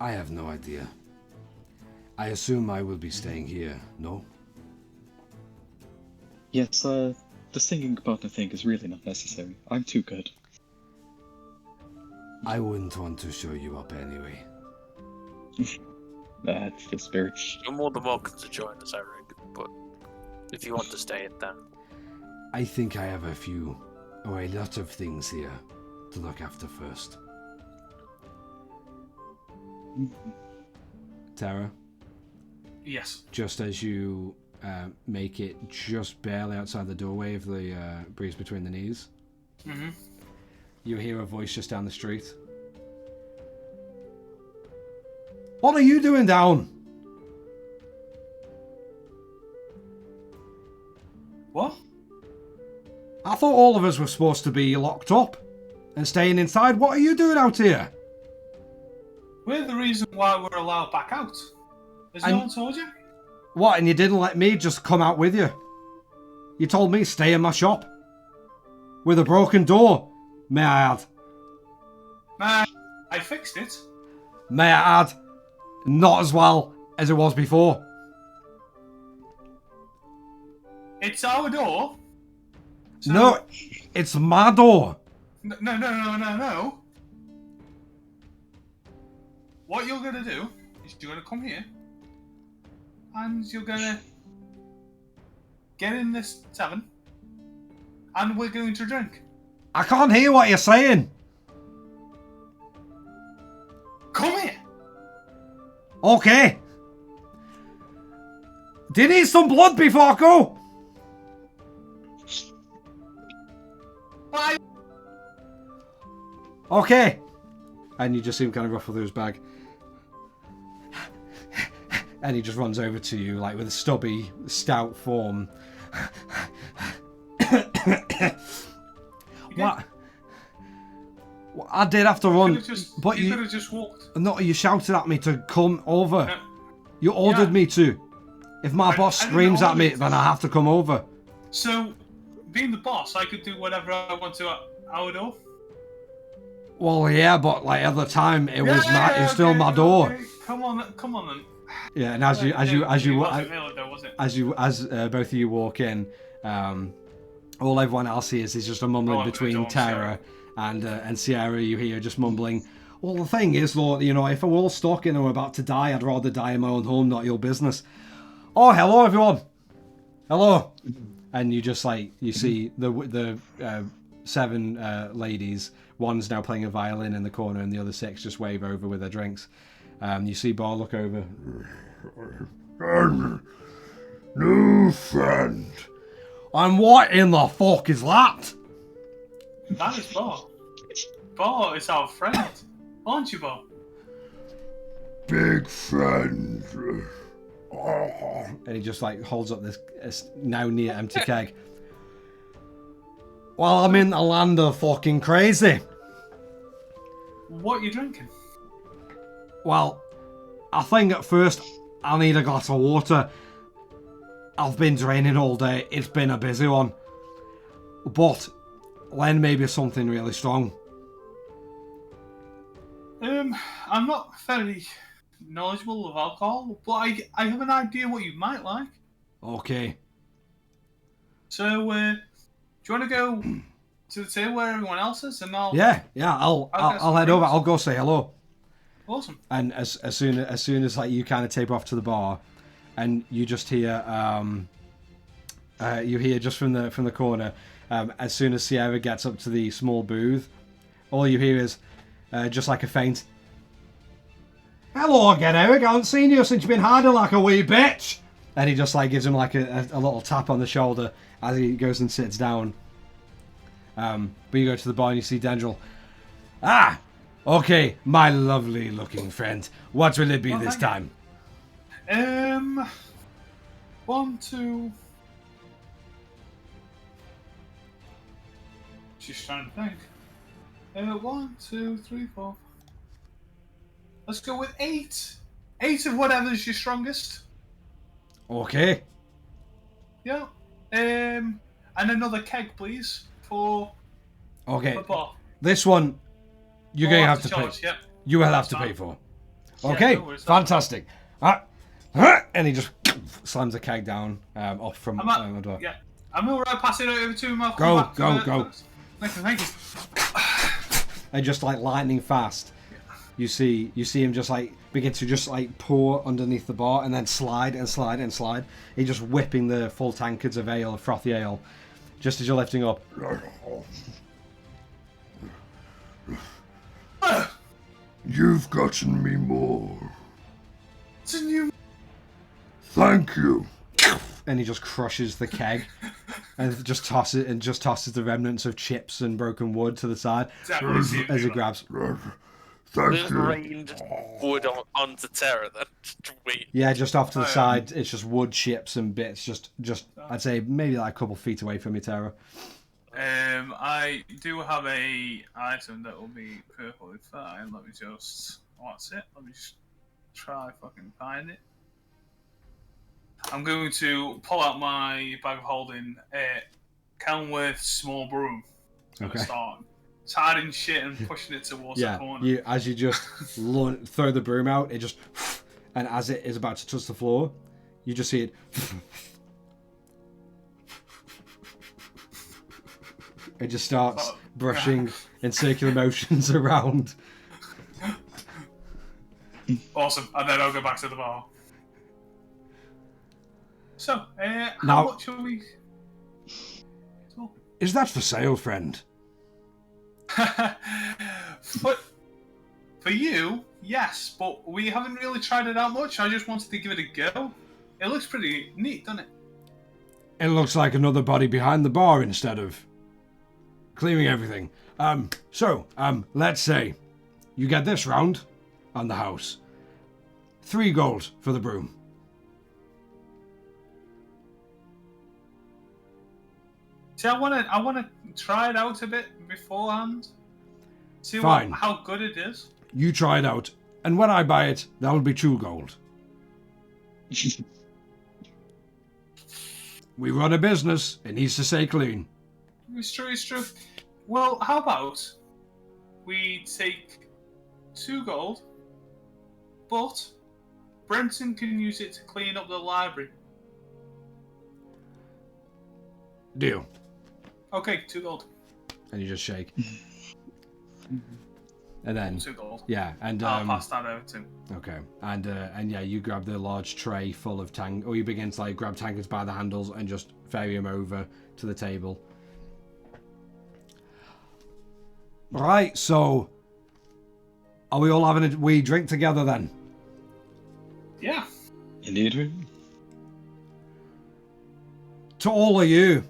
S5: I have no idea. I assume I will be staying here, no?
S3: Yes, the singing partner thing is really not necessary. I'm too good.
S5: I wouldn't want to show you up anyway.
S3: That's the spirit.
S2: You're more than welcome to join us, Eric, but if you want to stay in then.
S5: I think I have a lot of things here to look after first.
S1: Tara,
S4: Yes.
S1: just as you make it just barely outside the doorway of the breeze between the knees,
S4: Mm-hmm.
S1: you hear a voice just down the street. What are you doing down?
S4: What?
S1: I thought all of us were supposed to be locked up and staying inside. What are you doing out here?
S4: We're the reason why we're allowed back out. Has no one told you?
S1: What, and you didn't let me just come out with you? You told me stay in my shop. With a broken door, may I add.
S4: Nah, I fixed it.
S1: May I add, not as well as it was before.
S4: It's our door. So...
S1: No, it's my door.
S4: No. What you're gonna do is you're gonna come here and you're gonna get in this tavern and we're going to drink.
S1: I can't hear what you're saying.
S4: Come here!
S1: Okay. Do you need some blood before I go?
S4: Bye!
S1: Okay. And you just see him kind of ruffle through his bag. And he just runs over to you, like with a stubby, stout form. What? Well, I did have to run, but
S4: you could have just walked.
S1: No, you shouted at me to come over.
S4: No.
S1: You ordered me to. If my boss
S4: I didn't
S1: screams at
S4: order
S1: me,
S4: you to.
S1: then I have to come over.
S4: So, being the boss, I could do whatever I want to at our door.
S1: Well, yeah, but like at the time, it was still my door.
S4: Okay. Come on then.
S1: Yeah, and as both of you walk in, all everyone else hears is just a mumbling between Tara and Sierra. You hear just mumbling. Well, the thing is, Lord, you know, if we're all stuck and we're about to die, I'd rather die in my own home, not your business. Oh, hello, everyone. Hello. And you just you see the 7 ladies. One's now playing a violin in the corner, and the other 6 just wave over with their drinks. You see Bar look over.
S6: New friend.
S1: And what in the fuck is that?
S4: That is Bar. Bar is our friend. Aren't you, Bar?
S6: Big friend.
S1: And he just holds up this now near empty keg. Well, I'm in the land of fucking crazy.
S4: What are you drinking?
S1: Well, I think at first I'll need a glass of water. I've been draining all day. It's been a busy one. But Len maybe something really strong.
S4: I'm not very knowledgeable of alcohol, but I have an idea what you might like.
S1: Okay.
S4: So, do you want to go to the table where everyone else is, and I'll
S1: I'll head over. I'll go say hello.
S4: Awesome.
S1: And as soon as you kind of taper off to the bar, and you just hear you hear just from the corner, As soon as Sierra gets up to the small booth, all you hear is just like a faint. Hello again, Eric. I haven't seen you since you've been hiding like a wee bitch. And he just like gives him like a little tap on the shoulder as he goes and sits down. But you go to the bar and you see Dendril. Ah, okay, my lovely looking friend. What will it be this time?
S4: 1, 2. Just trying to think. 1, 2, 3, 4. Let's go with 8. 8 of whatever's your strongest.
S1: Okay.
S4: Yeah. And another keg, please, for.
S1: Okay.
S4: For bar.
S1: This one, you're going to have to
S4: charge,
S1: pay.
S4: Yep.
S1: You will have to pay for. Okay,
S4: no worries,
S1: fantastic. And he just slams the keg down off from the door.
S4: Yeah. I'm alright, pass it over to him. I'll
S1: Go,
S4: come back
S1: go.
S4: Thank you.
S1: And just like lightning fast, you see him just like begin to just like pour underneath the bar and then slide and slide and slide. He's just whipping the full tankards of ale, frothy ale, just as you're lifting up.
S6: You've gotten me more.
S4: It's a new.
S6: Thank you.
S1: And he just crushes the keg and just tosses the remnants of chips and broken wood to the side as he grabs.
S6: Thank
S2: Just
S6: you.
S2: rained wood onto Terra then. Wait.
S1: Yeah, just off to the side, it's just wood chips and bits. Just I'd say maybe like a couple feet away from you, Terra.
S4: I do have a item that will be perfectly fine. Let me just. What's it? Let me just try fucking find it. I'm going to pull out my bag of holding Kenworth small broom.
S1: Okay.
S4: Start tidying shit and pushing it towards the corner.
S1: As you just throw the broom out, it just, and as it is about to touch the floor, you just see it. It just starts brushing in circular motions around.
S4: Awesome, and then I'll go back to the bar. So, how
S1: Now-
S4: much are we talking?
S6: Is that for sale, friend?
S4: For you, yes, but we haven't really tried it out much. I just wanted to give it a go. It looks pretty neat, doesn't it?
S6: It looks like another body behind the bar instead of clearing everything. Let's say you get this round on the house. 3 gold for the broom.
S4: See, I wanna try it out a bit beforehand. See
S6: Fine.
S4: how good it is.
S6: You try it out, and when I buy it, that will be 2 gold. We run a business. It needs to stay clean.
S4: It's true. Well, how about we take 2 gold, but Brenton can use it to clean up the library.
S6: Deal.
S4: Okay, 2 gold.
S1: And you just shake. And then
S4: 2 gold.
S1: yeah, and
S4: I'll pass that over to.
S1: okay, and yeah, you grab the large tray full of or you begin to like grab tankards by the handles and just ferry them over to the table. Right, so are we all having a wee drink together then?
S4: Yeah.
S7: Indeed, we.
S1: To all of you,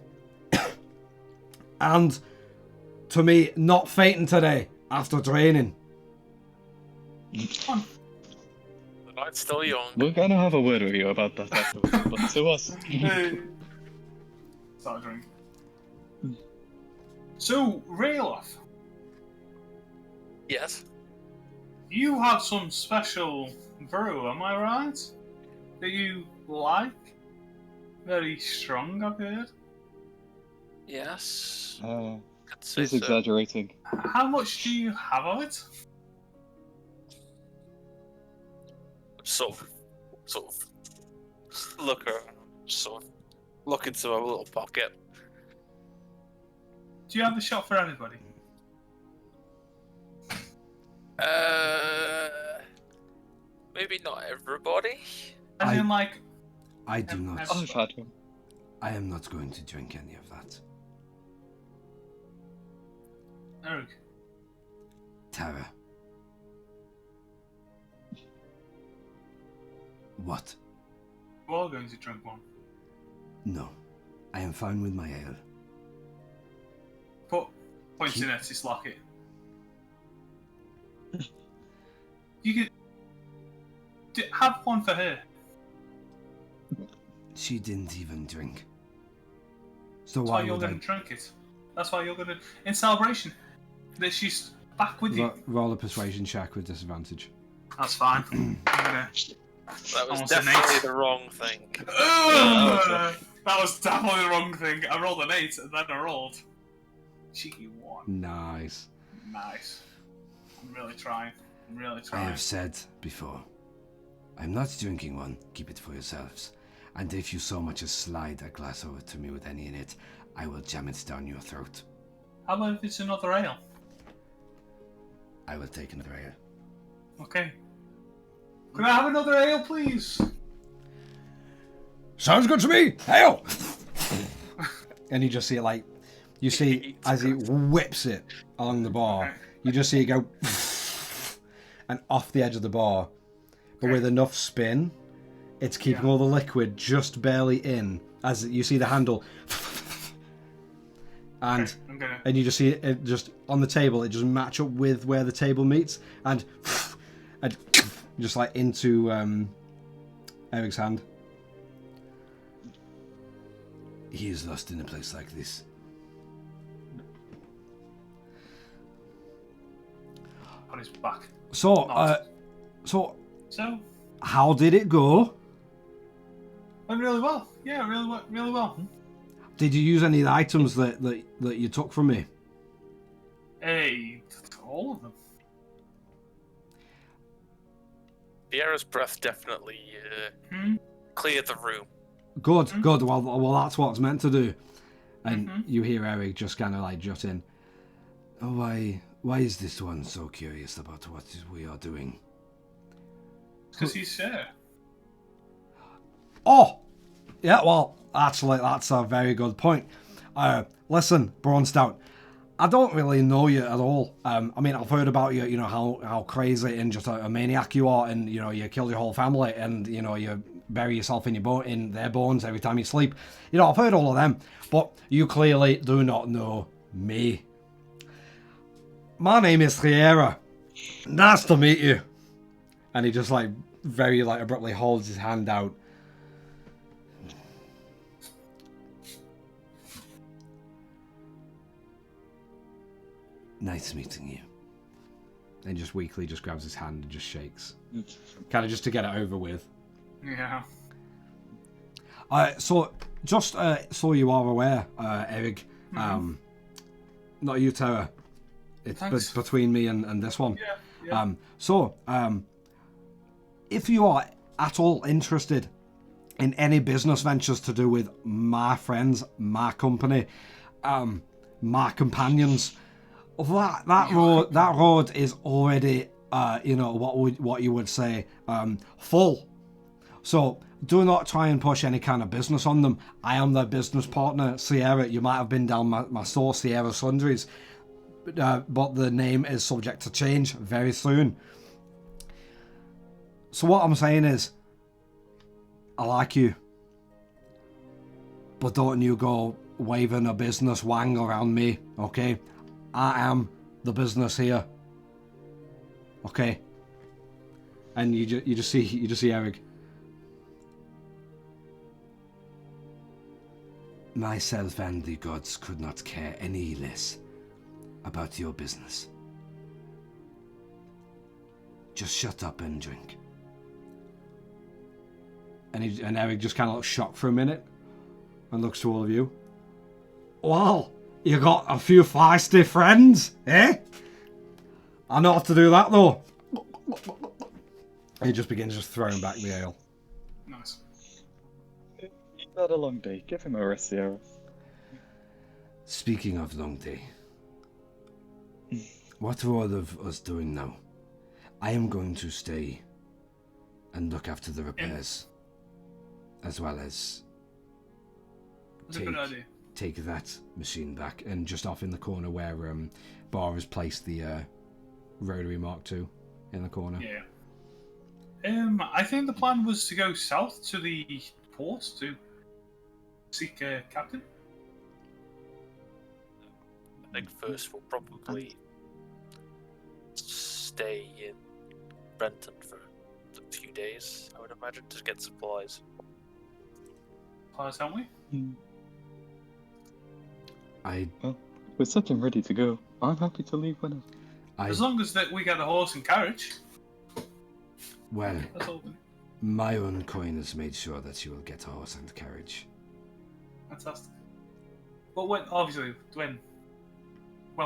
S1: and to me not fainting today after training.
S2: The night's still young.
S7: We're gonna have a word with you about that afterwards, but to us.
S4: Start drinking. So, Rayloff,
S2: Yes.
S4: you have some special brew, am I right? That you like? Very strong, I've heard.
S2: Yes.
S7: He's
S2: I'd say so.
S7: exaggerating.
S4: How much do you have of it?
S2: Sort of look around, sort of look into a little pocket.
S4: Do you have a shot for anybody?
S2: Maybe not everybody.
S4: As in, like,
S6: I do not.
S7: I've had one.
S6: I am not going to drink any of that.
S4: Eric.
S5: Tara. What?
S4: We're all going to drink one.
S5: No. I am fine with my ale.
S4: Points in at his locket. You could have one for her.
S5: She didn't even drink. So
S4: That's why you're going to drink it. That's why you're going to... In celebration. That she's back with you.
S1: Roll a persuasion check with disadvantage.
S4: That's fine. I'm gonna...
S2: That was definitely the wrong thing.
S4: That was definitely the wrong thing. I rolled an 8 and then I rolled. Cheeky 1.
S1: Nice.
S4: Nice. I'm really trying.
S5: I have said before, I'm not drinking one. Keep it for yourselves. And if you so much as slide a glass over to me with any in it, I will jam it down your throat.
S4: How about if it's another ale?
S5: I will take another ale.
S4: Okay. Can I have another ale, please?
S1: Sounds good to me. Hail! And you just see it like, you see as he whips it along the bar, you just see it go and off the edge of the bar, but with enough spin, it's keeping all the liquid just barely in. As you see the handle, and you just see it just on the table. It just match up with where the table meets, and just like into Eric's hand.
S5: He is lost in a place like this.
S4: On his back.
S1: So,
S4: So,
S1: how did it go?
S4: went really well. Yeah, really well.
S1: Did you use any of the items that you took from me?
S4: Hey, all of them.
S2: Sierra's breath definitely cleared the room.
S1: Good. Well, that's what it's meant to do. And you hear Eric just kind of like jut in.
S5: Oh, why is this one so curious about what we are doing?
S4: Because he's Sarah.
S1: Oh, yeah. Well, actually, that's a very good point. Listen, Braun Stout, I don't really know you at all. I mean, I've heard about you. You know how crazy and just a maniac you are, and you know you kill your whole family, and you know you bury yourself in their bones every time you sleep. You know, I've heard all of them, but you clearly do not know me. My name is Sierra. Nice to meet you. And he just like very like abruptly holds his hand out.
S5: Nice meeting you.
S1: And just weakly just grabs his hand and just shakes. Kind of just to get it over with.
S4: Yeah.
S1: So, just so you are aware, Eric, not you, Tara. It's between me and this one.
S4: Yeah.
S1: So, if you are at all interested in any business ventures to do with my friends, my company, my companions, that road is already, what you would say, full. So do not try and push any kind of business on them. I am their business partner, Sierra. You might have been down my store, Sierra Sundries, but the name is subject to change very soon. So what I'm saying is, I like you, but don't you go waving a business wang around me, okay? I am the business here, okay? And you just see Eric.
S5: Myself and the gods could not care any less about your business. Just shut up and drink.
S1: And Eric just kind of looks shocked for a minute and looks to all of you. Well, you got a few feisty friends, eh? I know how to do that though. He just begins just throwing back the ale.
S4: Nice.
S7: He's had a long day. Give him a rest, Sierra.
S5: Speaking of long day, what are all of us doing now? I am going to stay and look after the repairs, as well as
S6: take that machine back, and just off in the corner where Bar has placed the rotary Mark II in the corner.
S4: Yeah. I think the plan was to go south to the port to seek a captain.
S2: I think first we'll probably stay in Brenton for a few days, I would imagine, to get supplies.
S4: Supplies, aren't we?
S7: Well, we're set and ready to go. I'm happy to leave whenever.
S4: As long as that we get a horse and carriage.
S6: Well,
S4: That's all.
S6: my own coin has made sure that you will get a horse and carriage.
S4: Fantastic. But when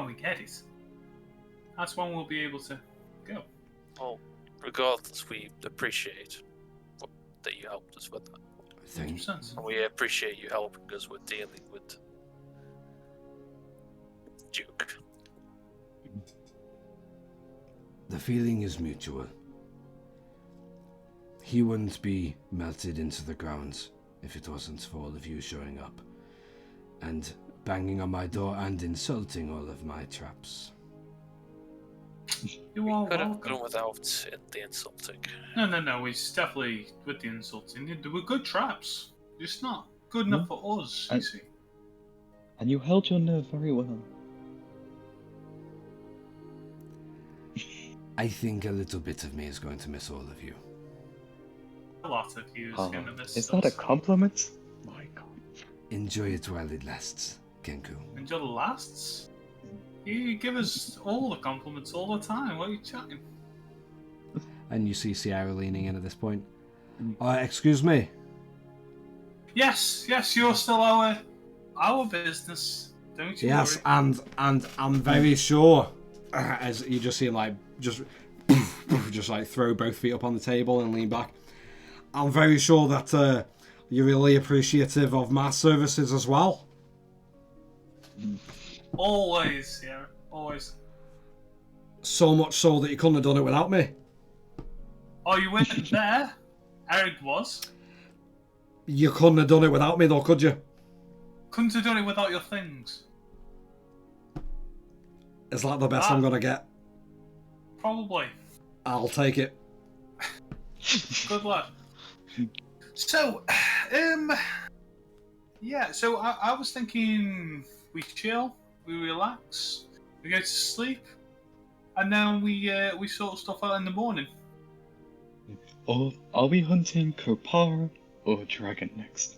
S4: we get it, that's when we'll be able to go.
S2: Well, regardless, we appreciate that you helped us with that.
S6: Thank
S4: 100%.
S2: And we appreciate you helping us with dealing with Duke.
S6: The feeling is mutual. He wouldn't be melted into the ground if it wasn't for all of you showing up and banging on my door and insulting all of my traps.
S4: You are
S2: Could have
S4: welcome.
S2: gone without the insulting.
S4: No. It's definitely with the insulting. They were good traps. Just not good enough for us, you see.
S7: And you held your nerve very well.
S6: I think a little bit of me is going to miss all of you.
S4: A lot of you is going to miss
S7: Is that a
S4: us.
S7: compliment? My God.
S6: Enjoy it while it lasts, Kenku.
S4: Until the lasts. You give us all the compliments all the time. What are you chatting?
S1: And you see Sierra leaning in at this point. Excuse me.
S4: Yes, you're still our business. Don't you
S1: Yes,
S4: worry.
S1: and I'm very sure, as you just see him like just like throw both feet up on the table and lean back. I'm very sure that you're really appreciative of my services as well.
S4: Always, yeah, always.
S1: So much so that you couldn't have done it without me.
S4: Oh, you weren't there? Eric was.
S1: You couldn't have done it without me, though, could you?
S4: Couldn't have done it without your things.
S1: Is that the best I'm gonna get?
S4: Probably.
S1: I'll take it.
S4: Good lad. So, yeah. So I was thinking we chill, we relax, we go to sleep, and then we sort stuff out in the morning.
S7: Or are we hunting Kopara or Dragon next?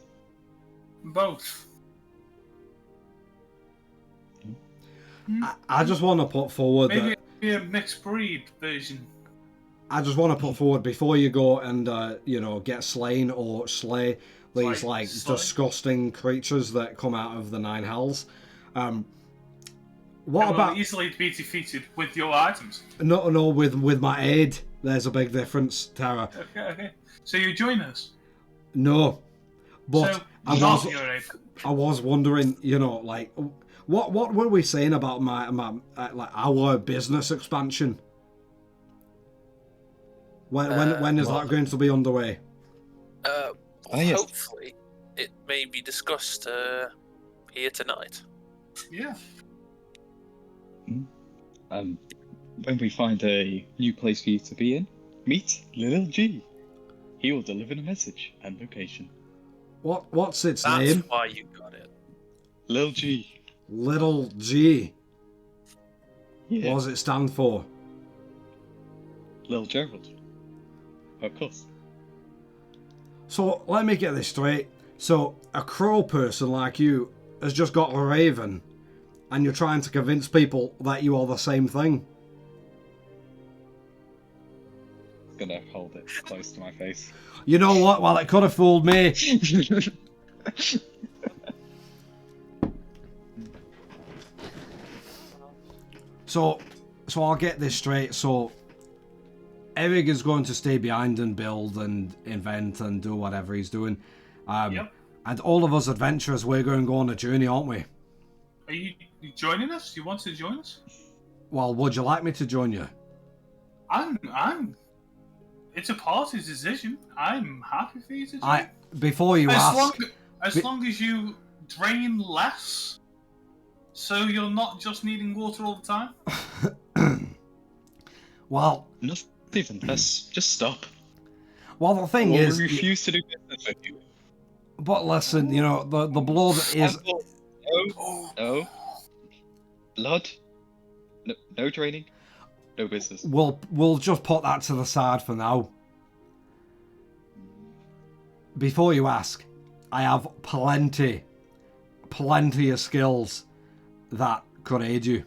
S4: Both.
S1: I just want to put forward
S4: Maybe
S1: that
S4: it'd be a mixed breed version.
S1: I just want to put forward before you go and get slain or slay these like
S4: slay?
S1: disgusting creatures that come out of the Nine Hells. What
S4: It will
S1: about
S4: easily be defeated with your items.
S1: no with my aid? There's a big difference, Tara.
S4: Okay. So you join us.
S1: No, but
S4: So
S1: I
S4: your aid.
S1: was wondering, like what were we saying about my like our business expansion? When is that going to be underway?
S7: Yes.
S2: Hopefully, it may be discussed here tonight.
S4: Yeah.
S7: When we find a new place for you to be in, meet Lil G. He will deliver the message and location.
S1: What's its
S2: That's
S1: name?
S2: why you got it.
S7: Lil G.
S1: Little G.
S7: Yeah.
S1: What does it stand for?
S7: Lil Gerald. Of course.
S1: So let me get this straight. So a crow person like you has just got a raven, and you're trying to convince people that you are the same thing.
S7: Gonna hold it close to my face.
S1: You know what? Well, it could have fooled me. So I'll get this straight. So Eric is going to stay behind and build and invent and do whatever he's doing.
S4: Yep.
S1: And all of us adventurers, we're going to go on a journey, aren't we?
S4: Are you joining us? You want to join us?
S1: Well, would you like me to join you?
S4: I'm. It's a party decision. I'm happy for you to join.
S1: Before you ask,
S4: As long as you drain less, so you're not just needing water all the time?
S1: Well,
S7: Not even less. Just stop.
S1: well, the thing
S7: Or
S1: is,
S7: we refuse to do business with you.
S1: but listen, you know, the blood is.
S7: No. Blood. No training. No business.
S1: We'll just put that to the side for now. Before you ask, I have plenty of skills that could aid you.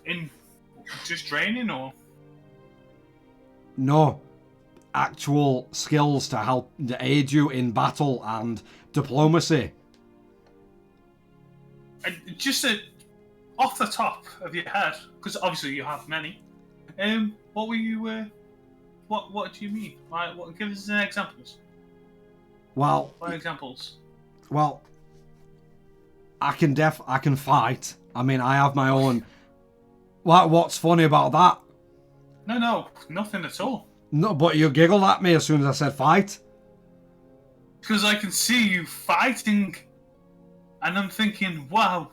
S4: In just draining, or?
S1: No, actual skills to aid you in battle and diplomacy.
S4: And just off the top of your head, because obviously you have many. What were you? What do you mean? Like, what? Give us examples.
S1: Well,
S4: What examples?
S1: well, I can fight. I mean, I have my own. What's funny about that?
S4: No, nothing at all.
S1: No, but you giggled at me as soon as I said fight.
S4: Because I can see you fighting, and I'm thinking, wow,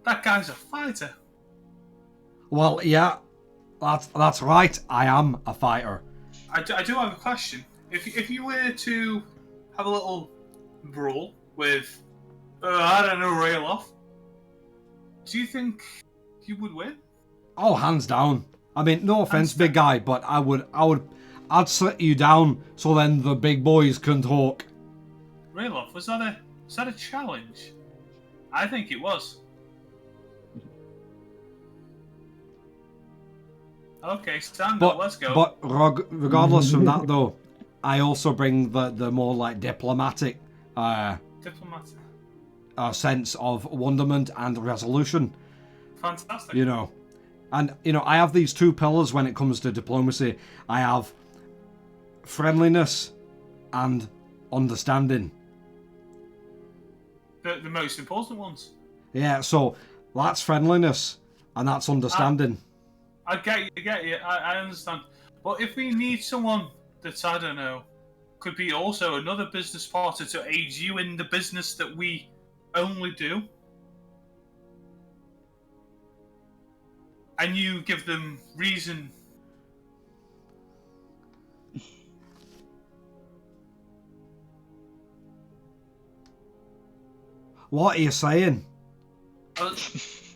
S4: that guy's a fighter.
S1: Well, yeah, that's right. I am a fighter.
S4: I do have a question. If you were to have a little brawl with, I don't know, Rayloff, do you think you would win?
S1: Oh, hands down. I mean, no offense, big guy, but I'd sit you down so then the big boys can talk.
S4: Rayloff, was that a challenge? I think it was. Okay, stand up, let's go.
S1: But regardless from that, though, I also bring the more like diplomatic sense of wonderment and resolution.
S4: Fantastic.
S1: You know, and you know, I have these two pillars when it comes to diplomacy. I have friendliness and understanding.
S4: The most important ones.
S1: Yeah, so that's friendliness and that's understanding.
S4: I get you. I understand. But if we need someone that's, I don't know, could be also another business partner to aid you in the business that we only do, and you give them reason.
S1: What are you saying?
S4: If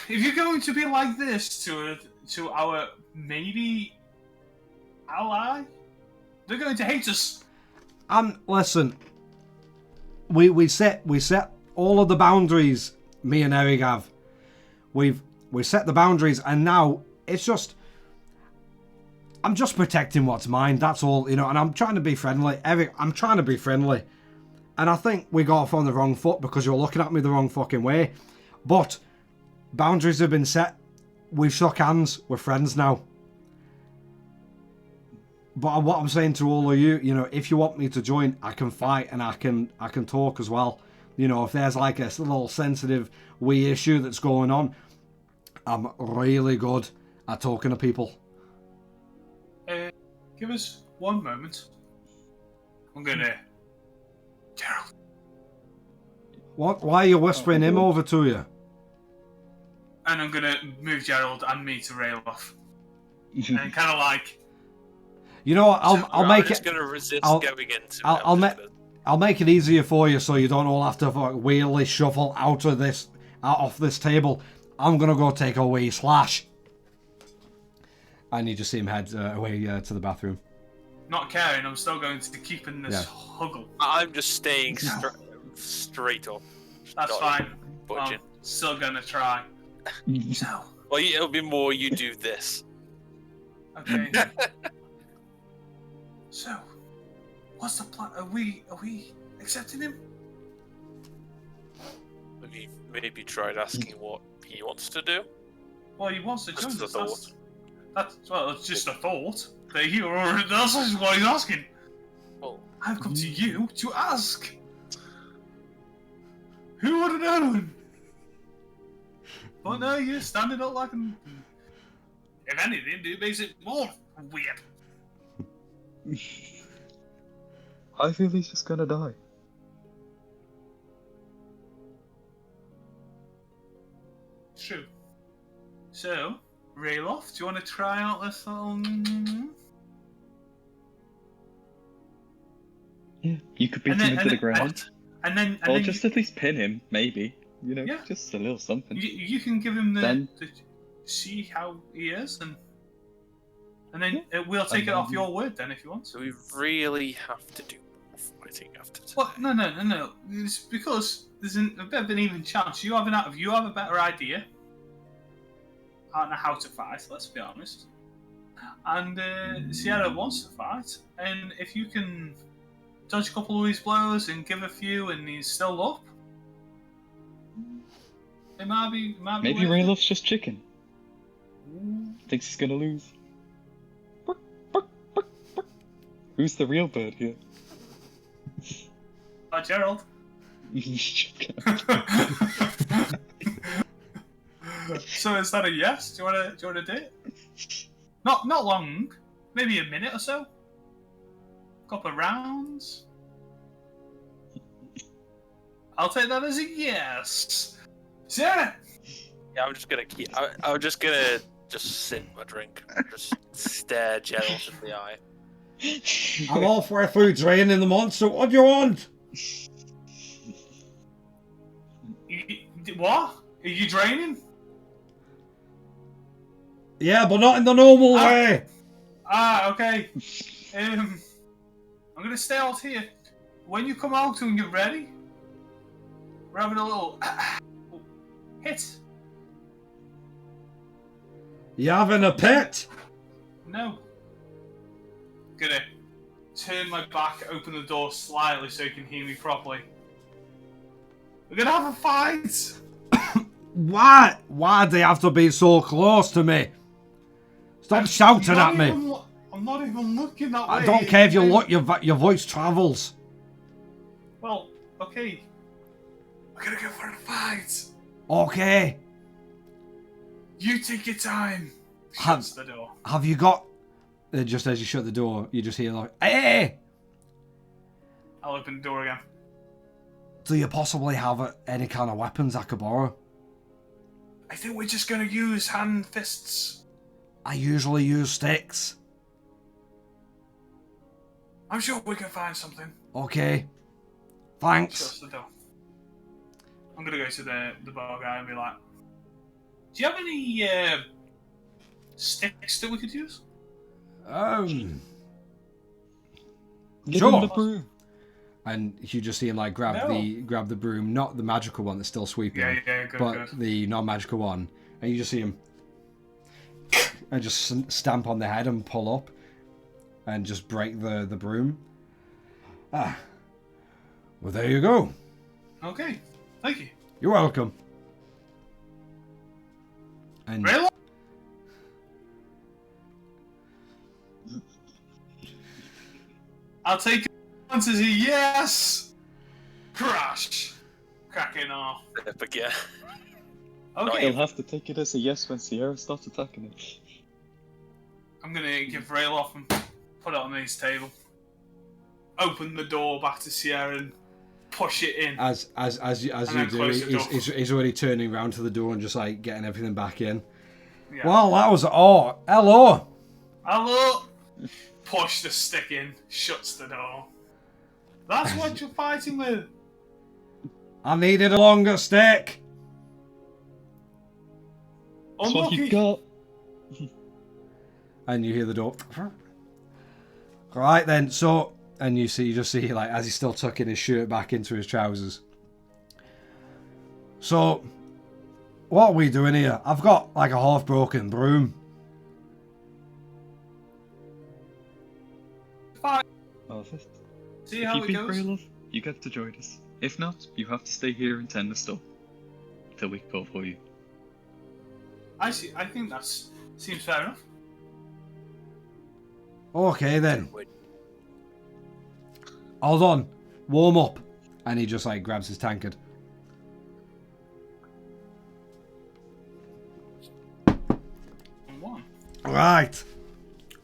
S4: you're going to be like this to our maybe ally, they're going to hate us.
S1: Listen, we set all of the boundaries. Me and Eric have. We set the boundaries, and now it's just. I'm just protecting what's mine. That's all, you know. And I'm trying to be friendly, Eric. I'm trying to be friendly, and I think we got off on the wrong foot because you're looking at me the wrong fucking way. But boundaries have been set. We've shook hands. We're friends now. But what I'm saying to all of you, you know, if you want me to join, I can fight and I can talk as well. You know, if there's like a little sensitive wee issue that's going on, I'm really good at talking to people.
S4: Give us one moment. I'm gonna... Gerald.
S1: What? Why are you whispering him over to you?
S4: And I'm gonna move Gerald and me to rail off. And kind of like...
S1: You know what? I'll make it.
S2: I'm just gonna resist going into.
S1: I'll make it easier for you, so you don't all have to wheelie shuffle out of this, off this table. I'm gonna go take a wee slash. And you just see him head away to the bathroom.
S4: Not caring, I'm still going to keep in this huggle.
S2: I'm just staying straight up.
S4: That's fine.
S2: Budging.
S4: I'm still gonna try. So.
S2: Well, it'll be more you do this.
S4: Okay. So, what's the plan? Are we accepting him?
S2: Have you maybe tried asking what he wants to do?
S4: Well, he wants to join
S2: Just a
S4: us.
S2: thought.
S4: It's just a thought. That you already. That's what he's asking.
S2: Well,
S4: I've come to you to ask. Who would have known? But no, you're standing up like an... If anything, it makes it more weird.
S7: I feel he's just gonna die.
S4: So, Rayloff, do you want to try out this little...
S7: Yeah, you could beat him into the ground.
S4: And then
S7: Or just at least pin him, maybe. You know,
S4: Yeah.
S7: just a little something.
S4: You can give him
S7: Then-
S4: the see how he is, and then we'll take it off your word then if you want.
S2: So we really have to do more fighting after today.
S4: Well, no. It's because there's a bit of an even chance. You have a better idea. I don't know how to fight. Let's be honest. And Sierra wants to fight, and if you can dodge a couple of his blows and give a few, and he's still up, it might be.
S7: Maybe Rayloff's just chicken. Thinks he's gonna lose. Who's the real bird here?
S4: Gerald. So is that a yes? Do you want to do it? Not long. Maybe a minute or so. Couple of rounds. I'll take that as a yes. Sarah.
S2: Yeah, I'm just gonna keep. I'm just gonna sip my drink, just stare Gerald in the eye.
S1: I'm halfway through draining the monster. What do you want?
S4: What? Are you draining?
S1: Yeah, but not in the normal way.
S4: Okay. I'm gonna stay out here. When you come out and get ready, we're having a little hit.
S1: You having a pet?
S4: No. Gonna turn my back, open the door slightly so you can hear me properly. We're gonna have a fight.
S1: Why? Why do you have to be so close to me? Stop shouting at me.
S4: I'm not even looking that way.
S1: I don't care if you look. Your voice travels.
S4: Well, okay. We're gonna go for a fight.
S1: Okay.
S4: You take your time.
S1: Have-
S4: Shuts the door.
S1: Have you got? Just as you shut the door, you just hear like, "Hey!"
S4: I'll open the door again.
S1: Do you possibly have any kind of weapons I could borrow?
S4: I think we're just gonna use hand fists.
S1: I usually use sticks.
S4: I'm sure we can find something.
S1: Okay. Thanks.
S4: Shuts the door. I'm gonna go to the bar guy and be like, "Do you have any sticks that we could use?"
S7: Give
S1: Sure.
S7: him the broom.
S1: And you just see him like grab the broom, not the magical one that's still sweeping,
S4: Yeah, good,
S1: but
S4: good.
S1: the non-magical one, and you just see him and just stamp on the head and pull up, and just break the broom. Well, there you go.
S4: Okay, thank you.
S1: You're welcome. And
S4: Really? I'll take it once as a yes. Crash. Cracking off.
S2: Sip again.
S4: Okay,
S7: He'll have to take it as a yes when Sierra starts attacking him.
S4: I'm gonna give Rayloff and put it on his table. Open the door back to Sierra and push it in.
S1: as you
S4: then
S1: do,
S4: close the door.
S1: he's already turning around to the door and just like getting everything back in.
S4: Yeah.
S1: Well, that was hello.
S4: Hello. Push the stick in. Shuts the door. That's what you're fighting with.
S1: I needed a longer stick.
S7: That's what you
S4: Unlucky.
S7: got.
S1: And you hear the door. Right then, so and you just see like as he's still tucking his shirt back into his trousers. So, what are we doing here? I've got like a half-broken broom.
S4: Fine.
S7: Perfect.
S4: See
S7: If
S4: how
S7: you
S4: it
S7: beat
S4: goes.
S7: Rayloff, you get to join us. If not, you have to stay here and tend the store. Till we call for you.
S4: I see. I think that seems fair enough.
S1: Okay then. Hold on. Warm up. And he just like grabs his tankard.
S4: One.
S1: Right.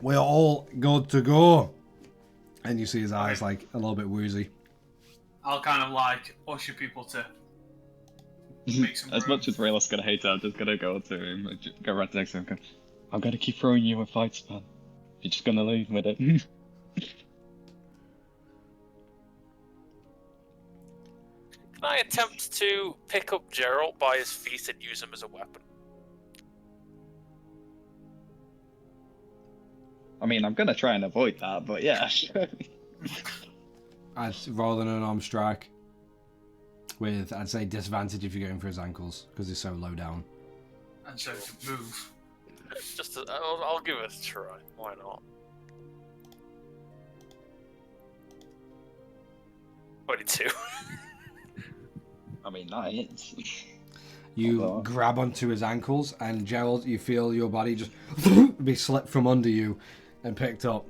S1: We're all good to go. And you see his eyes like a little bit woozy.
S4: I'll kind of like usher people to make some
S7: As
S4: room.
S7: much as Rayla's gonna hate it, I'm just gonna go to him, and go right next to him. And go, I'm gonna keep throwing you in fights, man. You're just gonna leave with it.
S2: Can I attempt to pick up Gerald by his feet and use him as a weapon?
S7: I mean, I'm gonna try and avoid that, but yeah.
S1: I'd roll an unarmed strike. With, I'd say, disadvantage if you're going for his ankles, because he's so low down.
S4: And so to move.
S2: I'll give it a try. Why not? 22.
S7: I mean, that is.
S1: You grab onto his ankles, and Gerald, you feel your body just be slipped from under you and picked up.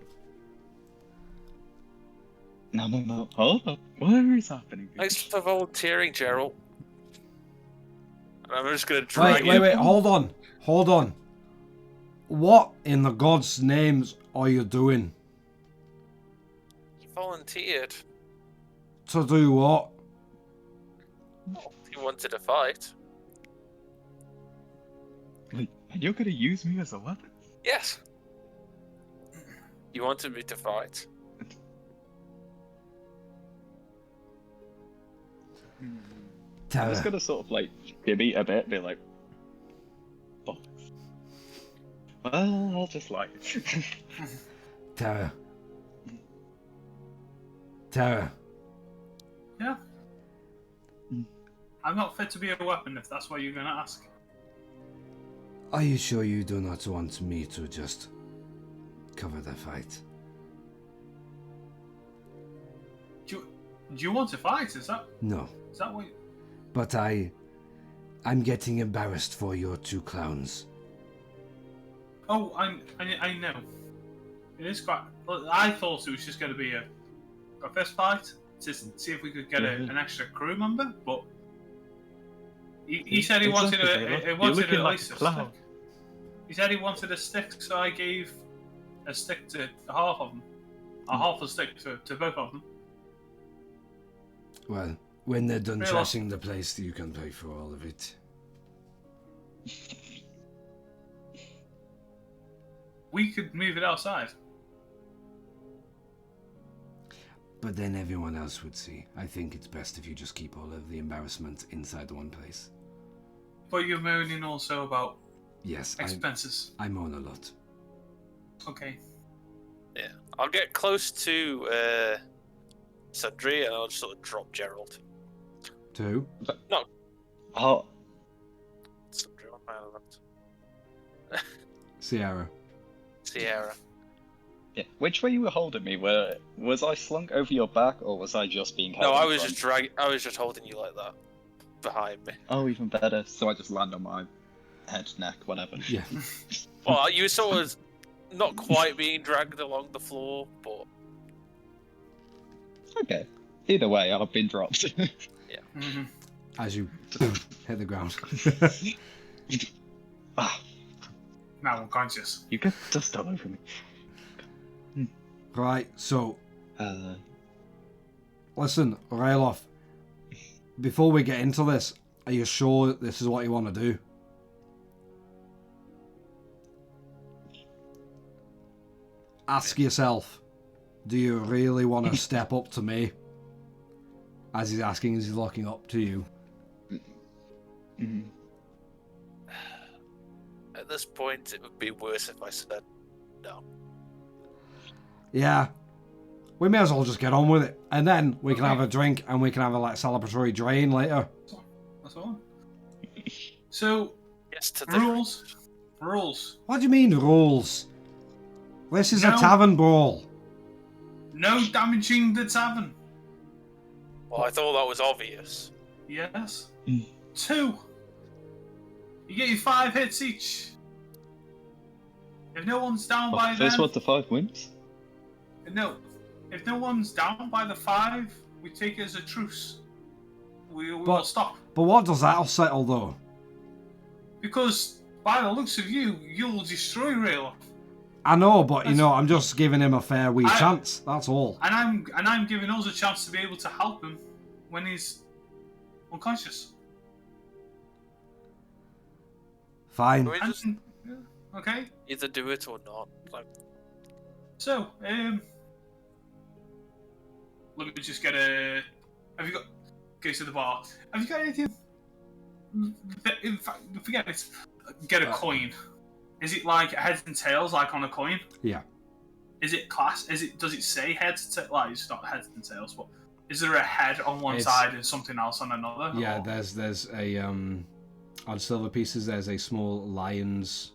S7: No. Hold up. What is happening?
S2: Thanks for volunteering, Gerald. And I'm just gonna drag you.
S1: Wait, hold on. What in the gods' names are you doing?
S2: You volunteered.
S1: To do what?
S2: You wanted to fight.
S7: Wait, and you're gonna use me as a weapon?
S2: Yes. You wanted me to fight.
S7: I'm just gonna sort of like gibby a bit, be like, bollocks. Well, I'll just like.
S1: Tara.
S4: Yeah. I'm not fit to be a weapon if that's what you're gonna ask.
S5: Are you sure you do not want me to just cover the fight?
S4: Do you want to fight? Is that
S5: No,
S4: what?
S5: but I'm getting embarrassed for your two clowns.
S4: Oh, I know. It is quite. I thought it was just going to be a fist fight to see if we could get an extra crew member, but he said he wanted at least a stick. He said he wanted a stick, so I gave a stick to half of them, a half a stick to both of them.
S5: Well, when they're done
S4: Really?
S5: trashing the place, you can pay for all of it.
S4: We could move it outside.
S5: But then everyone else would see. I think it's best if you just keep all of the embarrassment inside the one place.
S4: But you're moaning also about
S5: Yes,
S4: expenses.
S5: I moan a lot.
S4: Okay.
S2: Yeah. I'll get close to Sundry and I'll just sort of drop Gerald.
S1: To who?
S7: Oh,
S2: Sundry on my island.
S1: Sierra.
S2: Sierra.
S7: yeah. Which way you were holding me? Was I slung over your back, or was I just being held?
S2: No,
S7: in
S2: I was
S7: front?
S2: just holding you like that. Behind me.
S7: Oh, even better. So I just land on my head, neck, whatever.
S1: Yeah.
S2: Well, you were sort of not quite being dragged along the floor, but
S7: Okay. Either way, I've been dropped.
S2: yeah.
S4: Mm-hmm.
S1: As you hit the ground.
S7: Ah,
S4: Now unconscious.
S7: you get dust all over me.
S1: Right, so,
S7: Uh,
S1: listen, Rayloff. Before we get into this, are you sure this is what you want to do? Ask yourself, do you really want to step up to me? As he's asking, as he's looking up to you.
S7: mm,
S2: At this point, it would be worse if I said no.
S1: Yeah. We may as well just get on with it. And then we can have a drink and we can have a celebratory drain later.
S4: That's all. So,
S2: Yes to the
S4: rules.
S1: What do you mean, rules? This is a
S4: No.
S1: tavern brawl.
S4: No damaging the tavern.
S2: Well, I thought that was obvious.
S4: Yes.
S7: Mm.
S4: 2. You get your 5 hits each. If no one's down by
S7: first
S4: then,
S7: one to 5 wins.
S4: no. If no one's down by the 5, we take it as a truce. We will stop.
S1: But what does that all settle, though?
S4: Because by the looks of you, you'll destroy Rayloff.
S1: I know, but, I'm just giving him a fair wee chance. That's all.
S4: And I'm giving us a chance to be able to help him when he's unconscious.
S1: Fine.
S2: Can we just
S4: Okay.
S2: either do it or not? Like,
S4: So, let me just get a. Have you got? Okay, so the bar. Have you got anything? In fact, forget it. Get a coin. Is it like heads and tails, like on a coin?
S1: Yeah.
S4: Is it class? Does it say heads? Like it's not heads and tails, but is there a head on one side and something else on another?
S1: Yeah,
S4: or?
S1: there's a on silver pieces there's a small lion's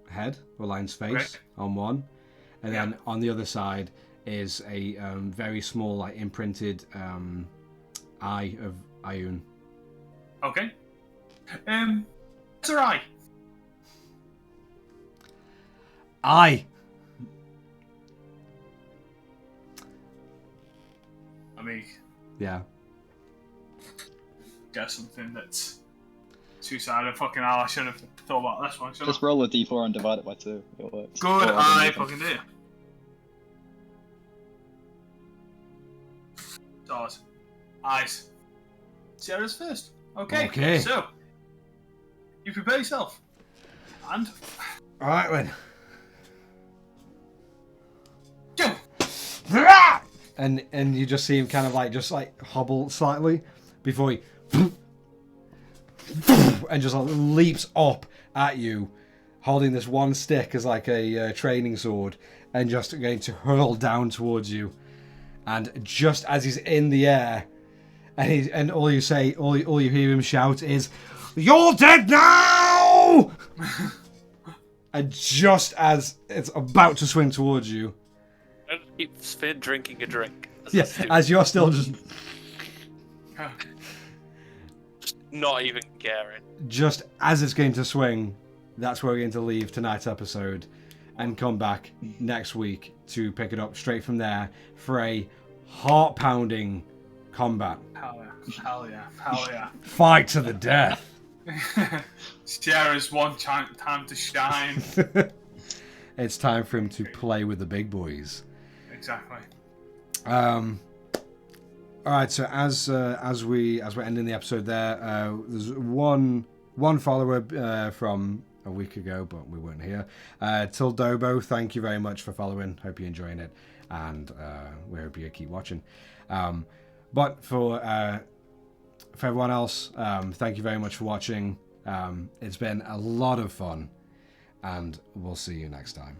S1: head or lion's face on one, and then on the other side is a very small like imprinted eye of Ioun.
S4: Okay. It's alright.
S1: Eye.
S4: I mean,
S1: Yeah.
S4: get something that's two-sided. Fucking hell, I should have thought about this one.
S3: Just roll a d4 and divide it by 2. It works.
S4: Good,
S3: Or
S4: I
S3: anything.
S4: fucking do. Stars. Eyes. Sarah's first. Okay. So, you prepare yourself. And...
S1: Alright then.
S4: Go!
S1: And you just see him kind of like just like hobble slightly before he and just like leaps up at you, holding this one stick as like a training sword, and just going to hurl down towards you. And just as he's in the air, and all you hear him shout is, "You're dead now!" And just as it's about to swing towards you,
S2: and keeps Finn drinking a drink.
S1: as you're still just
S2: not even caring.
S1: just as it's going to swing, that's where we're going to leave tonight's episode and come back next week to pick it up straight from there for a heart-pounding combat.
S4: Hell yeah.
S1: Fight to the death.
S4: Sierra's time to shine.
S1: It's time for him to play with the big boys.
S4: Exactly.
S1: All right. So as we're ending the episode there, there's one follower from a week ago, but we weren't here. Tildobo, thank you very much for following. Hope you're enjoying it, and we hope you keep watching. But for everyone else, thank you very much for watching. It's been a lot of fun, and we'll see you next time.